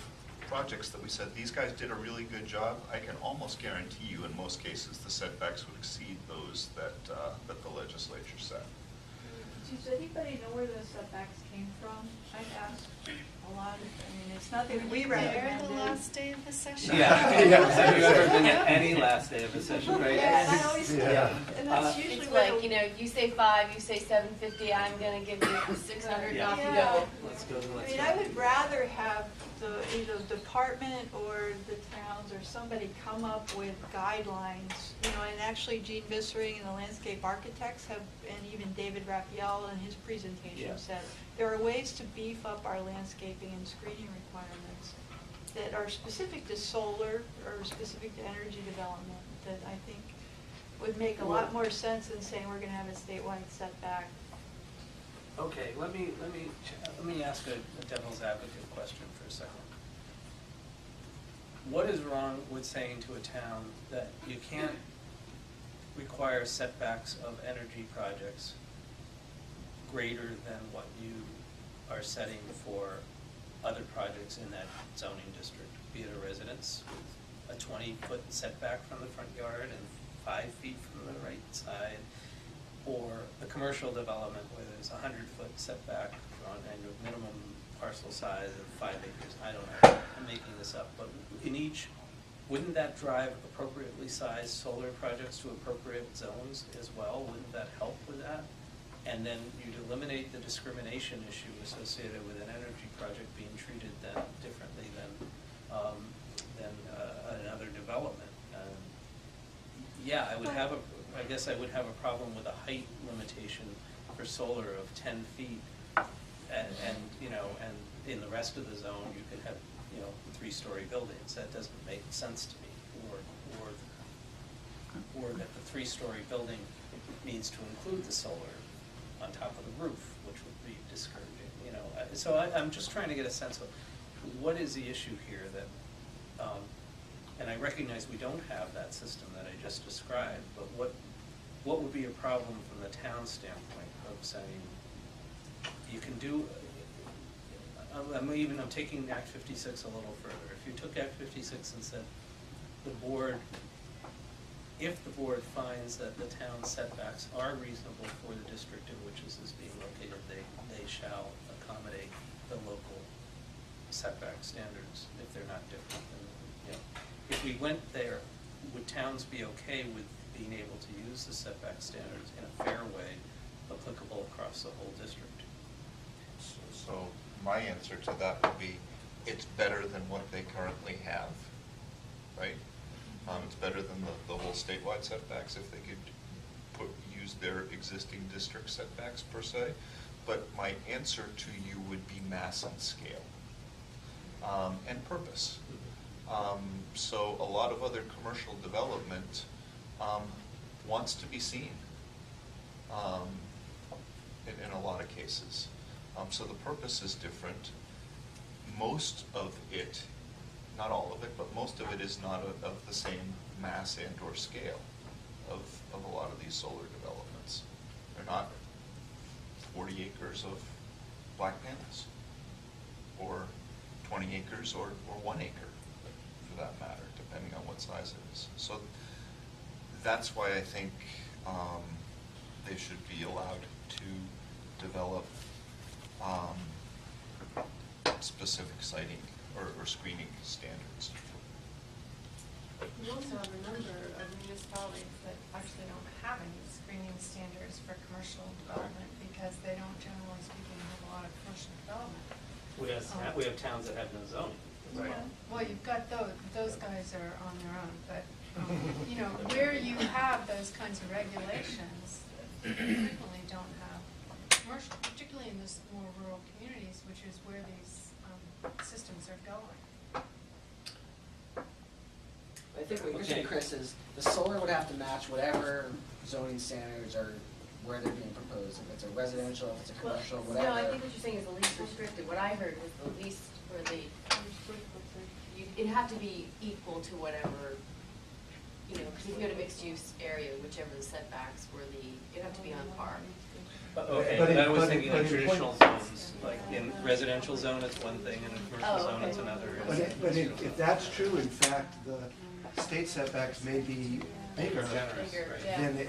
Speaker 2: projects that we said, these guys did a really good job, I can almost guarantee you in most cases the setbacks would exceed those that the legislature set.
Speaker 5: Does anybody know where those setbacks came from? I've asked a lot, it's nothing that we recommended.
Speaker 13: The last day of the session.
Speaker 3: Yeah. Have you ever been at any last day of a session, right?
Speaker 5: Yeah, and I always,
Speaker 3: Yeah.
Speaker 5: and that's usually
Speaker 13: It's
Speaker 5: what.
Speaker 13: like, you say 5, you say 750, I'm gonna give you 600,
Speaker 3: Yeah.
Speaker 13: off you
Speaker 5: Yeah.
Speaker 13: go.
Speaker 3: Let's go to the next
Speaker 5: I would rather have either the department or the towns or somebody come up with guidelines, and actually Gene Vissering and the landscape architects have, and even David Raphael in his presentation
Speaker 3: Yeah.
Speaker 5: said, there are ways to beef up our landscaping and screening requirements that are specific to solar or specific to energy development that I think would make a lot more sense than saying we're gonna have a statewide setback.
Speaker 3: Okay, let me ask a devil's advocate question for a second. What is wrong with saying to a town that you can't require setbacks of energy projects greater than what you are setting for other projects in that zoning district, be it a residence with a 20-foot setback from the front yard and 5 feet from the right side, or a commercial development where there's a 100-foot setback on a minimum parcel size of 5 acres. I don't know, I'm making this up, but in each, wouldn't that drive appropriately sized solar projects to appropriate zones as well? Wouldn't that help with that? And then you'd eliminate the discrimination issue associated with an energy project being treated then differently than another development. Yeah, I guess I would have a problem with a height limitation for solar of 10 feet. And in the rest of the zone, you could have, 3-story buildings. That doesn't make sense to me. Or that the 3-story building needs to include the solar on top of the roof, which would be discouraging, So I'm just trying to get a sense of what is the issue here that, and I recognize we don't have that system that I just described, but what would be a problem from the town standpoint of saying, you can do, I'm taking Act 56 a little further. If you took Act 56 and said, if the board finds that the town setbacks are reasonable for the district in which this is being located, they shall accommodate the local setback standards if they're not different. If we went there, would towns be okay with being able to use the setback standards in a fair way applicable across the whole district?
Speaker 2: So my answer to that would be, it's better than what they currently have, right? It's better than the whole statewide setbacks if they could use their existing district setbacks per se. But my answer to you would be mass and scale and purpose. So a lot of other commercial development wants to be seen in a lot of cases. So the purpose is different. Most of it, not all of it, but most of it is not of the same mass and or scale of a lot of these solar developments. They're not 40 acres of black panels, or 20 acres, or 1 acre, for that matter, depending on what size it is. So that's why I think they should be allowed to develop specific siting or screening standards.
Speaker 11: We also have a number of municipalities that actually don't have any screening standards for commercial development because they don't, generally speaking, have a lot of commercial development.
Speaker 3: We have towns that have no zoning. Right.
Speaker 11: Well, you've got those guys are on their own, but where you have those kinds of regulations, you frequently don't have commercial, particularly in this more rural communities, which is where these systems are going.
Speaker 9: I think what you're saying, Chris, is the solar would have to match whatever zoning standards are where they're being proposed. If it's a residential, if it's a commercial, whatever.
Speaker 13: No, I think what you're saying is the least restrictive. What I heard was the least, or it'd have to be equal to whatever, because if you had a mixed-use area, whichever the setbacks were, it'd have to be on par.
Speaker 3: Okay, but I was thinking like traditional zones, like in residential zone it's one thing, and in commercial zone it's another.
Speaker 7: But if that's true, in fact, the state setbacks may be bigger.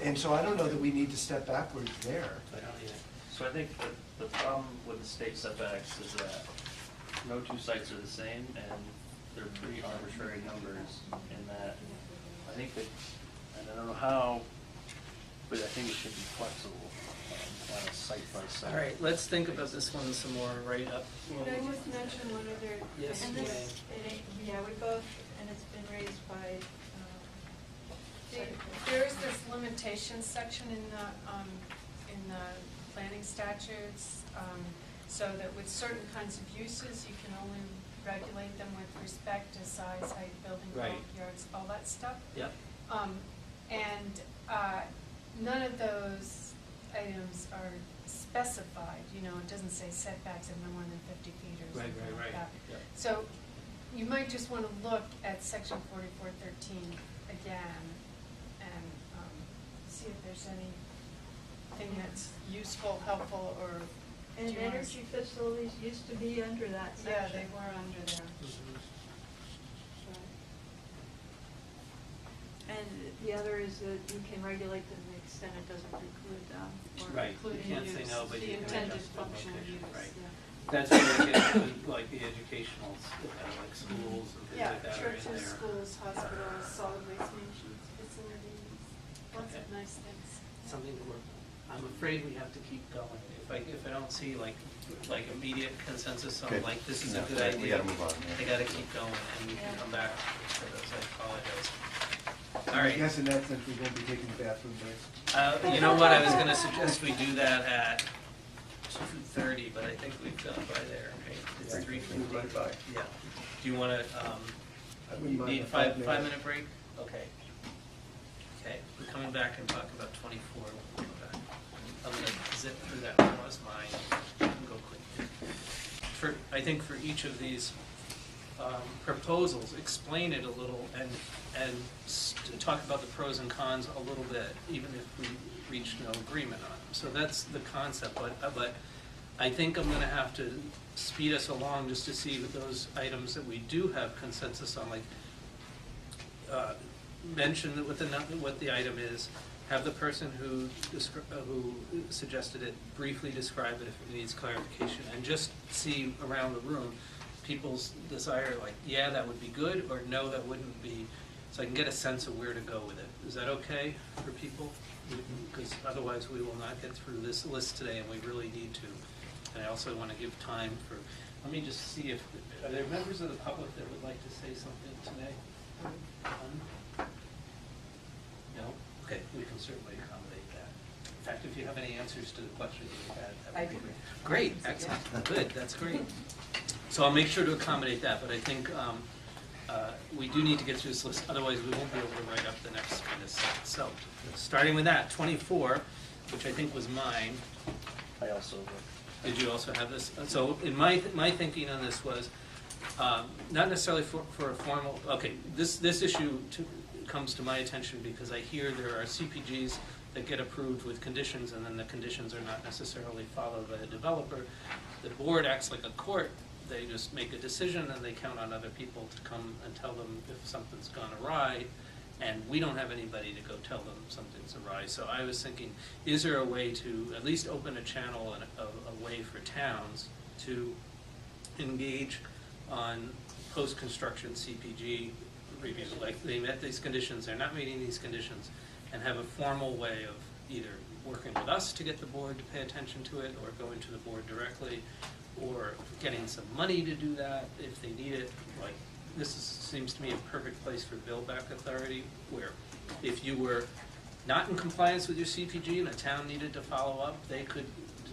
Speaker 7: And so I don't know that we need to step backwards there.
Speaker 4: So I think that the problem with the state setbacks is that no two sites are the same, and they're pretty arbitrary numbers in that. I think that, and I don't know how, but I think it should be flexible. Site by site.
Speaker 3: All right, let's think about this one some more right up.
Speaker 5: Could I just mention one other?
Speaker 3: Yes,
Speaker 5: and this, yeah, we both, and it's been raised by.
Speaker 11: There is this limitation section in the planning statutes, so that with certain kinds of uses, you can only regulate them with respect to size, height, building, bulk, yards, all that stuff.
Speaker 3: Yep.
Speaker 11: None of those items are specified, it doesn't say setbacks of no more than 50 feet or something like that.
Speaker 3: Yep.
Speaker 11: So you might just want to look at section 4413 again and see if there's anything that's useful, helpful, or
Speaker 5: And
Speaker 11: Do you want-
Speaker 5: energy facilities used to be under that
Speaker 11: Yeah,
Speaker 5: section.
Speaker 11: they were under there.
Speaker 5: And the other is that you can regulate them to the extent it doesn't preclude them. or
Speaker 3: Right, you
Speaker 5: including
Speaker 3: can't say
Speaker 5: use.
Speaker 3: no, but you can
Speaker 11: intended
Speaker 3: adjust the
Speaker 11: function of
Speaker 3: location,
Speaker 11: use,
Speaker 3: right.
Speaker 11: yeah.
Speaker 3: That's where you get into, like the educational, like schools and things
Speaker 11: Yeah,
Speaker 3: like that are in
Speaker 11: churches,
Speaker 3: there.
Speaker 11: schools, hospitals, solid waste management facilities, lots of
Speaker 3: Okay.
Speaker 11: nice things.
Speaker 3: Something to work on. I'm afraid we have to keep going. If I don't see like immediate consensus on
Speaker 8: Okay.
Speaker 3: like this is a
Speaker 8: No,
Speaker 3: good
Speaker 8: we
Speaker 3: idea.
Speaker 8: gotta move on, yeah.
Speaker 3: I gotta keep going and we can come back to this, I apologize. All
Speaker 7: I
Speaker 3: right.
Speaker 7: guess in that sense, we won't be taking bathroom breaks.
Speaker 3: You know what, I was gonna suggest we do that at 2:30, but I think we've gone by there, right? It's
Speaker 8: Yeah.
Speaker 3: 3:50.
Speaker 8: Right by.
Speaker 3: Yeah. Do you wanna,
Speaker 7: I wouldn't mind
Speaker 3: need
Speaker 7: a
Speaker 3: 5-minute break? Okay. Okay, we're coming back and talk about 24. We'll come back. I'm gonna zip through that one, was mine. I can go quick. I think for each of these proposals, explain it a little and talk about the pros and cons a little bit, even if we reach no agreement on them. So that's the concept, but I think I'm gonna have to speed us along just to see with those items that we do have consensus on, like, mention that what the item is, have the person who suggested it briefly describe it if it needs clarification, and just see around the room people's desire, like, yeah, that would be good, or no, that wouldn't be, so I can get a sense of where to go with it. Is that okay for people? Because otherwise we will not get through this list today, and we really need to. And I also want to give time for, let me just see if, are there members of the public that would like to say something today? None? No? Okay, we can certainly accommodate that. In fact, if you have any answers to the questions you had, that would be great. Great, excellent, good, that's great. So I'll make sure to accommodate that, but I think we do need to get through this list, otherwise we won't be able to write up the next kind of set. So, starting with that, 24, which I think was mine.
Speaker 4: I also,
Speaker 3: Did you also have this? So in my thinking on this was, not necessarily for a formal, okay, this issue comes to my attention because I hear there are CPGs that get approved with conditions and then the conditions are not necessarily followed by the developer. The board acts like a court. They just make a decision and they count on other people to come and tell them if something's gone awry, and we don't have anybody to go tell them something's awry. So I was thinking, is there a way to at least open a channel and a way for towns to engage on post-construction CPG review? Like, they met these conditions, they're not meeting these conditions, and have a formal way of either working with us to get the board to pay attention to it, or going to the board directly, or getting some money to do that if they need it. Like, seems to me a perfect place for build-back authority, where if you were not in compliance with your CPG and a town needed to follow up, they could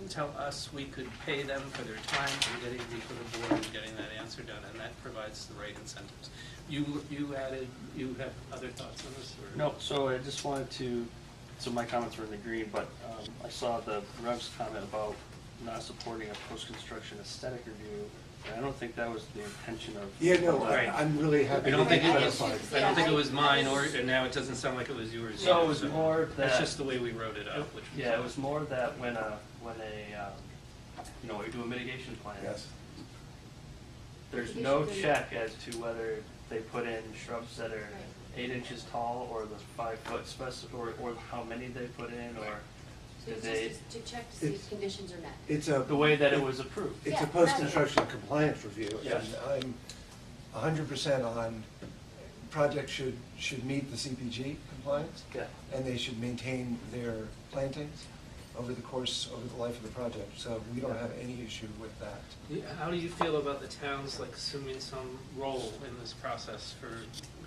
Speaker 3: tell us, we could pay them for their time in getting before the board and getting that answer done, and that provides the right incentives. You have other thoughts on this? Or?
Speaker 4: no, so I just wanted to, so my comments were in the green, but I saw the Rev's comment about not supporting a post-construction aesthetic review, and I don't think that was the intention of.
Speaker 7: Yeah, no,
Speaker 3: Right.
Speaker 7: I'm really happy.
Speaker 3: I don't think it
Speaker 7: that
Speaker 3: was.
Speaker 7: clarified.
Speaker 3: I don't think it was mine, and now it doesn't sound like it was yours.
Speaker 4: So
Speaker 3: either,
Speaker 4: it was more that.
Speaker 3: That's just the way we wrote it up. Which was
Speaker 4: Yeah, it was more that when we do a mitigation plan.
Speaker 7: Yes.
Speaker 4: There's no check as to whether they put in shrubs that are 8 inches tall, or the 5 foot or how many they put in, or
Speaker 13: So
Speaker 4: did
Speaker 13: it's
Speaker 4: they,
Speaker 13: just to check to see if conditions are met.
Speaker 7: It's a.
Speaker 4: the way that it was approved.
Speaker 7: It's a
Speaker 13: Yeah,
Speaker 7: post-construction compliance review,
Speaker 4: Yes.
Speaker 7: and I'm 100% on, projects should meet the CPG compliance,
Speaker 4: Yeah.
Speaker 7: and they should maintain their plantings over the life of the project, so we don't have any issue with that.
Speaker 3: How do you feel about the towns like assuming some role in this process for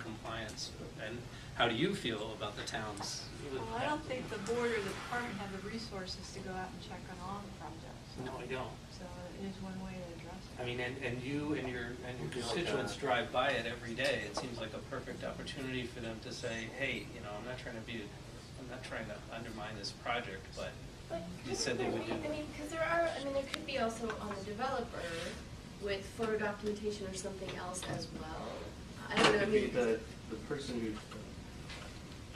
Speaker 3: compliance? And how do you feel about the towns? with
Speaker 5: Well, I don't think the board or the department have the resources to go out and check on all the projects.
Speaker 3: No, I don't.
Speaker 5: So it is one way to address it.
Speaker 3: I mean, and you and your constituents drive by it every day. It seems like a perfect opportunity for them to say, hey, I'm not trying to undermine this project, but you said they would do.
Speaker 13: Because there could be also on the developer with photo documentation or something else as well. I don't know,
Speaker 4: It could be the person who,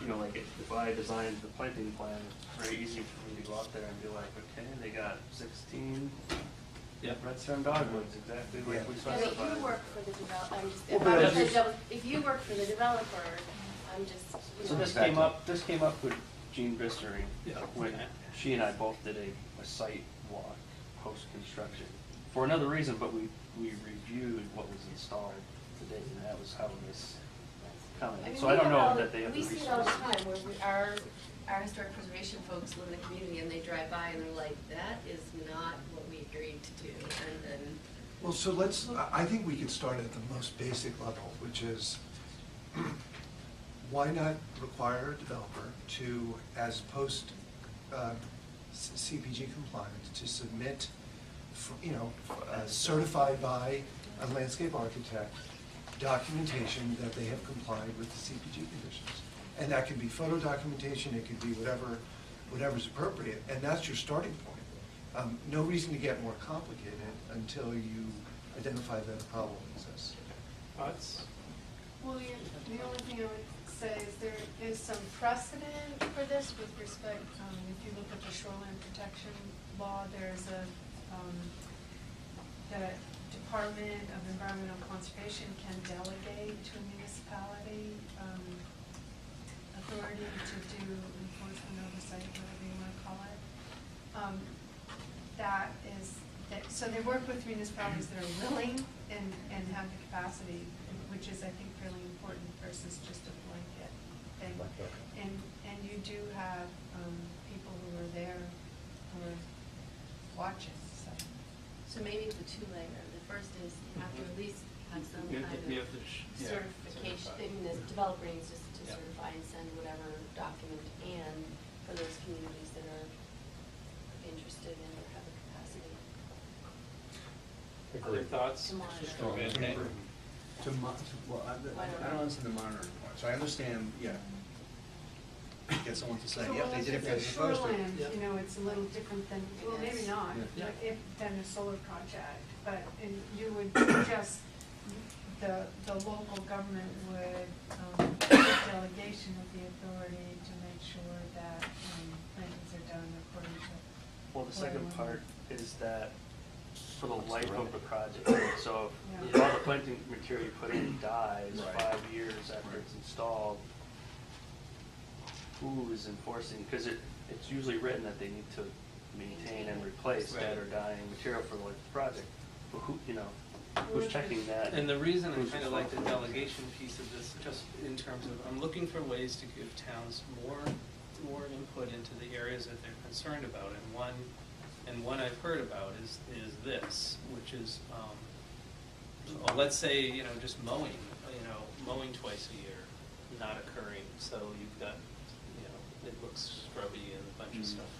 Speaker 4: you know, like if I designed the planting plan, it's very easy for me to go out there and be like, okay, they got 16 red-stem dogwoods, exactly like we
Speaker 13: And
Speaker 4: specified.
Speaker 13: if you work for the developer, I'm just,
Speaker 4: Well,
Speaker 13: if
Speaker 4: but
Speaker 13: I
Speaker 4: I
Speaker 13: was
Speaker 4: just-
Speaker 13: if you work for the developer, I'm just, you
Speaker 4: So
Speaker 13: know.
Speaker 4: this came up with Jean Bissering, when she and I both did a site walk post-construction. For another reason, but we reviewed what was installed to date, and that was how this commented. So I don't know that they have the
Speaker 13: We
Speaker 4: resources.
Speaker 13: see it all the time, where our historic preservation folks live in the community and they drive by and they're like, that is not what we agreed to do, and then.
Speaker 7: Well, so I think we could start at the most basic level, which is, why not require a developer to, as post CPG compliant, to submit, certified by a landscape architect, documentation that they have complied with the CPG conditions. And that can be photo documentation, it could be whatever's appropriate, and that's your starting point. No reason to get more complicated until you identify that a problem exists.
Speaker 3: Thoughts?
Speaker 11: Well, the only thing I would say is there is some precedent for this with respect, if you look at the shoreline protection law, there's the Department of Environmental Conservation can delegate to a municipality authority to do enforcement oversight, whatever you want to call it. So they work with municipalities that are willing and have the capacity, which is, I think, really important versus just a blanket thing. And you do have people who are there who are watching, so.
Speaker 13: So maybe it's a two-layer. The first is you have to at least have some
Speaker 3: You
Speaker 13: kind
Speaker 3: have
Speaker 13: of
Speaker 3: to
Speaker 13: certification. I mean, the developer needs to certify and send whatever document, and for those communities that are interested in or have the capacity.
Speaker 3: Other thoughts?
Speaker 13: To monitor.
Speaker 3: Just go ahead, Nate.
Speaker 12: Well, I don't understand the monitoring part, so I understand, get someone to say,
Speaker 11: So,
Speaker 12: yep,
Speaker 11: well,
Speaker 12: they did it
Speaker 11: if
Speaker 12: as
Speaker 11: it's
Speaker 12: supposed to.
Speaker 11: shoreline, it's a little different than, well, maybe not,
Speaker 12: Yeah.
Speaker 11: than a solar project, but you would just, the local government would, give delegation of the authority to make sure that, plantings are done according to.
Speaker 4: Well, the second part is that for the life of the project, so if
Speaker 11: Yeah.
Speaker 4: all the planting material you put in dies
Speaker 12: Right.
Speaker 4: 5 years after it's installed, who is enforcing, because it's usually written that they need to maintain and replace dead or dying material for the life of the project. But who's checking that?
Speaker 3: And the reason I
Speaker 4: Who's
Speaker 3: kind of like the
Speaker 4: responsible?
Speaker 3: delegation piece of this, just in terms of, I'm looking for ways to give towns more input into the areas that they're concerned about. And one I've heard about is this, which is, let's say, just mowing twice a year, not occurring. So you've got, it looks scrubby and a bunch of stuff.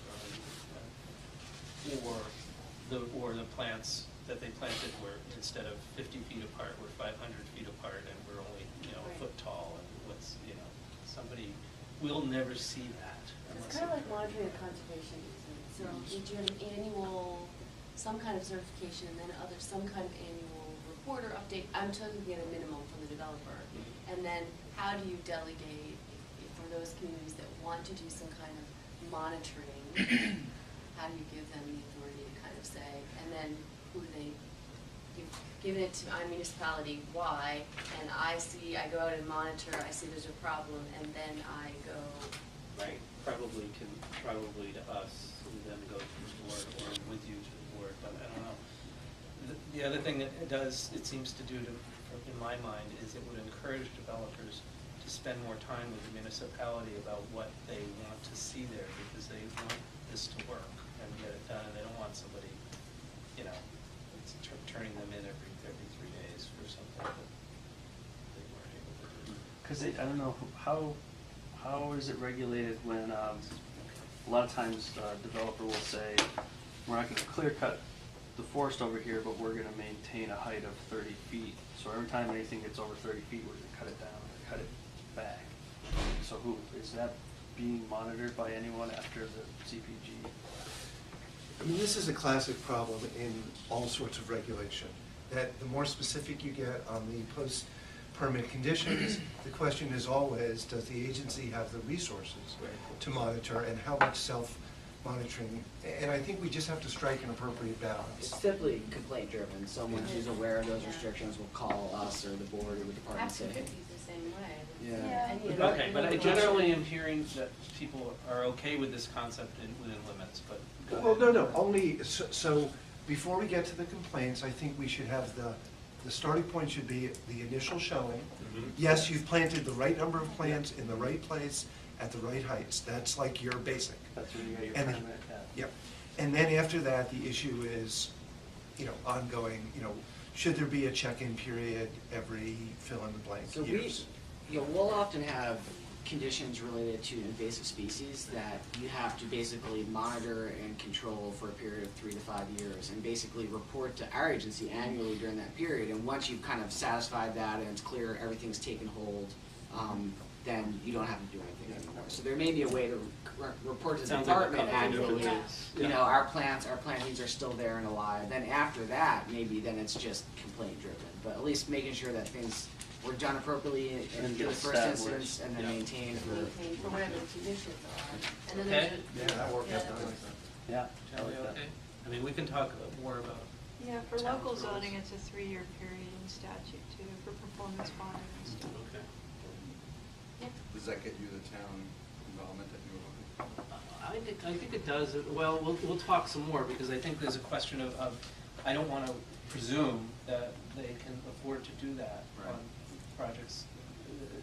Speaker 3: Or the plants that they planted were, instead of 50 feet apart, were 500 feet apart, and we're only, a foot tall, and somebody will never see that.
Speaker 13: It's kind of like monitoring a conservation easement. So you do an annual, some kind of certification, and then some kind of annual report or update. I'm talking at a minimum from the developer. And then how do you delegate for those communities that want to do some kind of monitoring? How do you give them the authority to kind of say, and then who do they, you've given it to my municipality, why? And I go out and monitor, I see there's a problem, and then I go.
Speaker 3: Right, probably to us, and then go to the board, or with you to the board, but I don't know. The other thing that it seems to do, in my mind, is it would encourage developers to spend more time with the municipality about what they want to see there, because they want this to work and get it done, and they don't want somebody, turning them in every 3 days for something that they weren't able to do.
Speaker 4: Because I don't know, how is it regulated when, a lot of times developer will say, we're not gonna clear cut the forest over here, but we're gonna maintain a height of 30 feet. So every time anything gets over 30 feet, we're gonna cut it down, or cut it back. So is that being monitored by anyone after the CPG?
Speaker 7: I mean, this is a classic problem in all sorts of regulation, that the more specific you get on the permit conditions. The question is always, does the agency have the resources to monitor, and how much self-monitoring? And I think we just have to strike an appropriate balance.
Speaker 9: It's typically complaint driven. Someone who's aware of those restrictions will call us or the board or the department and say,
Speaker 13: Acton
Speaker 9: hey.
Speaker 13: could be the same way.
Speaker 9: Yeah.
Speaker 13: And, you know,
Speaker 3: Okay, but I generally am hearing that people are okay with this concept within limits, but go ahead.
Speaker 7: Well, no, only, so before we get to the complaints, I think we should have the starting point should be the initial showing.
Speaker 3: Mhm.
Speaker 7: Yes, you've planted the right number of plants in the right place at the right heights. That's like your basic.
Speaker 4: That's where you get your
Speaker 7: And
Speaker 4: permit,
Speaker 7: then-
Speaker 4: yeah.
Speaker 7: Yep. And then after that, the issue is, ongoing, should there be a check-in period every fill-in-the-blank
Speaker 9: So
Speaker 7: years?
Speaker 9: we'll often have conditions related to invasive species that you have to basically monitor and control for a period of 3 to 5 years, and basically report to our agency annually during that period. And once you've kind of satisfied that and it's clear everything's taken hold, then you don't have to do anything anymore. So there may be a way to report to the
Speaker 3: Sounds like a
Speaker 9: department
Speaker 3: couple
Speaker 9: annually,
Speaker 3: different ways. Yeah.
Speaker 9: our plantings are still there and alive. Then after that, maybe then it's just complaint driven. But at least making sure that things were done appropriately in
Speaker 4: And
Speaker 9: the
Speaker 4: get
Speaker 9: first
Speaker 4: established.
Speaker 9: instance, and then
Speaker 3: Yeah.
Speaker 9: maintained for.
Speaker 13: maintain for whatever the conditions are. And then
Speaker 3: Okay.
Speaker 13: there's
Speaker 6: Yeah, that worked out
Speaker 13: Yeah.
Speaker 6: nice.
Speaker 4: Yeah.
Speaker 3: Charlie, okay? I mean, we can talk more about,
Speaker 5: Yeah, for
Speaker 3: Town
Speaker 5: local
Speaker 3: rules.
Speaker 5: zoning, it's a 3-year period in statute too, for performance bonding and stuff.
Speaker 3: okay.
Speaker 12: Does that get you the town involvement that you were looking for?
Speaker 3: I think it does. Well, we'll talk some more, because I think there's a question of I don't want to presume that they can afford to do that
Speaker 12: Right.
Speaker 3: on projects.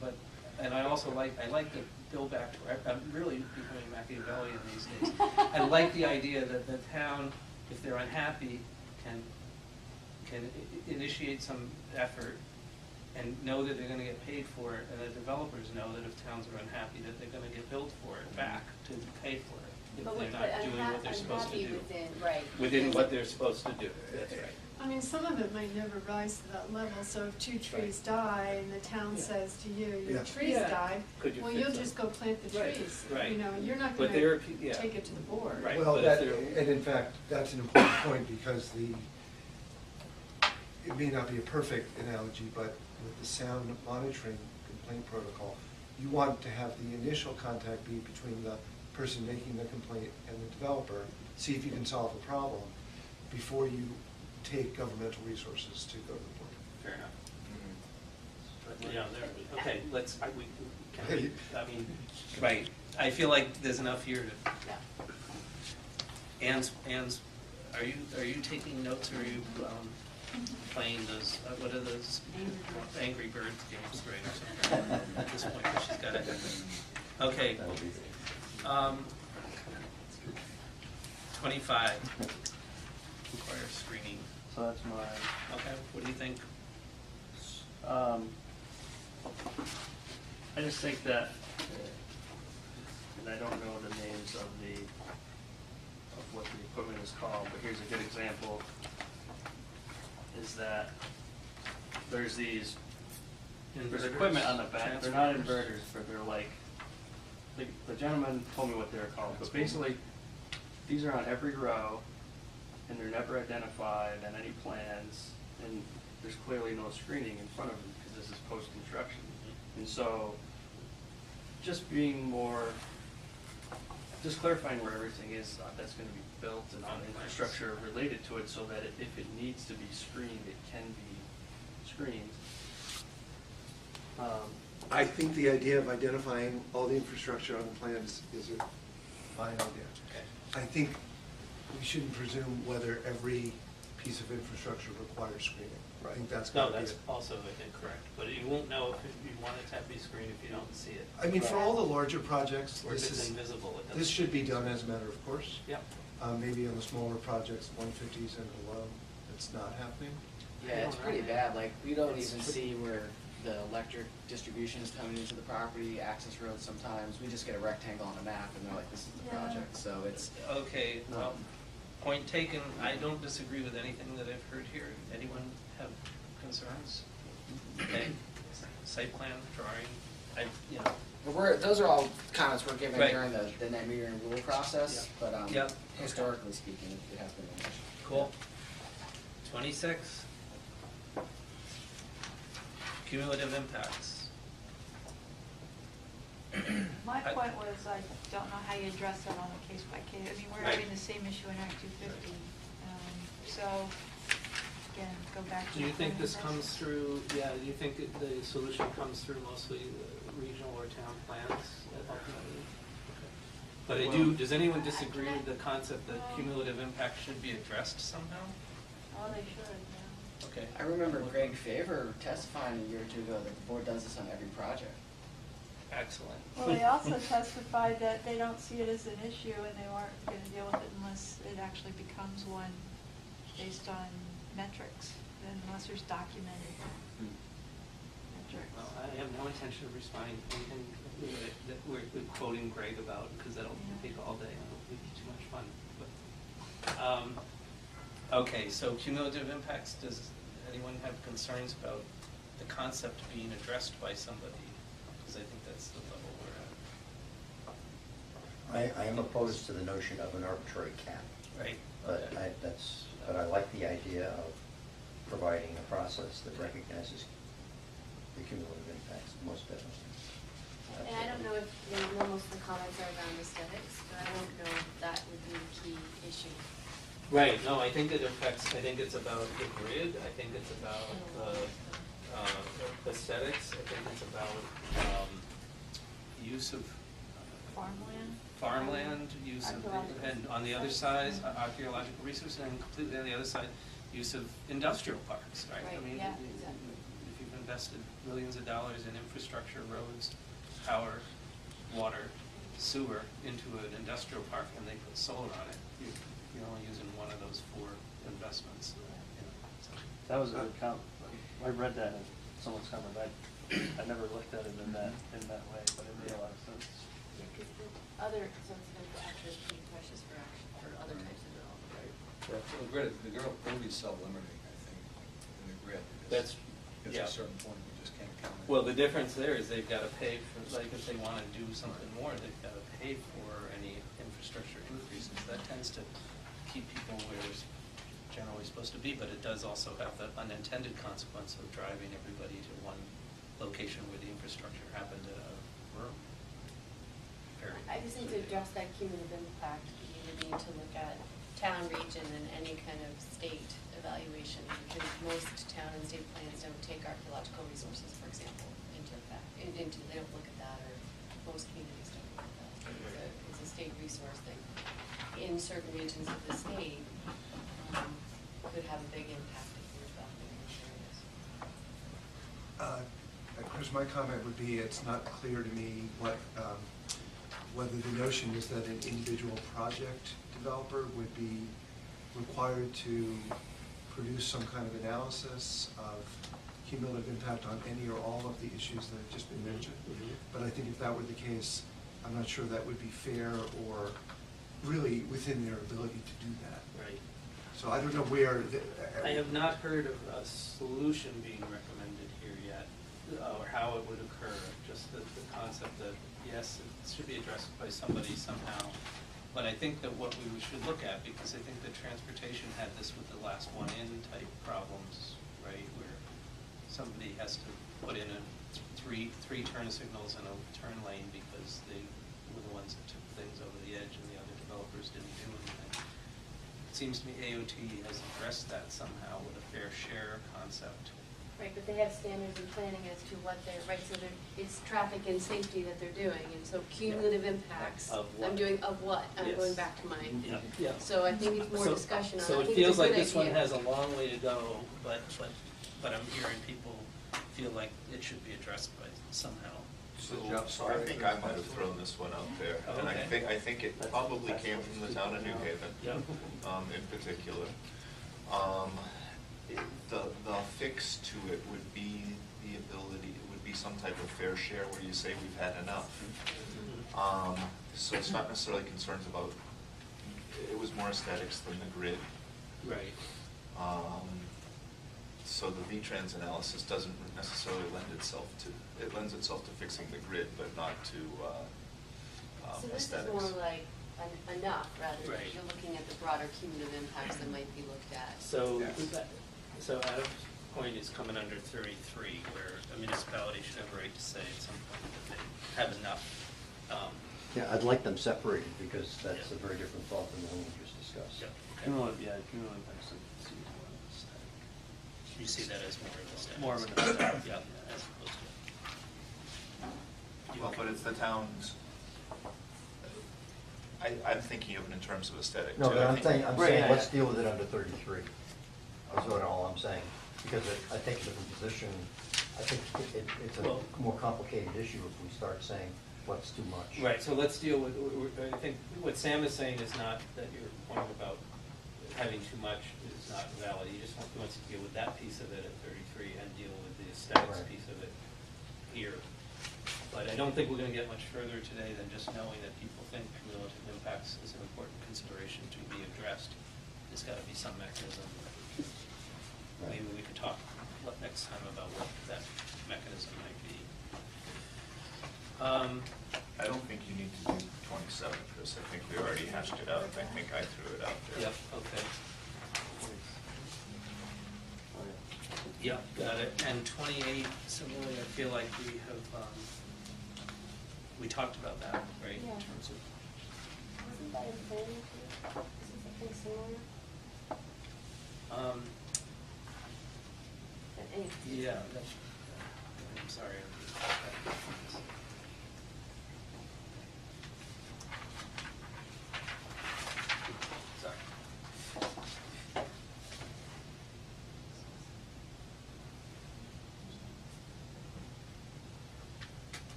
Speaker 3: But, and I also like the Bill back to, I'm really becoming Machiavellian these days. I like the idea that the town, if they're unhappy, can initiate some effort and know that they're gonna get paid for it, and the developers know that if towns are unhappy, that they're gonna get billed for it back to pay for it, if
Speaker 13: But
Speaker 3: they're not doing what they're supposed to
Speaker 13: unhappy
Speaker 3: do.
Speaker 13: within, right.
Speaker 3: Within what they're supposed to do, that's right.
Speaker 11: I mean, some of it might never rise to that level, so if 2 trees die and the town
Speaker 3: Yeah.
Speaker 11: says to you,
Speaker 7: Yeah.
Speaker 11: your trees
Speaker 3: Yeah.
Speaker 11: died,
Speaker 3: Could you
Speaker 11: well,
Speaker 3: fix
Speaker 11: you'll
Speaker 3: them?
Speaker 11: just go plant the
Speaker 3: Right,
Speaker 11: trees.
Speaker 3: right.
Speaker 11: You know, you're not
Speaker 3: But there are
Speaker 11: gonna
Speaker 3: yeah.
Speaker 11: take it to the board.
Speaker 3: Right.
Speaker 7: Well,
Speaker 3: but if
Speaker 7: and
Speaker 3: they're-
Speaker 7: in fact, that's an important point, because it may not be a perfect analogy, but with the sound monitoring complaint protocol, you want to have the initial contact be between the person making the complaint and the developer, see if you can solve the problem before you take governmental resources to go to the board.
Speaker 3: Fair enough.
Speaker 6: Mm-hmm.
Speaker 3: Yeah, there, okay, can we, I mean, right, I feel like there's enough here to. Ann's, are you taking notes, or are you, playing those, what are those? Angry Birds games, right, or something, at this point, but she's got it. Okay. 25, require screening.
Speaker 4: So that's mine.
Speaker 3: Okay, what do you think?
Speaker 4: I just think that, and I don't know the names of what the equipment is called, but here's a good example, is that there's
Speaker 3: Inverters,
Speaker 4: equipment on the back, they're not
Speaker 3: transformers.
Speaker 4: inverters, but they're like, the gentleman told me what they're called, but basically, these are on every row, and they're never identified on any plans, and there's clearly no screening in front of them, because this is post-construction. And so, just clarifying where everything is, that's gonna be built, and all the infrastructure related to it, so that if it needs to be screened, it can be screened.
Speaker 7: I think the idea of identifying all the infrastructure on the plans is a fine idea. I think we shouldn't presume whether every piece of infrastructure requires screening. I think that's
Speaker 3: No,
Speaker 7: gotta be
Speaker 3: that's
Speaker 7: it.
Speaker 3: also, I think, correct, but you won't know if you want it to be screened if you don't see it.
Speaker 7: I mean, for all the larger projects,
Speaker 3: Or if
Speaker 7: this
Speaker 3: it's
Speaker 7: is,
Speaker 3: invisible, it doesn't.
Speaker 7: this should be done as a matter of course.
Speaker 3: Yep.
Speaker 7: Maybe on the smaller projects, 150s and below, it's not happening.
Speaker 9: Yeah, it's pretty bad, like, we don't
Speaker 3: It's
Speaker 9: even see where the electric distribution is coming into the property, access roads sometimes, we just get a rectangle on a map and they're like, this is the
Speaker 11: Yeah.
Speaker 9: project, so it's.
Speaker 3: Okay, well, point taken, I don't disagree with anything that I've heard here. Anyone have concerns? Okay, site plan, drawing,
Speaker 9: But those are all comments we're given
Speaker 3: Right.
Speaker 9: during the net metering rule process,
Speaker 3: Yeah.
Speaker 9: but
Speaker 3: Yep.
Speaker 9: historically speaking, it has been an issue.
Speaker 3: Cool. 26. cumulative impacts.
Speaker 5: My point was, I don't know how you address that on a case by case. I mean, we're
Speaker 3: Right.
Speaker 5: having the same issue in Act 250. So, again, go back to.
Speaker 3: Do you
Speaker 5: the
Speaker 3: think this
Speaker 5: planning
Speaker 3: comes through, yeah, do you think that the solution comes through mostly regional or town plans ultimately? Okay. But I do, does anyone disagree with the concept that cumulative impact should be addressed somehow?
Speaker 5: Oh, they should, yeah.
Speaker 3: Okay.
Speaker 9: I remember Greg Favor testifying a year or two ago that the board does this on every project.
Speaker 3: Excellent.
Speaker 5: Well, they also testified that they don't see it as an issue and they aren't going to deal with it unless it actually becomes one based on metrics, and unless there's documented metrics.
Speaker 3: Well, I have no intention of responding to anything that we're quoting Greg about, because that'll take all day and it'll be too much fun. But, okay, so cumulative impacts, does anyone have concerns about the concept being addressed by somebody? Because I think that's the level we're at.
Speaker 8: I am opposed to the notion of an arbitrary cap.
Speaker 3: Right.
Speaker 8: But
Speaker 3: Okay.
Speaker 8: but I like the idea of providing a process that recognizes the cumulative impacts, most definitely.
Speaker 13: And I don't know if, most of the comments are around aesthetics, but I don't know if that would be the key issue.
Speaker 3: Right, no, I think I think it's about the grid, I think it's about aesthetics, I think it's about use of farmland, use of, and on the other side, archaeological resources, and completely on the other side, use of industrial parks, right? I
Speaker 13: Right,
Speaker 3: mean,
Speaker 13: yeah,
Speaker 3: if
Speaker 13: exactly.
Speaker 3: you've invested millions of dollars in infrastructure, roads, power, water, sewer into an industrial park, and they put solar on it, you're only using one of those 4 investments. So.
Speaker 4: That was a good comment. I read that in someone's comment. I never looked at it in that way, but it made a lot of sense.
Speaker 13: Other, so it's going to actually be precious for other types of development.
Speaker 6: For the grid, the grid will be self-limiting, I think, in the grid.
Speaker 3: That's,
Speaker 6: At
Speaker 3: yeah.
Speaker 6: a certain point, we just can't count it.
Speaker 3: Well, the difference there is they've got to pay for, like, if they want to do something more, they've got to pay for any infrastructure increases. That tends to keep people where they're generally supposed to be, but it does also have the unintended consequence of driving everybody to one location where the infrastructure happened to rural.
Speaker 13: I just think to address that cumulative impact, you either need to look at town, region, and any kind of state evaluation, because most town and state plans don't take archaeological resources, for example, into effect, they don't look at that, or most communities don't look at that. It's a state resource that in certain regions of the state could have a big impact if you're developing in those areas.
Speaker 7: Chris, my comment would be, it's not clear to me what, whether the notion is that an individual project developer would be required to produce some kind of analysis of cumulative impact on any or all of the issues that have just been mentioned. But I think if that were the case, I'm not sure that would be fair or really within their ability to do that.
Speaker 3: Right.
Speaker 7: So I don't know where.
Speaker 3: I have not heard of a solution being recommended here yet, or how it would occur, just the concept that, yes, it should be addressed by somebody somehow. But I think that what we should look at, because I think that transportation had this with the last one in type problems, right, where somebody has to put in three turn signals and a turn lane because they were the ones that took things over the edge and the other developers didn't do anything. It seems to me AOT has addressed that somehow with a fair share concept.
Speaker 13: Right, but they have standards in planning as to what they're, right, so it's traffic and safety that they're doing, and so cumulative impacts.
Speaker 3: Of what?
Speaker 13: I'm doing, of what? I'm
Speaker 3: Yes.
Speaker 13: going back to mine.
Speaker 3: Yeah.
Speaker 13: So I think it's more discussion on, I
Speaker 3: So
Speaker 13: think
Speaker 3: it
Speaker 13: it's a
Speaker 3: feels like
Speaker 13: good
Speaker 3: this one
Speaker 13: idea.
Speaker 3: has a long way to go, but I'm hearing people feel like it should be addressed by somehow.
Speaker 2: So I think I might have thrown this one out there, and
Speaker 3: Okay.
Speaker 2: I think it probably came from the town of New Haven,
Speaker 3: Yep.
Speaker 2: in particular. The fix to it would be the ability, it would be some type of fair share where you say we've had enough. So it's not necessarily concerns about, it was more aesthetics than the grid.
Speaker 3: Right.
Speaker 2: So the V-Trans analysis doesn't necessarily lend itself to, it lends itself to fixing the grid, but not to
Speaker 13: So this is
Speaker 2: aesthetics.
Speaker 13: more like enough, rather than
Speaker 3: Right.
Speaker 13: you're looking at the broader cumulative impacts that might be looked at.
Speaker 3: So,
Speaker 2: Yes.
Speaker 3: so Adam, point is coming under 33, where a municipality should have a right to say at some point that they have enough.
Speaker 8: Yeah, I'd like them separated, because that's a very different thought than the one we just discussed.
Speaker 3: Yeah.
Speaker 4: Cumulative impacts of static.
Speaker 3: You see that as more of a status?
Speaker 4: More of an aesthetic.
Speaker 3: Yeah, as opposed to.
Speaker 2: Well, but it's the town's, I'm thinking of it in terms of aesthetic too.
Speaker 8: No, but
Speaker 2: I
Speaker 8: I'm
Speaker 2: think-
Speaker 8: saying,
Speaker 3: Right.
Speaker 8: let's deal with it under 33. That's what all I'm saying, because I take a different position. I think it's a
Speaker 3: Well-
Speaker 8: more complicated issue if we start saying what's too much.
Speaker 3: Right, so let's deal with, I think what Sam is saying is not that your point about having too much is not valid. He just wants to deal with that piece of it at 33 and deal with the aesthetics
Speaker 8: Right.
Speaker 3: piece of it here. But I don't think we're going to get much further today than just knowing that people think cumulative impacts is an important consideration to be addressed. There's got to be some mechanism. Maybe we could talk next time about what that mechanism might be.
Speaker 2: I don't think you need to do 27, Chris. I think we already hashed it out. I think I threw it out there.
Speaker 3: Yep, okay. Yep, got it. And 28, similarly, I feel like we have, we talked about that, right?
Speaker 13: Yeah.
Speaker 3: In terms of,
Speaker 13: Wasn't that in planning too? Isn't something similar? But anyway.
Speaker 3: yeah, that's, I'm sorry. Sorry.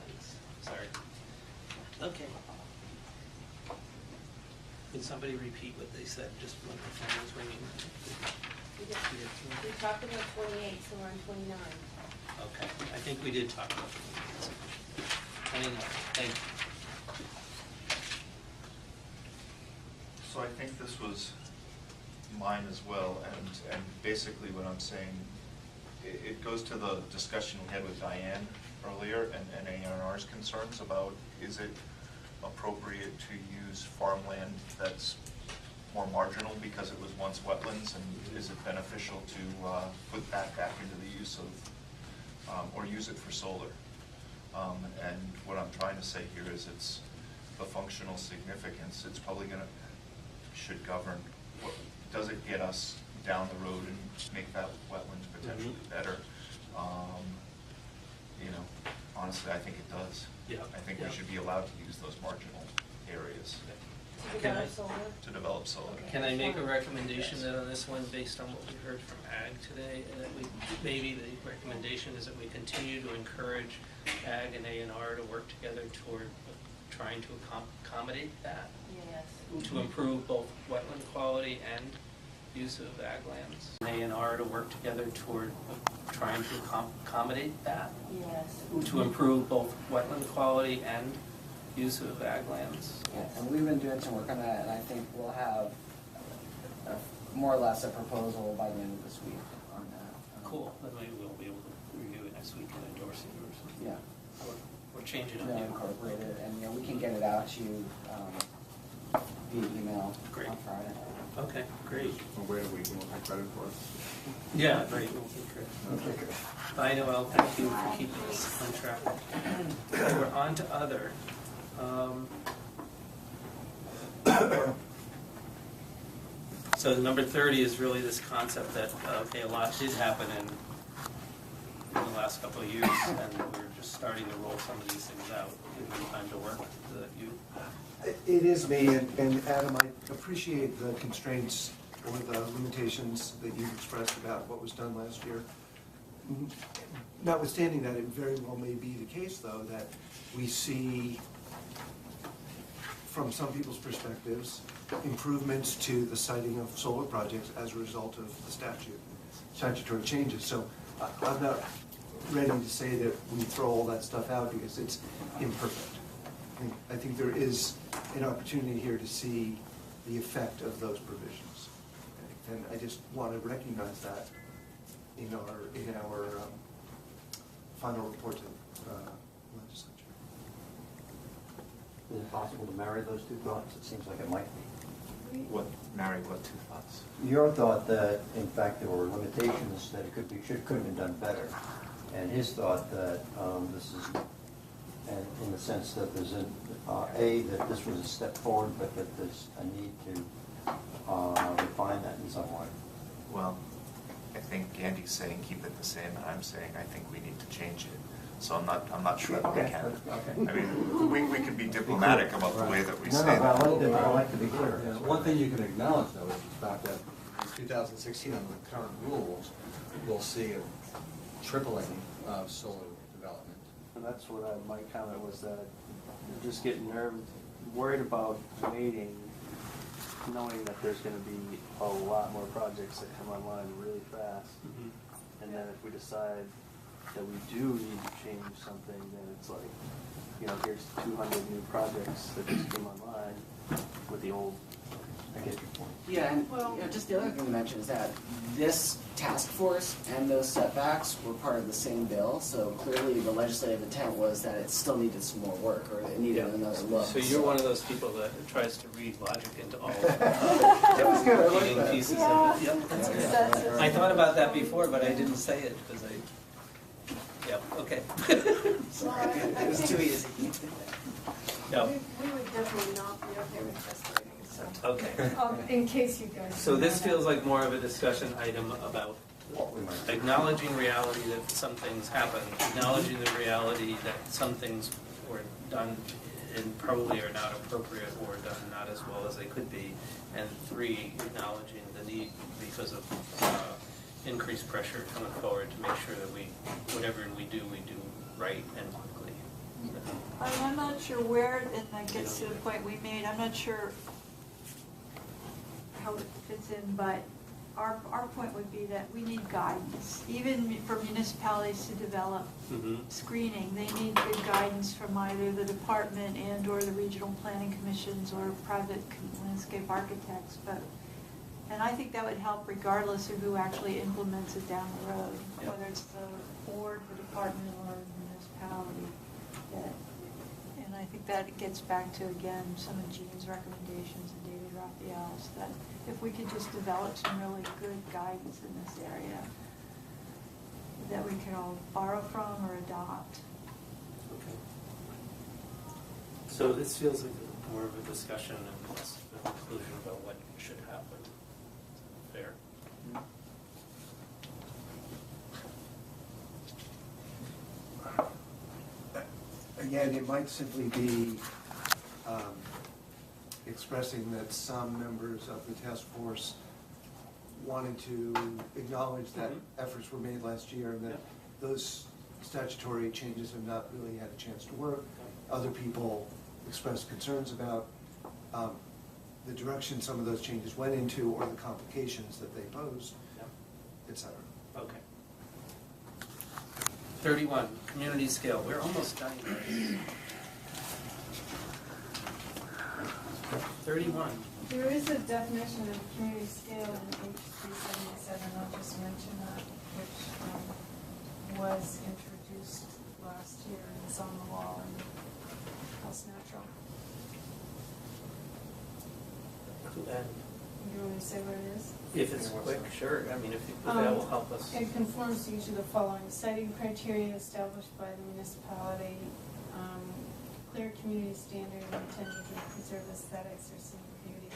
Speaker 3: Thanks. Sorry. Okay. Can somebody repeat what they said, just when the phone was ringing?
Speaker 13: We talked about 28, so we're on 29.
Speaker 3: Okay, I think we did talk about it. 29, thank you.
Speaker 2: So I think this was mine as well, and basically what I'm saying, it goes to the discussion we had with Diane earlier and A&R's concerns about, is it appropriate to use farmland that's more marginal because it was once wetlands, and is it beneficial to put that back into the use of, or use it for solar? And what I'm trying to say here is it's the functional significance, it's probably gonna, should govern, what, does it get us down the road and make that wetlands potentially better? You know, honestly, I think it does.
Speaker 3: Yeah.
Speaker 2: I think we should be allowed to use those marginal areas
Speaker 13: To
Speaker 3: Can I-
Speaker 13: develop solar?
Speaker 2: to develop solar.
Speaker 3: Can I make a recommendation then on this one, based on what we heard from Ag today? And that we, maybe the recommendation is that we continue to encourage Ag and A&R to work together toward trying to accommodate that,
Speaker 13: Yes.
Speaker 3: to improve both wetland quality and use of ag lands. A&R to work together toward trying to accommodate that,
Speaker 13: Yes.
Speaker 3: to improve both wetland quality and use of ag lands.
Speaker 9: And we've been doing some work on that, and I think we'll have more or less a proposal by the end of this week on that.
Speaker 3: Cool, then maybe we'll be able to review it next week and endorse it or something.
Speaker 9: Yeah.
Speaker 3: Or change it on
Speaker 9: Really
Speaker 3: you.
Speaker 9: incorporate it, and, you know, we can get it out to you via email
Speaker 3: Great.
Speaker 9: on Friday.
Speaker 3: Okay, great.
Speaker 6: We'll wait a week and we'll take credit for it.
Speaker 3: Yeah, right. Okay. Bye, Noel, thank you for keeping us on track. We're on to other. So number 30 is really this concept that, okay, a lot did happen in the last couple of years, and we're just starting to roll some of these things out. Give me time to work. Is that you?
Speaker 7: It is me, and Adam, I appreciate the constraints or the limitations that you've expressed about what was done last year. Notwithstanding that, it very well may be the case, though, that we see, from some people's perspectives, improvements to the siting of solar projects as a result of the statutory changes. So I'm not ready to say that we throw all that stuff out because it's imperfect. I think there is an opportunity here to see the effect of those provisions. And I just want to recognize that in our final report to the legislature.
Speaker 8: Is it possible to marry those two thoughts? It seems like it might be.
Speaker 2: Mary, what two thoughts?
Speaker 8: Your thought that, in fact, there were limitations, that it could have been done better. And his thought that this is, and in the sense that there's that this was a step forward, but that there's a need to refine that in some way.
Speaker 2: Well, I think Andy's saying keep it the same, and I'm saying I think we need to change it. So I'm not sure that we
Speaker 8: Okay,
Speaker 2: can.
Speaker 8: okay.
Speaker 2: I mean, we can be diplomatic about the way that we
Speaker 8: No,
Speaker 2: say
Speaker 8: no,
Speaker 2: that.
Speaker 8: I like to be clear.
Speaker 6: Yeah, one thing you can acknowledge, though, is the fact that in 2016, under the current rules, we'll see a tripling of solar development.
Speaker 4: And that's what my comment was, that I'm just getting worried about waiting, knowing that there's gonna be a lot more projects that come online really fast. And then if we decide that we do need to change something, then it's like, here's 200 new projects that just came online with the old.
Speaker 8: I get your point.
Speaker 9: Yeah, and just the other thing to mention is that this task force and those setbacks were part of the same bill, so clearly the legislative intent was that it still needed some more work, or it needed another look.
Speaker 3: So you're one of those people that tries to read logic into all
Speaker 9: That was good, I like
Speaker 3: competing
Speaker 9: that.
Speaker 3: pieces
Speaker 5: Yeah.
Speaker 3: of it. Yep, that's good.
Speaker 5: That's-
Speaker 3: I thought about that before, but I didn't say it because yep, okay.
Speaker 9: It was too easy.
Speaker 3: No,
Speaker 11: We would definitely not be okay with escalating, so.
Speaker 3: okay.
Speaker 11: In case you guys.
Speaker 3: So this feels like more of a discussion item about
Speaker 8: What we might do.
Speaker 3: acknowledging reality that some things happen, acknowledging the reality that some things were done and probably are not appropriate or done not as well as they could be, and 3, acknowledging the need because of increased pressure coming forward to make sure that whatever we do right and quickly.
Speaker 5: I'm not sure where, and that gets to the point we made, I'm not sure how it fits in, but our point would be that we need guidance. Even for municipalities to develop screening, they need good guidance from either the department and or the regional planning commissions or private landscape architects. And I think that would help regardless of who actually implements it down the road, whether it's the board, the department, or the municipality. And I think that gets back to, again, some of Gene's recommendations and David Raphael's, that if we could just develop some really good guidance in this area that we could all borrow from or adopt.
Speaker 3: Okay. So this feels like more of a discussion and less of a conclusion about what should happen. Fair?
Speaker 7: Again, it might simply be expressing that some members of the task force wanted to acknowledge that efforts were made last year and that those statutory changes have not really had a chance to work. Other people expressed concerns about the direction some of those changes went into or the complications that they posed, et cetera.
Speaker 3: Okay. 31, community scale. We're almost done here. 31.
Speaker 11: There is a definition of community scale in H377, I'll just mention that, which was introduced last year and is on the wall in House Natural.
Speaker 3: And
Speaker 11: You want me to say what it is?
Speaker 3: if it's quick, sure. I mean, if that will help us.
Speaker 11: It conforms to each of the following siting criteria established by the municipality, clear community standard intended to preserve aesthetics or scenic beauty,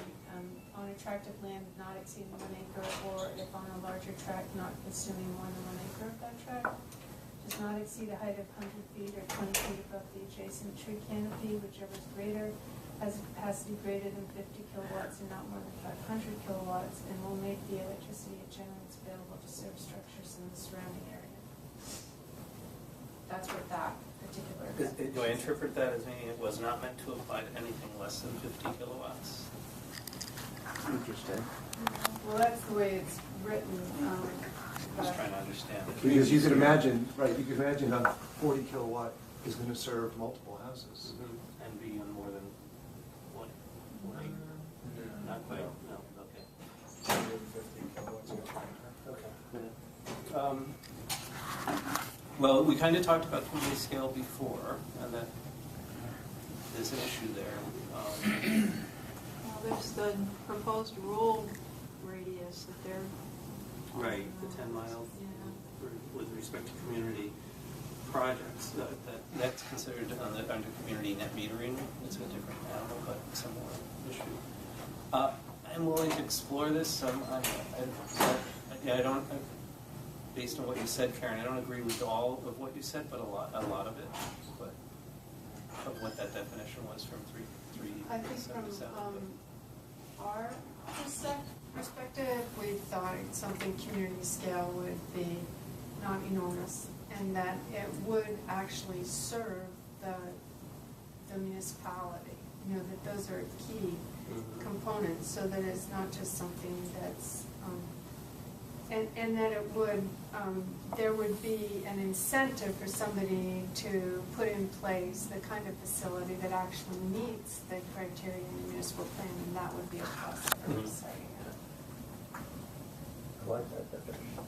Speaker 11: on attractive land not exceeding 1 acre, or if on a larger tract not consuming more than 1 acre of that tract, does not exceed a height of 100 feet or 20 feet above the adjacent tree canopy, whichever is greater, has a capacity greater than 50 kilowatts and not more than 500 kilowatts, and will make the electricity it generates available to serve structures in the surrounding area. That's what that particular.
Speaker 3: Do I interpret that as meaning it was not meant to apply to anything less than 50 kilowatts?
Speaker 8: Interesting.
Speaker 11: Well, that's the way it's written.
Speaker 3: Just trying to understand it.
Speaker 7: Because you could imagine, right, you could imagine a 40 kilowatt is going to serve multiple houses.
Speaker 3: And be on more than one acre? Not quite, no, okay.
Speaker 6: 150 kilowatts.
Speaker 3: Okay. Well, we kind of talked about community scale before, and that there's an issue there.
Speaker 5: There's the proposed rule radius that they're.
Speaker 3: Right, the 10 miles with respect to community projects. That's considered under community net metering. It's a different animal, but similar issue. I'm willing to explore this. Based on what you said, Karen, I don't agree with all of what you said, but a lot of it. But of what that definition was from 377.
Speaker 11: Our perspective, we thought something community scale would be not enormous, and that it would actually serve the municipality. You know, that those are key components, so that it's not just something that's, and that it would, there would be an incentive for somebody to put in place the kind of facility that actually meets the criteria in the municipal plan, and that would be a plus for citing it.
Speaker 8: I like that definition.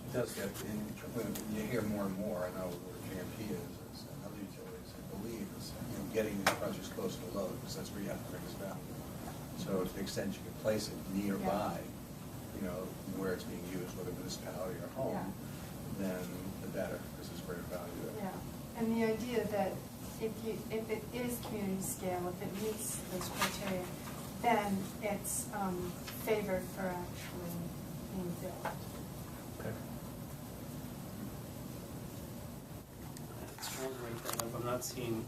Speaker 6: It does get, when you hear more and more, I know where GMP is and other utilities, I believe, is getting these projects close to load, because that's where you have the biggest value. So to the extent you can place it nearby, where it's being used, whether municipality or home, then the better, because there's greater value there.
Speaker 11: Yeah, and the idea that if it is community scale, if it meets those criteria, then it's favored for actually being built.
Speaker 3: Okay. I'm not seeing.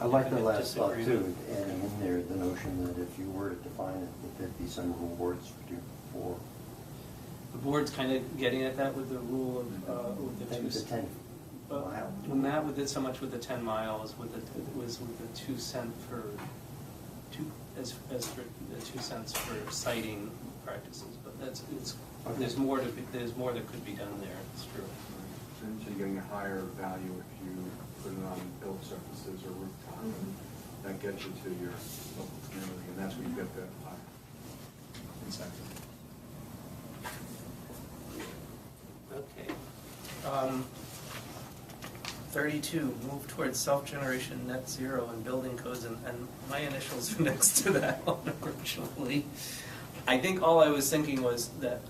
Speaker 8: I like the last thought too, adding in there the notion that if you were to define it, that there'd be some rewards for.
Speaker 3: The board's kind of getting at that with the rule of with the
Speaker 8: 10 mile.
Speaker 3: Well, Matt did so much with the 10 miles, with the 2 cent for the 2 cents for citing practices. But there's more that could be done there. It's true.
Speaker 6: So you're getting a higher value if you put it on built surfaces or rooftop. That gets you to your local community, and that's where you get the higher incentive.
Speaker 3: Okay. 32, move towards self-generation net zero and building codes, and my initials are next to that one, unfortunately. I think all I was thinking was that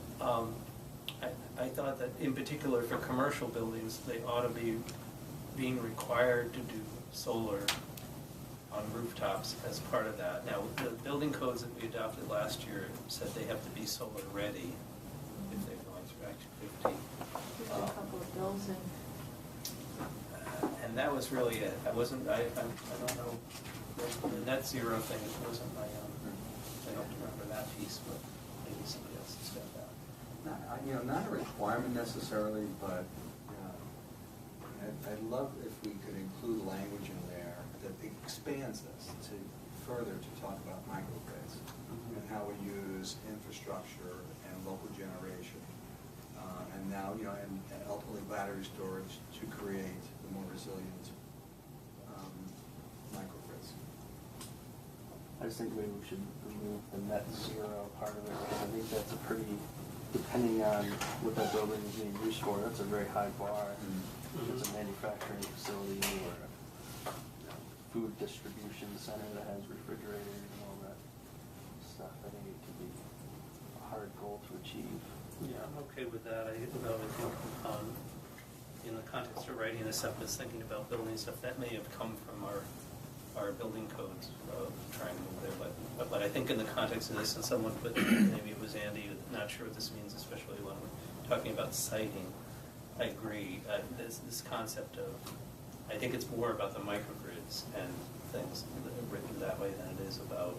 Speaker 3: I thought that in particular for commercial buildings, they ought to be being required to do solar on rooftops as part of that. Now, the building codes that we adopted last year said they have to be solar ready if they're going through Act 250.
Speaker 5: There's a couple of bills in.
Speaker 3: And that was really it. I don't know, the net zero thing wasn't my, I don't remember that piece, but maybe somebody else has got that.
Speaker 6: Not a requirement necessarily, but I'd love if we could include language in there that expands this to further to talk about microgrids and how we use infrastructure and local generation, and now and ultimately battery storage to create the more resilient microgrids.
Speaker 4: I just think maybe we should remove the net zero part of it. I think that's a pretty, depending on what that building is being used for, that's a very high bar. If it's a manufacturing facility or a food distribution center that has refrigerators and all that stuff, I think it could be a hard goal to achieve.
Speaker 3: Yeah, I'm okay with that. I think in the context of writing this up, I was thinking about building stuff that may have come from our building codes, trying to move there. But I think in the context of this, and someone put, maybe it was Andy, not sure what this means, especially when we're talking about citing. I agree. This concept of, I think it's more about the microgrids and things written that way than it is about,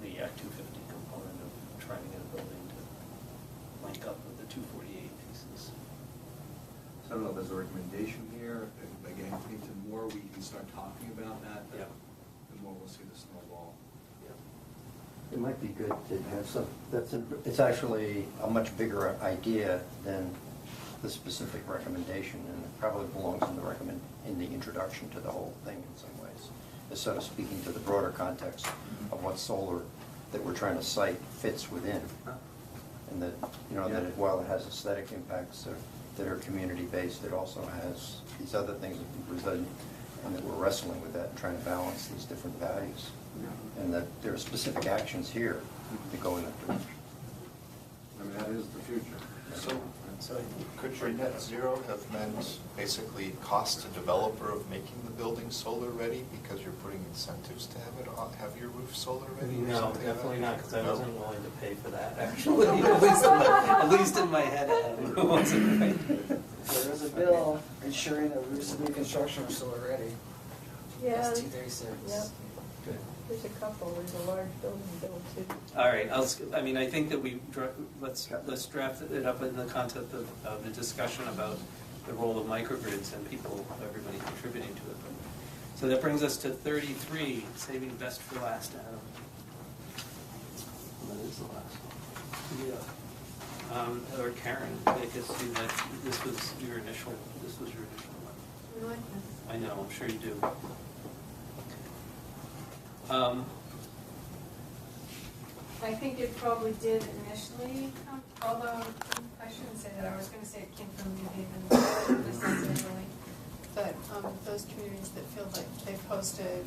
Speaker 3: the Act 250 component of trying to get a building to link up with the 248 pieces.
Speaker 6: So I don't know if there's a recommendation here. Again, I think the more we can start talking about that, the more we'll see the snowball.
Speaker 8: It might be good to have some, it's actually a much bigger idea than the specific recommendation, and it probably belongs in the introduction to the whole thing in some ways. It's sort of speaking to the broader context of what solar that we're trying to cite fits within. And that, that while it has aesthetic impacts that are community-based, it also has these other things that and that we're wrestling with that and trying to balance these different values. And that there are specific actions here that go in that direction.
Speaker 6: I mean, that is the future.
Speaker 2: So could your net zero have meant basically cost to developer of making the building solar ready because you're putting incentives to have your roof solar ready? or
Speaker 3: No,
Speaker 2: something like
Speaker 3: definitely
Speaker 2: that?
Speaker 3: not, because I
Speaker 2: No?
Speaker 3: wasn't willing to pay for that, actually. At least in my head, it wasn't right.
Speaker 9: There is a bill ensuring that roofs in new construction are solar ready.
Speaker 5: Yeah.
Speaker 9: It's 236.
Speaker 5: Yep.
Speaker 3: Good.
Speaker 5: There's a couple, there's a large building bill too.
Speaker 3: All right, I think that let's draft it up in the concept of the discussion about the role of microgrids and everybody contributing to it. So that brings us to 33, saving best for last, Adam.
Speaker 4: That is the last one.
Speaker 3: Yeah. Or Karen, I guess this was your initial one.
Speaker 11: We like this.
Speaker 3: I know, I'm sure you do.
Speaker 11: I think it probably did initially, although I shouldn't say that, I was gonna say it came from New Haven necessarily. But those communities that feel like they've hosted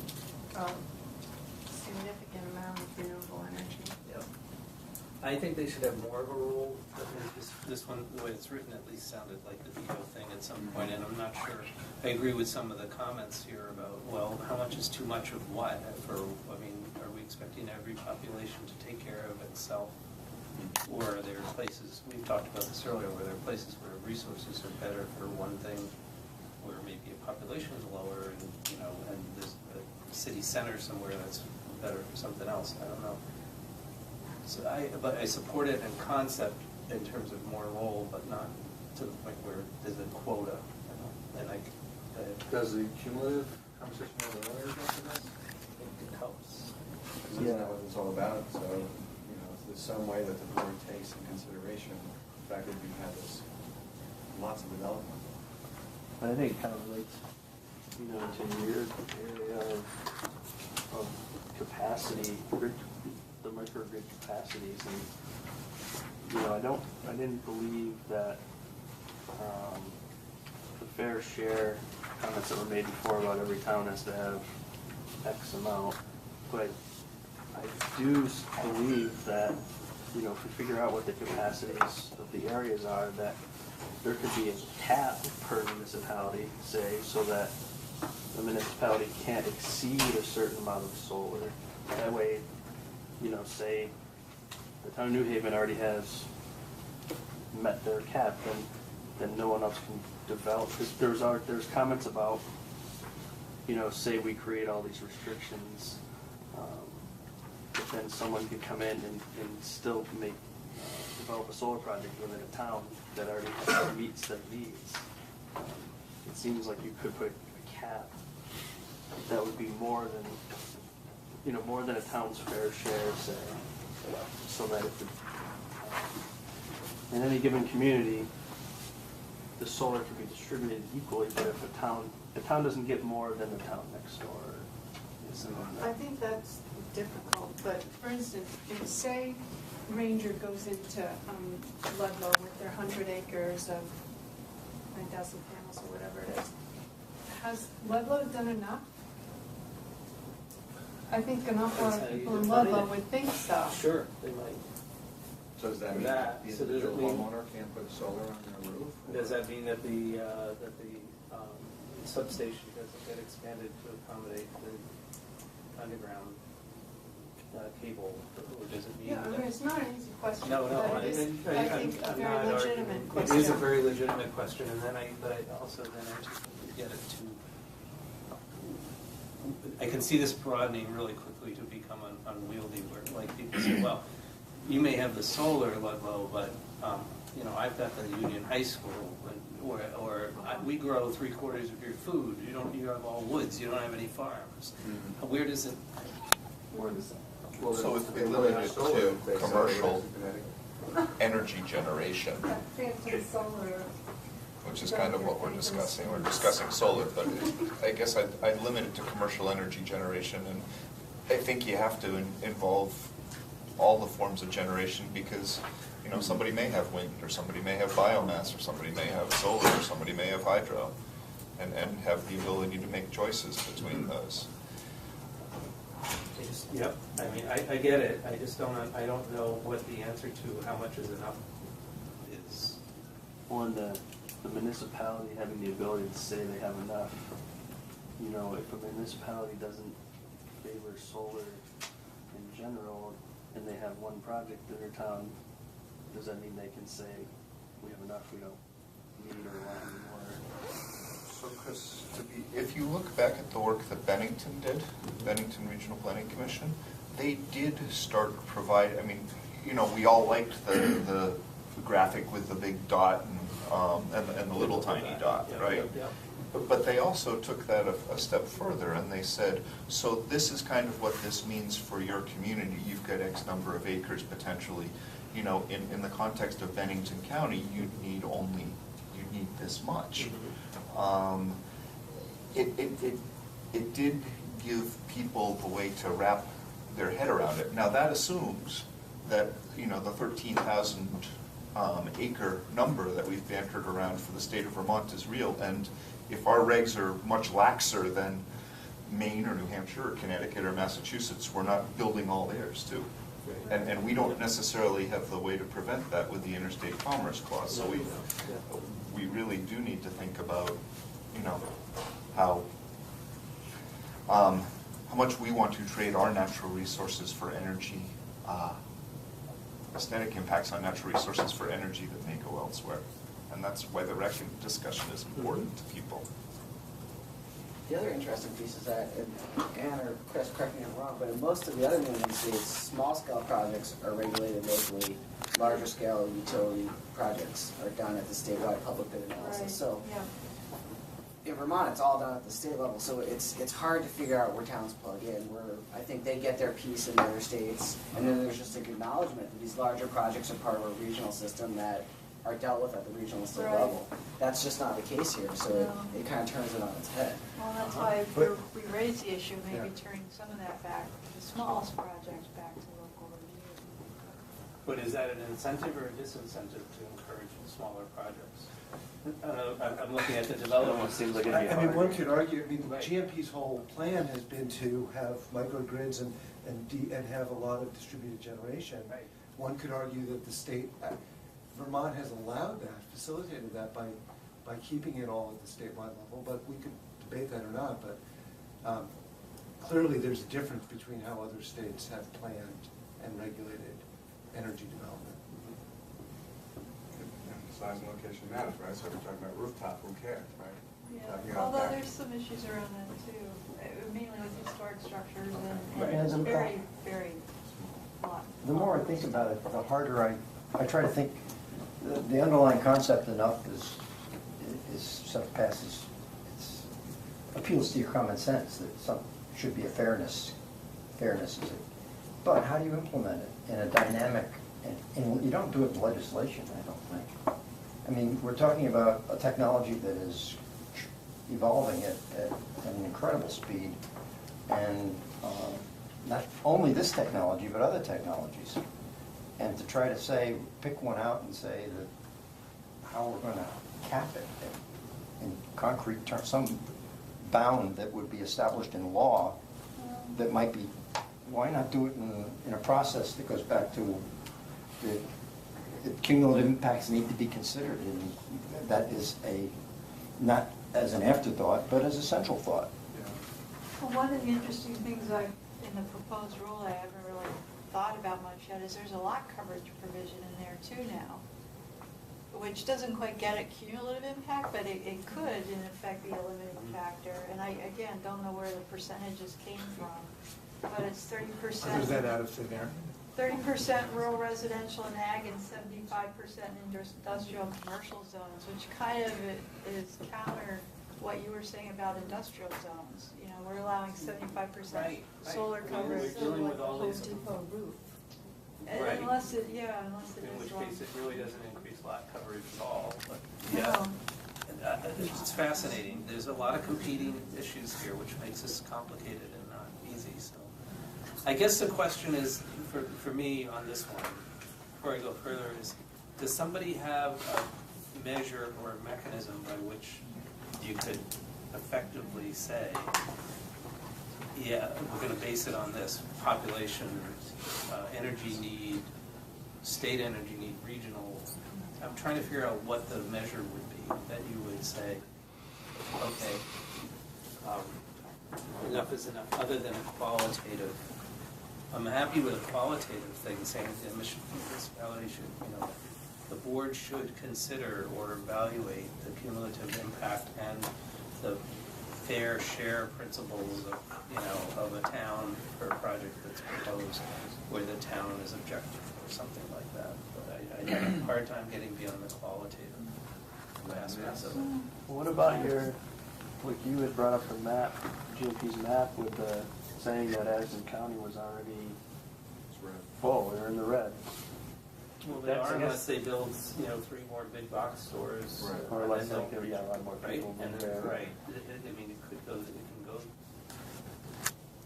Speaker 11: significant amount of renewable energy.
Speaker 3: Yep. I think they should have more of a role. I think this one, the way it's written, at least sounded like the veto thing at some point, and I'm not sure. I agree with some of the comments here about, well, how much is too much of what? Are we expecting every population to take care of itself? Or are there places, we've talked about this earlier, where there are places where resources are better for one thing, where maybe a population is lower, and there's a city center somewhere that's better for something else. I don't know. So but I support it in concept in terms of more role, but not to the point where there's a quota.
Speaker 6: Does the cumulative conversation have an earlier about this?
Speaker 3: It helps.
Speaker 6: Because isn't that what it's all about? So, there's some way that the board takes in consideration the fact that we've had lots of development.
Speaker 4: I think it kind of relates, to your area of capacity, the microgrid capacities, and I didn't believe that the fair share comments that were made before about every town has to have X amount, but I do believe that if we figure out what the capacities of the areas are, that there could be a cap per municipality, say, so that the municipality can't exceed a certain amount of solar. That way, say the town of New Haven already has met their cap, then no one else can develop. Because there's comments about, say we create all these restrictions, but then someone could come in and still develop a solar project within a town that already meets their needs. It seems like you could put a cap that would be more than a town's fair share, say, so that in any given community, the solar can be distributed equally, but if the town doesn't get more than the town next door.
Speaker 11: I think that's difficult, but for instance, if say Ranger goes into Ludlow with their 100 acres of 9,000 panels or whatever it is, has Ludlow done enough? I think an awful lot of people in Ludlow would think so.
Speaker 3: Sure, they might.
Speaker 6: So does that mean
Speaker 3: That-
Speaker 6: the
Speaker 3: so does it
Speaker 6: individual
Speaker 3: mean-
Speaker 6: homeowner can't put solar on their roof?
Speaker 3: Does that mean that the substation doesn't get expanded to accommodate the underground cable, or does it mean
Speaker 11: Yeah, I mean,
Speaker 3: that?
Speaker 11: it's not an easy question,
Speaker 3: No,
Speaker 11: but it is, I think, a
Speaker 3: I'm
Speaker 11: very
Speaker 3: not
Speaker 11: legitimate
Speaker 3: arguing.
Speaker 11: question.
Speaker 3: It is a very legitimate question, and then I also get it to, I can see this broadening really quickly to become unwieldy, where like people say, well, you may have the solar, Ludlow, but, I've got the Union High School, we grow 3/4 of your food, you have all woods, you don't have any farms. Where does it?
Speaker 6: Well,
Speaker 2: So if we
Speaker 6: they
Speaker 2: limit
Speaker 6: have
Speaker 2: it
Speaker 6: solar,
Speaker 2: to
Speaker 6: they sell
Speaker 2: commercial
Speaker 6: it
Speaker 2: energy generation,
Speaker 11: Fancy solar.
Speaker 2: which is kind of what we're discussing. We're discussing solar, but I guess I'd limit it to commercial energy generation, and I think you have to involve all the forms of generation, because, somebody may have wind, or somebody may have biomass, or somebody may have solar, or somebody may have hydro. and have the ability to make choices between those.
Speaker 3: Yep, I mean, I get it, I just I don't know what the answer to how much is enough is.
Speaker 4: One, the municipality having the ability to say they have enough. You know, if a municipality doesn't favor solar in general, and they have one project in their town, does that mean they can say, we have enough, we don't need or want any more?
Speaker 2: So Chris, if you look back at the work that Bennington did, Bennington Regional Planning Commission, they did start to provide, I mean, you know, we all liked the graphic with the big dot and the little tiny dot, right? But they also took that a step further, and they said, so this is kind of what this means for your community. You've got X number of acres potentially. You know, in the context of Bennington County, you need this much. It did give people the way to wrap their head around it. Now that assumes that, you know, the 13,000 acre number that we've bantered around for the state of Vermont is real, and if our regs are much laxer than Maine or New Hampshire or Connecticut or Massachusetts, we're not building all theirs too. And we don't necessarily have the way to prevent that with the Interstate Commerce Clause. So we really do need to think about, you know, how much we want to trade our natural resources for energy, aesthetic impacts on natural resources for energy that may go elsewhere. And that's why the rec discussion is important to people.
Speaker 9: The other interesting piece is that, and Ann or Chris, correct me if I'm wrong, but in most of the other New England states, small-scale projects are regulated locally. Larger-scale utility projects are done at the statewide public bid analysis.
Speaker 5: Right.
Speaker 9: So
Speaker 5: Yeah.
Speaker 9: in Vermont, it's all done at the state level. So it's hard to figure out where towns plug in. Where I think they get their piece in their states, and then there's just an acknowledgement that these larger projects are part of a regional system that are dealt with at the regional and state
Speaker 5: Right.
Speaker 9: level. That's just not the case here, so
Speaker 5: No.
Speaker 9: it kind of turns it on its head.
Speaker 5: Well, that's why we raised the issue, maybe turning some of that back, the smallest projects back to local review.
Speaker 3: But is that an incentive or a disincentive to encourage smaller projects? I'm looking at the development.
Speaker 4: Seems like
Speaker 7: I
Speaker 4: it'd be
Speaker 7: mean,
Speaker 4: hard.
Speaker 7: one could argue, I mean,
Speaker 3: Right.
Speaker 7: GMP's whole plan has been to have microgrids and have a lot of distributed generation.
Speaker 3: Right.
Speaker 7: One could argue that the state, Vermont has allowed that, facilitated that by keeping it all at the statewide level, but we could debate that or not, but clearly there's a difference between how other states have planned and regulated energy development.
Speaker 6: Size and location matters, right? So if we're talking about rooftop, who cares, right? Talking
Speaker 5: Yeah,
Speaker 6: about
Speaker 5: although
Speaker 6: that.
Speaker 5: there's some issues around that too, mainly with historic structures
Speaker 8: Right.
Speaker 5: and it's
Speaker 8: And the-
Speaker 5: very, very lot.
Speaker 8: The more I think about it, the harder I try to think, the underlying concept enough is sort of passes, it appeals to your common sense that some should be a fairness is it. But how do you implement it in a dynamic, and you don't do it in legislation, I don't think. I mean, we're talking about a technology that is evolving at an incredible speed, and not only this technology, but other technologies. And to try to say, pick one out and say that how we're going to cap it in concrete terms, some bound that would be established in law that might be, why not do it in a process that goes back to the cumulative impacts need to be considered, and that is not as an afterthought, but as a central thought.
Speaker 5: Well, one of the interesting things in the proposed rule I haven't really thought about much yet is there's a lot coverage provision in there too now, which doesn't quite get at cumulative impact, but it could in effect be a limiting factor. And I, again, don't know where the percentages came from, but it's 30%.
Speaker 7: Is that out of thin air?
Speaker 5: 30% rural residential and ag and 75% industrial and commercial zones, which kind of is counter what you were saying about industrial zones. You know, we're allowing 75% solar coverage.
Speaker 3: We're dealing with all these.
Speaker 5: Roof.
Speaker 3: Right.
Speaker 5: Unless it is
Speaker 3: In which
Speaker 5: long.
Speaker 3: case, it really doesn't increase lot coverage at all, but,
Speaker 5: No.
Speaker 3: yeah. It's fascinating. There's a lot of competing issues here, which makes this complicated and not easy, so. I guess the question is, for me on this one, before I go further, is does somebody have a measure or a mechanism by which you could effectively say, yeah, we're gonna base it on this, population, energy need, state energy need, regional. I'm trying to figure out what the measure would be that you would say, okay, enough is enough, other than a qualitative. I'm happy with a qualitative thing saying the municipality should, the board should consider or evaluate the cumulative impact and the fair share principles of a town for a project that's proposed where the town is objective or something like that. But I have a hard time getting beyond the qualitative aspects of it.
Speaker 4: What about like you had brought up the map, GMP's map with saying that Addison County was already full, they're in the red.
Speaker 3: Well, they are unless they build, 3 more big box stores.
Speaker 4: Right. Or like a lot more
Speaker 3: right?
Speaker 4: people
Speaker 3: And
Speaker 4: move
Speaker 3: then,
Speaker 4: there.
Speaker 3: right, it can go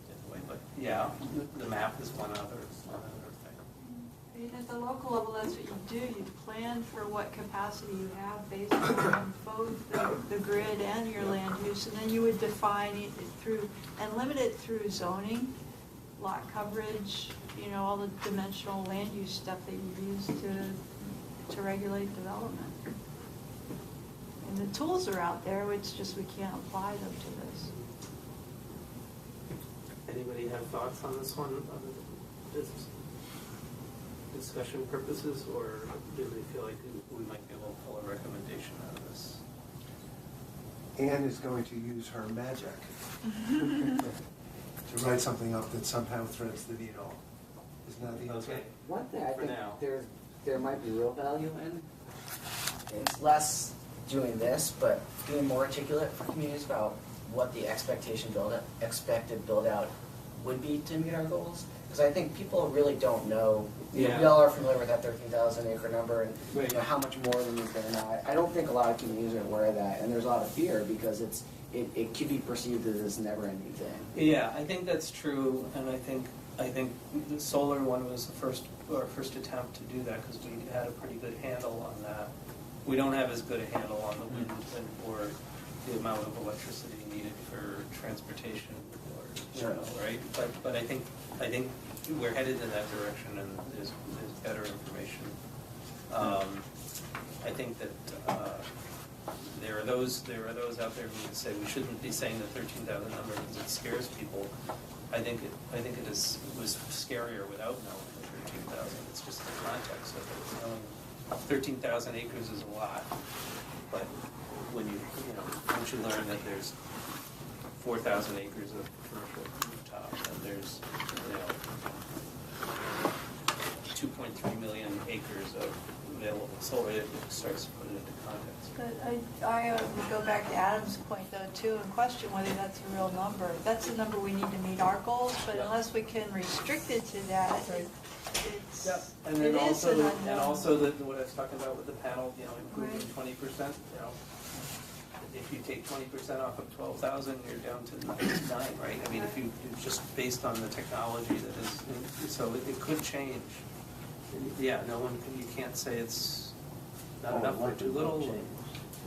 Speaker 3: that way, but yeah, the map is one other thing.
Speaker 5: At the local level, that's what you do. You plan for what capacity you have based on both the grid and your land use, and then you would define it through, and limit it through zoning, lot coverage, all the dimensional land use stuff that you use to regulate development. And the tools are out there, it's just we can't apply them to this.
Speaker 3: Anybody have thoughts on this one, other than just discussion purposes, or do they feel like we might be able to pull a recommendation out of this?
Speaker 7: Anne is going to use her magic to write something up that somehow threads the needle. Isn't that the answer?
Speaker 3: Okay.
Speaker 9: One thing I
Speaker 3: For
Speaker 9: think
Speaker 3: now.
Speaker 9: there might be real value in, it's less doing this, but being more articulate for communities about what the expected build out would be to meet our goals. Because I think people really don't know. We all are familiar with that 13,000 acre number and
Speaker 3: Right.
Speaker 9: how much more than is there now. I don't think a lot of communities are aware of that, and there's a lot of fear because it could be perceived as this never-ending thing.
Speaker 3: Yeah, I think that's true, and I think the solar one was our first attempt to do that because we had a pretty good handle on that. We don't have as good a handle on the wind or the amount of electricity needed for transportation or right? But I think we're headed in that direction, and there's better information. I think that there are those out there who would say we shouldn't be saying the 13,000 number because it scares people. I think it was scarier without knowing the 13,000. It's just the context of it. Knowing 13,000 acres is a lot, but when once you learn that there's 4,000 acres of commercial rooftop, and there's 2.3 million acres of available solar, it starts to put it into context.
Speaker 5: But I would go back to Adam's point though too and question whether that's a real number. That's the number we need to meet our goals, but unless we can restrict it to that, it's,
Speaker 3: Yep. And then
Speaker 5: it is
Speaker 3: also,
Speaker 5: an unknown.
Speaker 3: and also what I was talking about with the panel, improving
Speaker 5: Right.
Speaker 3: 20%, if you take 20% off of 12,000, you're down to 9, right? I mean, if you, just based on the technology that is, so it could change. Yeah, you can't say it's not enough or too little.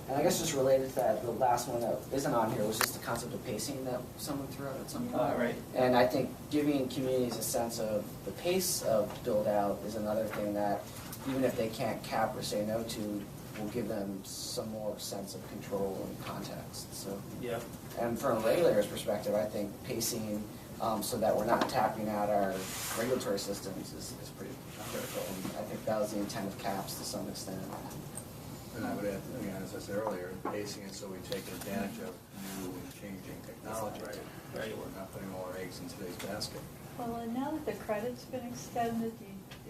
Speaker 9: And I guess just related to that, the last one that isn't on here was just the concept of pacing that someone threw out at some point.
Speaker 3: Right.
Speaker 9: And I think giving communities a sense of the pace of build out is another thing that, even if they can't cap or say no to, will give them some more sense of control and context. So,
Speaker 3: yeah.
Speaker 9: And from a regulator's perspective, I think pacing so that we're not tapping out our regulatory systems is pretty critical. And I think that was the intent of caps to some extent.
Speaker 6: And I would add, as I said earlier, pacing it so we take advantage of new and changing technology.
Speaker 3: Right.
Speaker 6: We're not putting all our eggs in today's basket.
Speaker 5: Well, and now that the credit's been extended,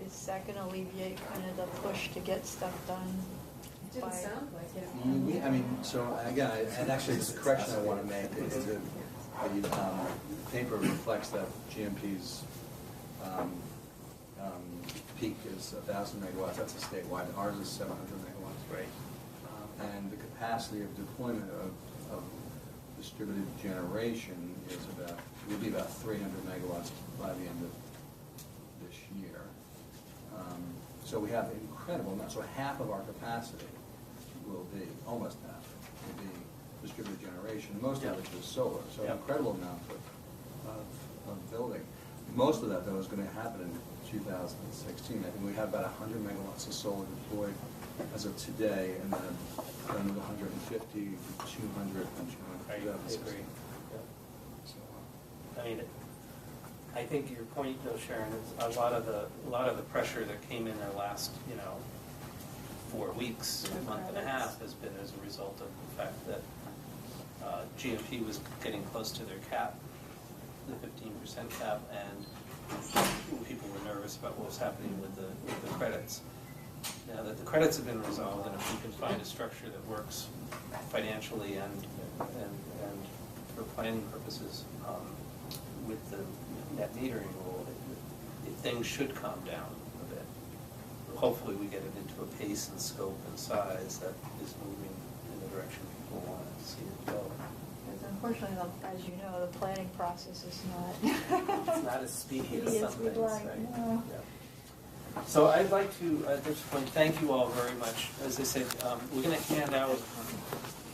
Speaker 5: is that going to alleviate kind of the push to get stuff done?
Speaker 13: It didn't sound like it.
Speaker 6: Yeah, so again, and actually, there's a correction I want to make, is that the paper reflects that GMP's peak is 1,000 megawatts, that's a statewide, ours is 700 megawatts.
Speaker 3: Right.
Speaker 6: And the capacity of deployment of distributed generation would be about 300 megawatts by the end of this year. So we have incredible amounts, so half of our capacity will be, almost half, will be distributed generation, most of which was solar, so
Speaker 3: Yeah.
Speaker 6: incredible amount of building. Most of that, though, is going to happen in 2016. I think we have about 100 megawatts of solar deployed as of today, and then another 150 to 200 and 200.
Speaker 3: I agree. I mean, I think your point, though, Sharon, is a lot of the pressure that came in the last, 4 weeks, month and a half, has been as a result of the fact that GMP was getting close to their cap, the 15% cap, and people were nervous about what was happening with the credits. Now that the credits have been resolved, and if we can find a structure that works financially and for planning purposes with the net metering rule, things should calm down a bit. Hopefully we get it into a pace and scope and size that is moving in the direction people want to see it go.
Speaker 5: Because unfortunately, as you know, the planning process is not.
Speaker 3: It's not as speedy as some
Speaker 5: we'd
Speaker 3: things,
Speaker 5: like,
Speaker 3: right?
Speaker 5: no.
Speaker 3: Yeah. So I'd like to, at this point, thank you all very much. As I said, we're going to hand out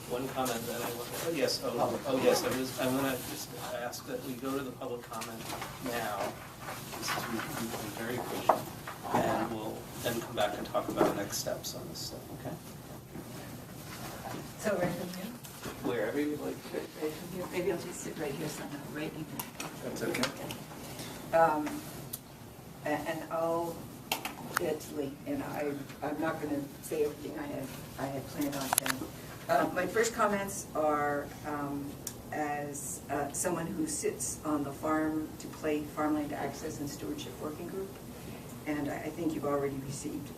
Speaker 3: one comment that I want. Oh yes. I want to just ask that we go to the public comment now. This is we've been very patient, and we'll then come back and talk about next steps on this stuff. Okay.
Speaker 16: So right from here?
Speaker 3: Wherever you'd like.
Speaker 16: Right from here. Maybe I'll just sit right here so I'm not right even.
Speaker 3: That's okay.
Speaker 16: And I'll get to Lee, and I'm not going to say everything I had planned on saying. My first comments are as someone who sits on the Farm to Plate Farmland Access and Stewardship Working Group, and I think you've already received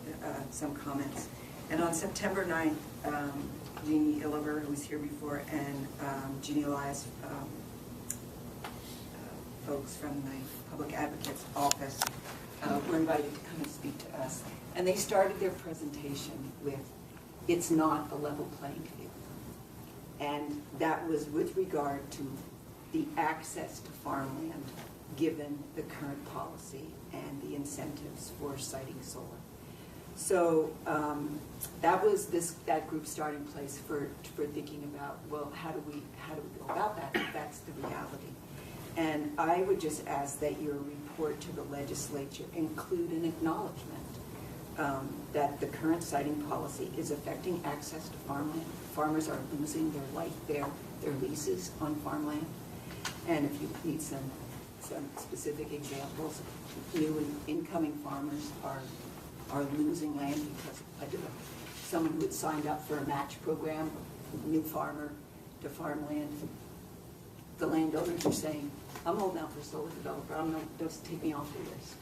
Speaker 16: some comments. And on September 9th, Jeannie Illiver, who was here before, and Jeannie Elias, folks from the Public Advocate's Office, were invited to come and speak to us. And they started their presentation with, "It's not a level playing field." And that was with regard to the access to farmland, given the current policy and the incentives for siting solar. So that was that group's starting place for thinking about, well, how do we go about that if that's the reality? And I would just ask that your report to the legislature include an acknowledgement that the current siting policy is affecting access to farmland. Farmers are losing their leases on farmland. And if you need some specific examples, new and incoming farmers are losing land because of someone who had signed up for a match program, new farmer to farmland. The landowners are saying, "I'm holding out for a solar developer. Just take me off the list."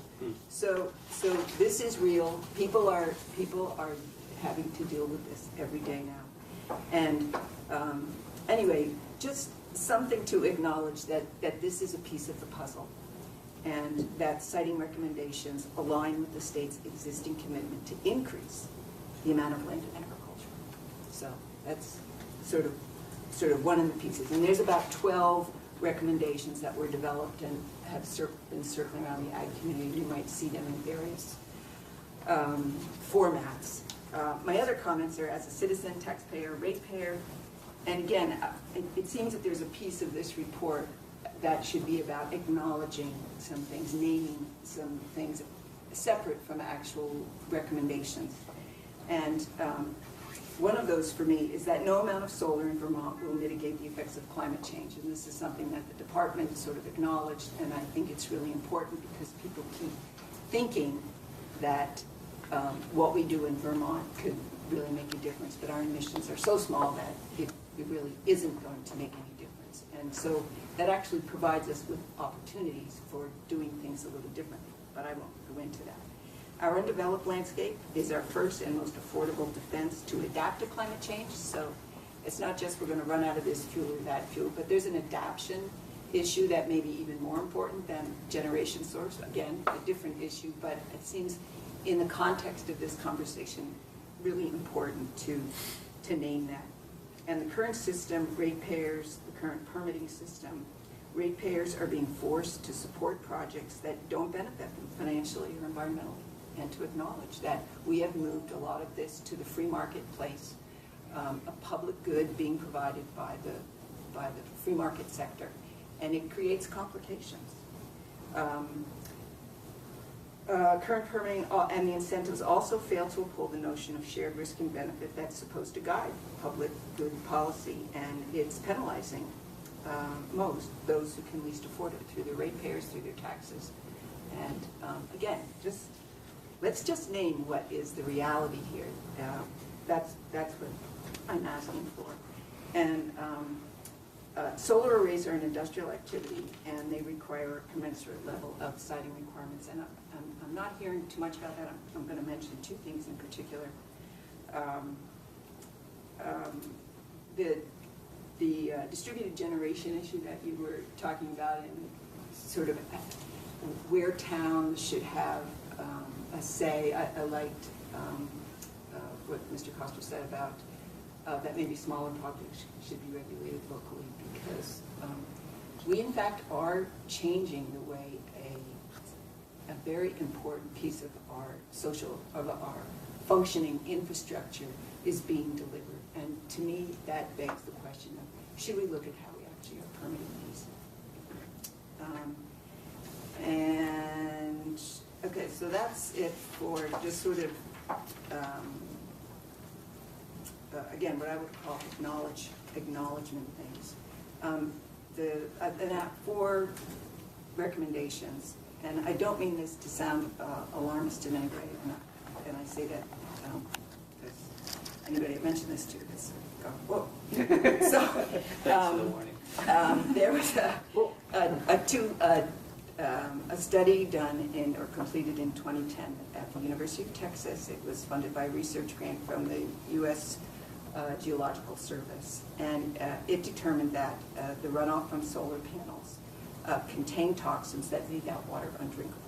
Speaker 16: So this is real. People are having to deal with this every day now. And anyway, just something to acknowledge that this is a piece of the puzzle, and that siting recommendations align with the state's existing commitment to increase the amount of land in agriculture. So that's sort of one of the pieces. And there's about 12 recommendations that were developed and have been circling around the ag community. You might see them in various formats. My other comments are as a citizen, taxpayer, ratepayer, and again, it seems that there's a piece of this report that should be about acknowledging some things, naming some things separate from actual recommendations. And one of those for me is that no amount of solar in Vermont will mitigate the effects of climate change. And this is something that the department sort of acknowledged, and I think it's really important because people keep thinking that what we do in Vermont could really make a difference, but our emissions are so small that it really isn't going to make any difference. And so that actually provides us with opportunities for doing things a little differently, but I won't go into that. Our undeveloped landscape is our first and most affordable defense to adapt to climate change. So it's not just we're going to run out of this fuel or that fuel, but there's an adaptation issue that may be even more important than generation source. Again, a different issue, but it seems in the context of this conversation really important to name that. And the current system, ratepayers, the current permitting system, ratepayers are being forced to support projects that don't benefit them financially or environmentally, and to acknowledge that we have moved a lot of this to the free marketplace a public good being provided by the free market sector, and it creates complications. Current permitting and the incentives also fail to uphold the notion of shared risk and benefit that's supposed to guide public good policy, and it's penalizing those who can least afford it through their ratepayers, through their taxes. And again, let's just name what is the reality here. That's what I'm asking for. And solar arrays are an industrial activity, and they require a commensurate level of siting requirements. And I'm not hearing too much about that. I'm going to mention two things in particular. The distributed generation issue that you were talking about, and sort of where towns should have a say. I liked what Mr. Coster said about that maybe smaller projects should be regulated locally, because we in fact are changing the way a very important piece of our functioning infrastructure is being delivered. And to me, that begs the question of, should we look at how we actually are permitting these? And, okay, so that's it for just sort of, again, what I would call acknowledgement things. And that 4 recommendations, and I don't mean this to sound alarmist in any way, and I say that anybody I mentioned this to is go, whoa. So, there was a study done or completed in 2010 at the University of Texas. It was funded by a research grant from the U.S. Geological Service, and it determined that the runoff from solar panels contain toxins that leave that water undrinkable.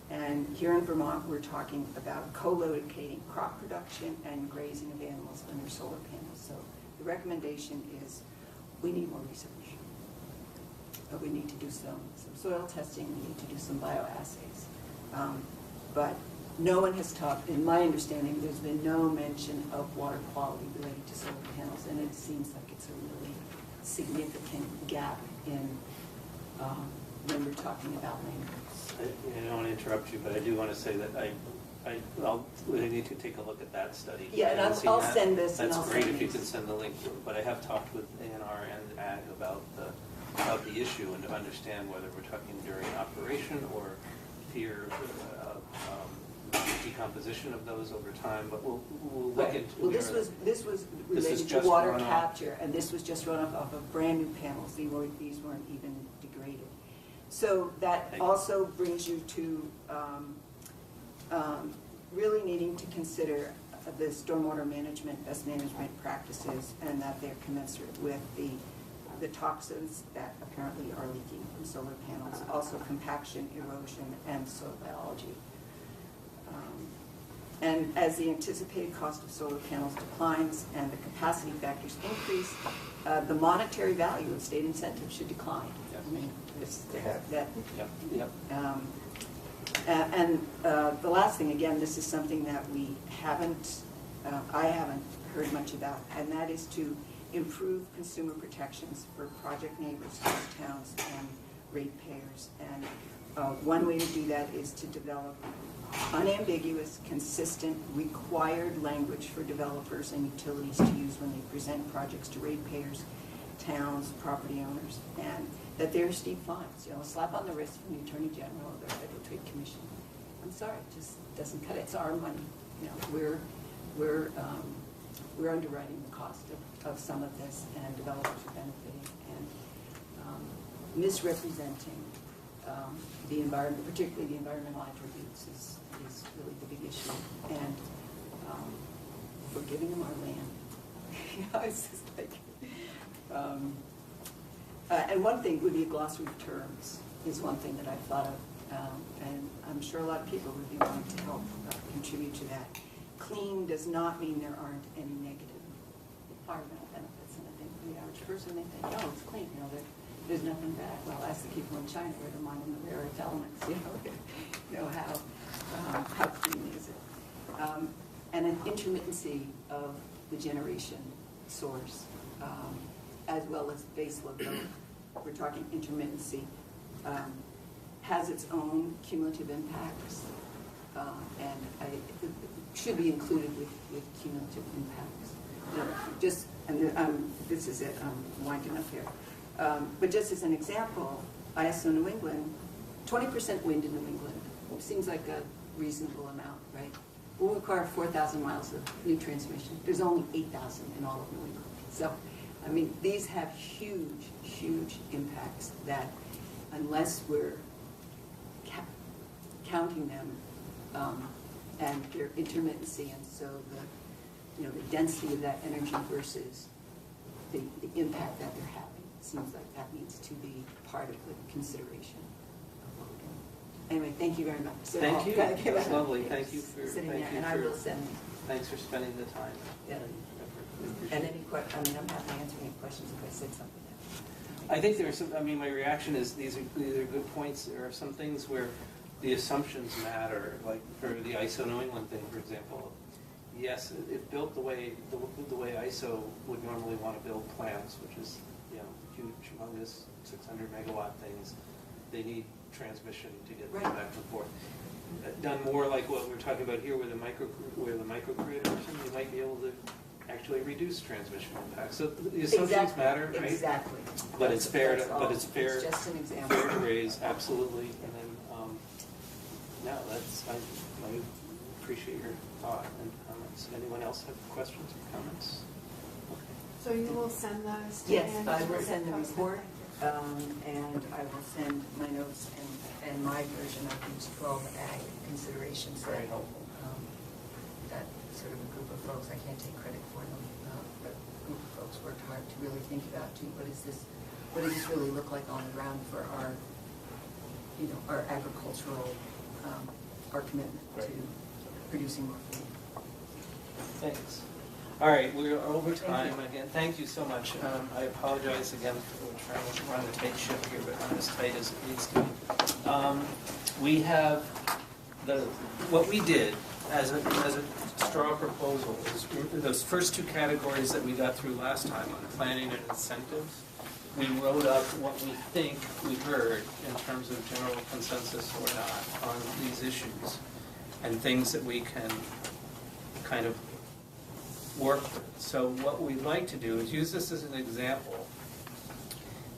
Speaker 16: And here in Vermont, we're talking about co-locating crop production and grazing of animals under solar panels. So the recommendation is we need more research. We need to do some soil testing. We need to do some bioassays. But no one has talked, in my understanding, there's been no mention of water quality related to solar panels, and it seems like it's a really significant gap in when we're talking about land use.
Speaker 3: I don't want to interrupt you, but I do want to say that I need to take a look at that study.
Speaker 16: Yeah, and I'll send this.
Speaker 3: That's great if you can send the link, but I have talked with ANR and AG about the issue and to understand whether we're talking during operation or fear of decomposition of those over time, but we'll look into.
Speaker 16: Well, this was related to water capture, and this was just runoff off of brand new panels. These weren't even degraded. So that also brings you to really needing to consider the stormwater management, best management practices, and that they're commensurate with the toxins that apparently are leaking from solar panels, also compaction, erosion, and soil biology. And as the anticipated cost of solar panels declines and the capacity factors increase, the monetary value of state incentives should decline.
Speaker 3: Yes.
Speaker 16: I mean,
Speaker 3: Yep.
Speaker 16: the last thing, again, this is something that we haven't, I haven't heard much about, and that is to improve consumer protections for project neighbors, host towns, and ratepayers. And one way to do that is to develop unambiguous, consistent, required language for developers and utilities to use when they present projects to ratepayers, towns, property owners, and that there are steep fines. A slap on the wrist from the Attorney General or the Federal Trade Commission. I'm sorry, it just doesn't cut it. It's our money. We're underwriting the cost of some of this, and developers are benefiting, and misrepresenting the environment, particularly the environmental attributes, is really the big issue. And we're giving them our land. It's just like, and one thing would be a glossary of terms is one thing that I've thought of, and I'm sure a lot of people would be willing to help contribute to that. Clean does not mean there aren't any negative environmental benefits, and I think for the average person, they think, oh, it's clean, there's nothing bad. Well, ask the people in China where they're mining the rare earth elements, how clean is it? And an intermittency of the generation source, as well as base load, we're talking intermittency, has its own cumulative impacts, and it should be included with cumulative impacts. You know, just, and this is it, I'm winding up here. But just as an example, ISO New England, 20% wind in New England seems like a reasonable amount, right? Will require 4,000 miles of new transmission. There's only 8,000 in all of New England. So, I mean, these have huge, huge impacts that unless we're counting them and their intermittency, and so the density of that energy versus the impact that they're having, seems like that needs to be part of the consideration of what we're doing. Anyway, thank you very much. So
Speaker 3: Thank you. That's lovely.
Speaker 16: Thank you for sitting there, and I will send.
Speaker 3: Thanks for spending the time.
Speaker 16: Yeah. And any I mean, I'm happy to answer any questions if I said something.
Speaker 3: I think there are some, I mean, my reaction is these are good points. There are some things where the assumptions matter, like for the ISO New England thing, for example. Yes, it built the way ISO would normally want to build plants, which is, you know, huge, humongous 600 megawatt things. They need transmission to get them back and forth. Done more like what we're talking about here, where the microgrid or something, you might be able to actually reduce transmission impacts. So the assumptions matter, right?
Speaker 16: Exactly.
Speaker 3: But it's fair
Speaker 16: It's just an example.
Speaker 3: fair to raise, absolutely. And then, no, I appreciate your thought and comments. Anyone else have questions or comments?
Speaker 11: So you will send those to
Speaker 16: Yes,
Speaker 11: Ann?
Speaker 16: I will send the report, and I will send my notes and my version of these 12 ag considerations that that sort of a group of folks, I can't take credit for them, but a group of folks worked hard to really think about too, what does this really look like on the ground for our, our agricultural, our commitment to producing more food.
Speaker 3: Thanks. All right, we're over time again. Thank you so much. I apologize again for trying to run a tight ship here, but not as tight as it needs to be. We have what we did as a straw proposal is those first two categories that we got through last time on planning and incentives. We wrote up what we think we heard in terms of general consensus or not on these issues and things that we can kind of work with. So what we'd like to do is use this as an example.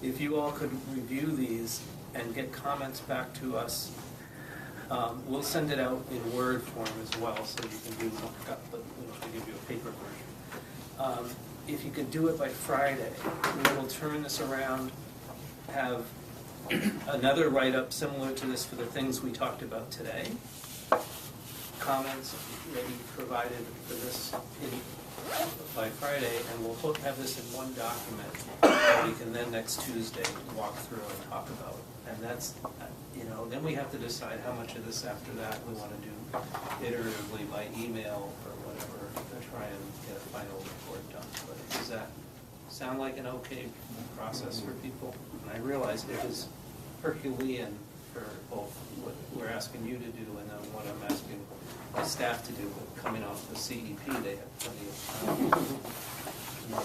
Speaker 3: If you all could review these and get comments back to us, we'll send it out in Word form as well, so you can do mock-up, but we'll give you a paper version. If you could do it by Friday, we'll turn this around, have another write-up similar to this for the things we talked about today, comments that you provided for this by Friday, and we'll have this in one document that we can then next Tuesday walk through and talk about. And that's, then we have to decide how much of this after that we want to do iteratively by email or whatever to try and get a final report done. But does that sound like an okay process for people? And I realize it is Herculean for both what we're asking you to do and then what I'm asking my staff to do, but coming off the CEP, they have plenty of time.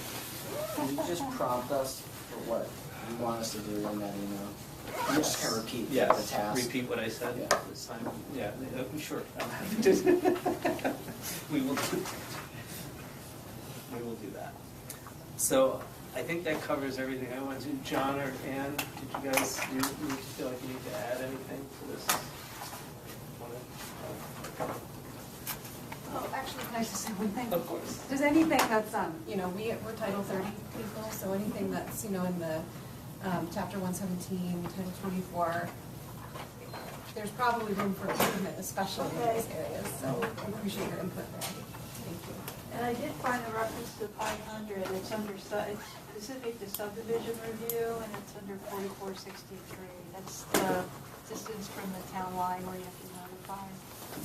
Speaker 9: Can you just prompt us for what you want us to do in that email? I'm just going to repeat the task.
Speaker 3: Repeat what I said this time. Yeah, sure. We will do that. So I think that covers everything I want to do. John or Ann, did you guys feel like you need to add anything to this?
Speaker 11: Oh, actually, can I just say one thing?
Speaker 3: Of course.
Speaker 11: Does anything that's, we're Title 30 people, so anything that's, in the Chapter 117, Title 24, there's probably room for improvement, especially in these areas, so I appreciate your input there. Thank you.
Speaker 5: And I did find a reference to 500, it's under, it's specific to subdivision review, and it's under 4463. That's the distance from the town line where you have to notify.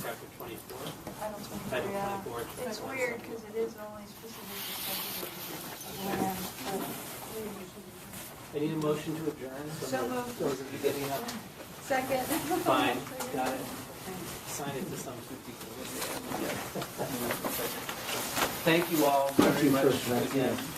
Speaker 3: Chapter 24?
Speaker 5: Title 24,
Speaker 3: Title
Speaker 5: yeah.
Speaker 3: 24.
Speaker 5: It's weird, because it is only specific to subdivision.
Speaker 3: I need a motion to adjourn.
Speaker 5: So moved.
Speaker 3: Those of you getting up.
Speaker 5: Second.
Speaker 3: Fine, got it. Sign it to some two people. Thank you all very
Speaker 7: Thank you,
Speaker 3: much
Speaker 7: Chris. Thank you.
Speaker 3: again.